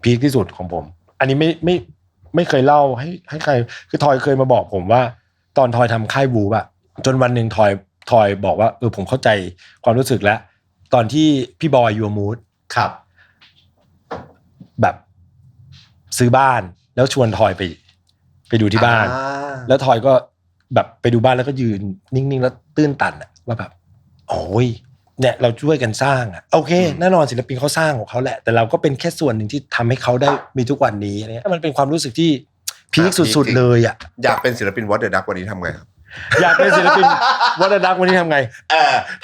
พีคที่สุดของผมอันนี้ไม่เคยเล่าให้ใครคือทอยเคยมาบอกผมว่าตอนทอยทำค่ายบูบอะจนวันหนึ่งทอยบอกว่าผมเข้าใจความรู้สึกแล้วตอนที่พี่บอยยูมูดครับแบบซื้อบ้านแล้วชวนทอยไปดูที่บ้านแล้วทอยก็แบบไปดูบ้านแล้วก็ยืนนิ่งๆแล้วตื้นตันอะว่าแบบโอ้ยเนี่ยเราช่วยกันสร้างโอเคแน่นอนศิลปินเขาสร้างของเขาแหละแต่เราก็เป็นแค่ส่วนหนึ่งที่ทำให้เขาได้มีทุกวันนี้เนี่ยมันเป็นความรู้สึกที่พีคสุดๆเลยอ่ะอยากเป็นศิลปิน What the Duck วันนี้ทำไงครับอยากเป็นศิลปิน What the Duck วันนี้ทำไง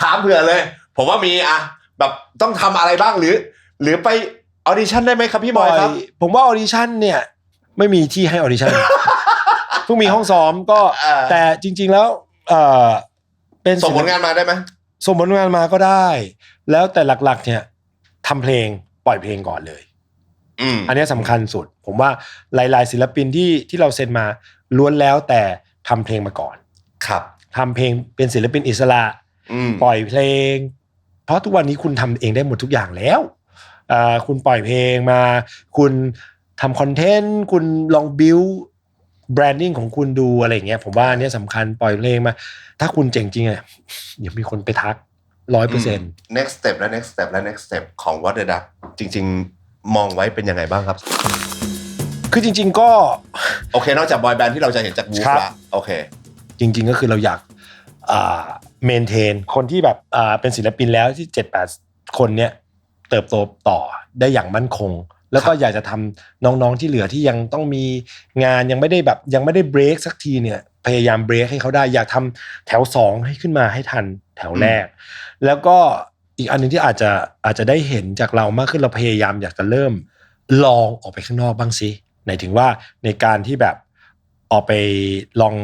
ถามเผื่อเลยผมว่ามีแบบต้องทำอะไรบ้างหรือไปออดิชั่นได้ไหมครับพี่บอยครับผมว่าออดิชั่นเนี่ยไม่มีที่ให้ออดิชั่นเพิ่งมีห้องซ้อมก็แต่จริงๆแล้วเป็นส่งผลงานมาได้ไหมส่งผลงานมาก็ได้แล้วแต่หลักๆเนี่ยทำเพลงปล่อยเพลงก่อนเลยอันนี้สำคัญสุดผมว่าหลายๆศิลปินที่เราเซ็นมาล้วนแล้วแต่ทำเพลงมาก่อนครับทำเพลงเป็นศิลปินอิสระปล่อยเพลงเพราะทุกวันนี้คุณทำเองได้หมดทุกอย่างแล้วคุณปล่อยเพลงมาคุณทำคอนเทนต์คุณลองบิวแบรนดิ้งของคุณดูอะไรอย่างเงี้ยผมว่าอันนี้สำคัญปล่อยเพลงมาถ้าคุณเจ๋งจริงอ่ะเดี๋ยวมีคนไปทัก 100% next step และ next step และ next step ของ What the Duck จริงๆมองไว้เป็นยังไงบ้างครับคือจริงๆก็โอเคนอกจากบอยแบนด์ที่เราจะเห็นจากวูฟละโอเคจริงๆก็คือเราอยากเมนเทนคนที่แบบเป็นศิลปินแล้วที่ 7-8 คนเนี้ยเติบโตต่อได้อย่างมั่นคงแล้วก็อยากจะทำน้องๆที่เหลือที่ยังต้องมีงานยังไม่ได้เบรกสักทีเนี่ยพยายามเบรกให้เขาได้อยากทำแถว2ให้ขึ้นมาให้ทันแถวแรกแล้วก็อีกอันนึงที่อาจจะได้เห็นจากเรามากขึ้นเราพยายามอยากจะเริ่มลองออกไปข้างนอกบ้างสิหมายถึงว่าในการที่แบบออกไปลอง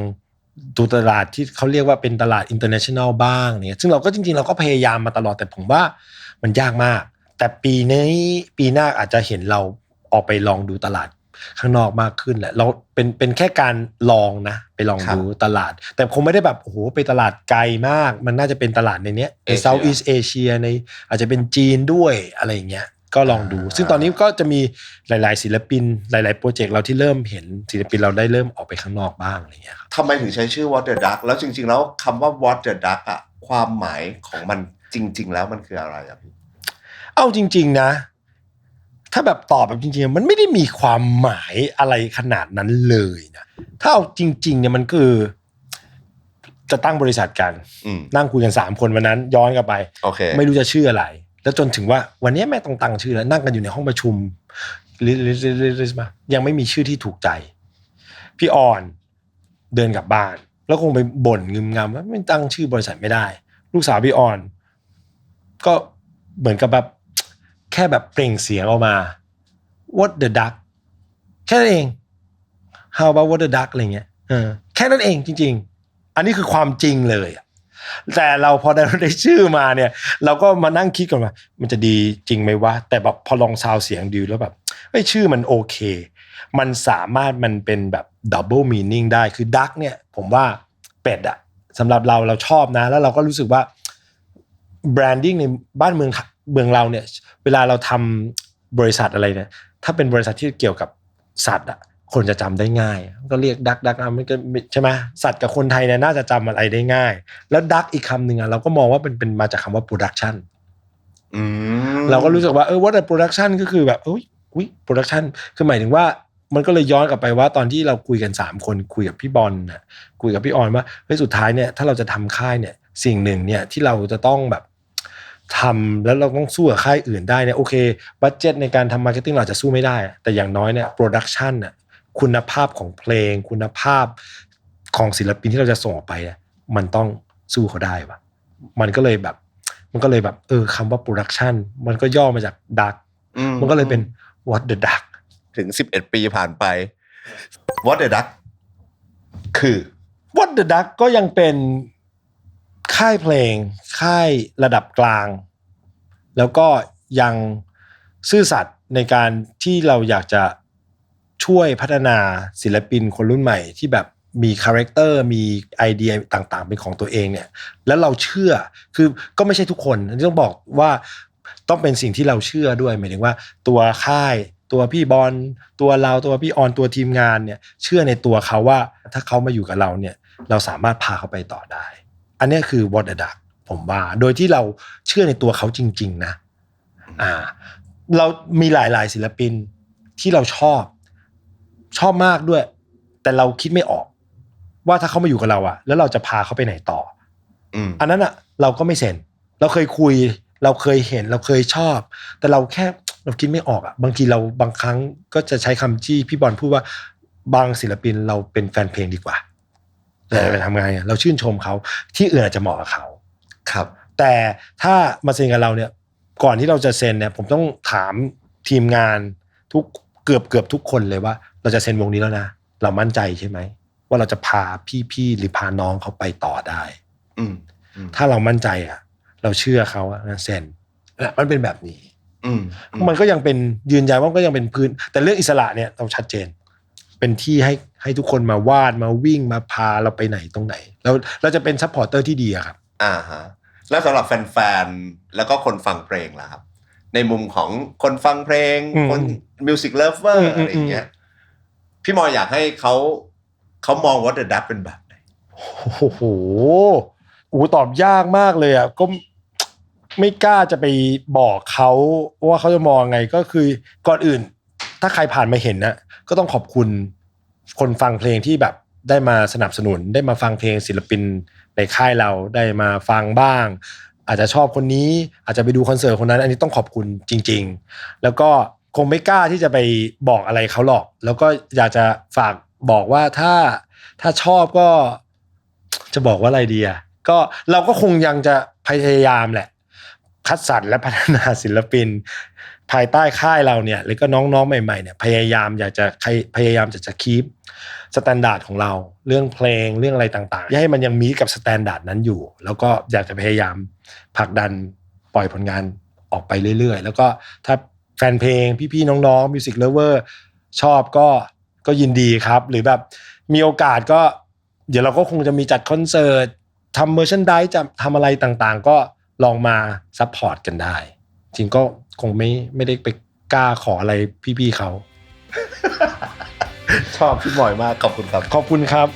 ดูตลาดที่เขาเรียกว่าเป็นตลาด international บ้างเนี่ยซึ่งเราก็จริงๆเราก็พยายามมาตลอดแต่ผมว่ามันยากมากแต่ปีหน้าอาจจะเห็นเราออกไปลองดูตลาดข้างนอกมากขึ้นแหละเราเป็นแค่การลองนะไปลองดูตลาดแต่คงไม่ได้แบบโอ้โหไปตลาดไกลมากมันน่าจะเป็นตลาดในเนี้ยใน Southeast Asia ในอาจจะเป็นจีนด้วยอะไรอย่างเงี้ย ก็ลองดูซึ่งตอนนี้ก็จะมีหลายๆศิลปินหลายๆโปรเจกต์เราที่เริ่มเห็นศิลปินเราได้เริ่มออกไปข้างนอกบ้างอะไรเงี้ยครับทำไมถึงใช้ชื่อ What the Duck แล้วจริงๆแล้วคำว่า What the Duck อ่ะความหมายของมันจริงๆแล้วมันคืออะไรอ่ะพี่เอาจริงๆนะถ้าแบบตอบแบบจริงๆมันไม่ได้มีความหมายอะไรขนาดนั้นเลยนะถ้าเอาจริงๆเนี่ยมันคือจะตั้งบริษัทกันนั่งคุยกัน3คนวันนั้นย้อนกลับไป okay. ไม่รู้จะชื่ออะไรแล้วจนถึงว่าวันนี้แม่ต้องตั้งชื่อแล้วนั่งกันอยู่ในห้องประชุมมายังไม่มีชื่อที่ถูกใจพี่ออนเดินกลับบ้านแล้วคงไปบ่นงึมงำว่าไม่ตั้งชื่อบริษัทไม่ได้ลูกสาวพี่ออนก็เหมือนกับแบบแค่แบบเปล่งเสียงออกมา What the duck แค่นั้นเอง How about what the duck อะไรเงี้ยแค่นั้นเองจริงๆอันนี้คือความจริงเลยแต่เราพอได้ชื่อมาเนี่ยเราก็มานั่งคิดกันว่ามันจะดีจริงไหมวะแต่แบบพอลองซาวเสียงดูแล้วแบบชื่อมันโอเคมันสามารถมันเป็นแบบ double meaning ได้คือ duck เนี่ยผมว่าเป็ดอะสำหรับเราชอบนะแล้วเราก็รู้สึกว่า branding ในบ้านเมืองเราเนี่ยเวลาเราทำบริษัทอะไรเนี่ยถ้าเป็นบริษัทที่เกี่ยวกับสัตว์อะคนจะจำได้ง่ายก็เรียกดักมันก็ใช่ไหมสัตว์กับคนไทยเนี่ยน่าจะจำอะไรได้ง่ายแล้วดักอีกคำหนึ่งเราก็มองว่าเป็นมาจากคำว่า production เราก็รู้สึกว่าว่าแต่ production ก็คือแบบproduction คือหมายถึงว่ามันก็เลยย้อนกลับไปว่าตอนที่เราคุยกัน3คนคุยกับพี่บอลนะคุยกับพี่ออนว่าสุดท้ายเนี่ยถ้าเราจะทำค่ายเนี่ยสิ่งหนึ่งเนี่ยที่เราจะต้องแบบทำแล้วเราต้องสู้กับค่ายอื่นได้เนี่ยโอเคบัดเจ็ตในการทำมาร์เก็ตติ้งเราจะสู้ไม่ได้แต่อย่างน้อยเนี่ยโปรดักชันน่ะคุณภาพของเพลงคุณภาพของศิลปินที่เราจะส่งออกไปมันต้องสู้เขาได้ว่ะมันก็เลยแบบคำว่าโปรดักชันมันก็ย่อมาจากดักมันก็เลยเป็น What the Duck ถึง11ปีผ่านไป What the Duck คือ What the Duck ก็ยังเป็นค่ายเพลงค่ายระดับกลางแล้วก็ยังซื่อสัตย์ในการที่เราอยากจะช่วยพัฒนาศิลปินคนรุ่นใหม่ที่แบบมีคาแรคเตอร์มีไอเดียต่างๆเป็นของตัวเองเนี่ยแล้วเราเชื่อคือก็ไม่ใช่ทุกคนต้องบอกว่าต้องเป็นสิ่งที่เราเชื่อด้วยหมายถึงว่าตัวค่ายตัวพี่บอลตัวเราตัวพี่ออนตัวทีมงานเนี่ยเชื่อในตัวเขาว่าถ้าเขามาอยู่กับเราเนี่ยเราสามารถพาเขาไปต่อได้อันนี้คือ What the Duck ผมว่าโดยที่เราเชื่อในตัวเขาจริงๆนะเรามีหลายๆศิลปินที่เราชอบมากด้วยแต่เราคิดไม่ออกว่าถ้าเขามาอยู่กับเราแล้วเราจะพาเขาไปไหนต่ออันนั้นเราก็ไม่เซ็นเราเคยคุยเราเคยเห็นเราเคยชอบแต่เราแค่เราคิดไม่ออกบางทีเราบางครั้งก็จะใช้คำที่พี่บอลพูดว่าบางศิลปินเราเป็นแฟนเพลงดีกว่าแต่ไปทำไงเราชื่นชมเขาที่อื่นอาจจะเหมาะกับเขาครับแต่ถ้ามาเซ็นกับเราเนี่ยก่อนที่เราจะเซ็นเนี่ยผมต้องถามทีมงานทุกเกือบทุกคนเลยว่าเราจะเซ็นวงนี้แล้วนะเรามั่นใจใช่ไหมว่าเราจะพาพี่หรือพาน้องเขาไปต่อได้ถ้าเรามั่นใจเราเชื่อเขาเซ็นมันเป็นแบบนี้มันก็ยังเป็นยืนยันว่าก็ยังเป็นพื้นแต่เรื่องอิสระเนี่ยเราชัดเจนเป็นที่ให้ทุกคนมาวาดมาวิ่งมาพาเราไปไหนตรงไหนแล้วเราจะเป็นซัพพอร์เตอร์ที่ดีครับฮะแล้วสำหรับแฟนๆแล้วก็คนฟังเพลงล่ะครับในมุมของคนฟังเพลงคนมิวสิกเลิฟเวอร์อะไรอย่างเงี้ยพี่มออยากให้เขามอง What the Duck เป็นแบบไหนโอ้โหตอบยากมากเลยก็ไม่กล้าจะไปบอกเขาว่าเขาจะมองไงก็คือก่อนอื่นถ้าใครผ่านมาเห็นก็ต้องขอบคุณคนฟังเพลงที่แบบได้มาสนับสนุนได้มาฟังเพลงศิลปินในค่ายเราได้มาฟังบ้างอาจจะชอบคนนี้อาจจะไปดูคอนเสิร์ตคนนั้นอันนี้ต้องขอบคุณจริงๆแล้วก็คงไม่กล้าที่จะไปบอกอะไรเขาหรอกแล้วก็อยากจะฝากบอกว่าถ้าชอบก็จะบอกว่าอะไรดีก็เราก็คงยังจะพยายามแหละคัดสรรและพัฒนาศิลปินภายใต้ค่ายเราเนี่ยแล้วก็น้องๆใหม่ๆเนี่ยพยายามจะคีปสแตนดาร์ดของเราเรื่องเพลงเรื่องอะไรต่างๆให้มันยังมีกับสแตนดาร์ดนั้นอยู่แล้วก็อยากจะพยายามผลักดันปล่อยผลงานออกไปเรื่อยๆแล้วก็ถ้าแฟนเพลงพี่ๆน้องๆมิวสิกเลฟเวอร์ชอบก็ยินดีครับหรือแบบมีโอกาสก็เดี๋ยวเราก็คงจะมีจัดคอนเสิร์ตทำเมอร์ชันไดส์จะทำอะไรต่างๆก็ลองมาซัพพอร์ตกันได้ จริงก็คงไม่ได้ไปกล้าขออะไรพี่ๆเขา ชอบพี่หมอยมากขอบคุณครับ ขอบคุณครับ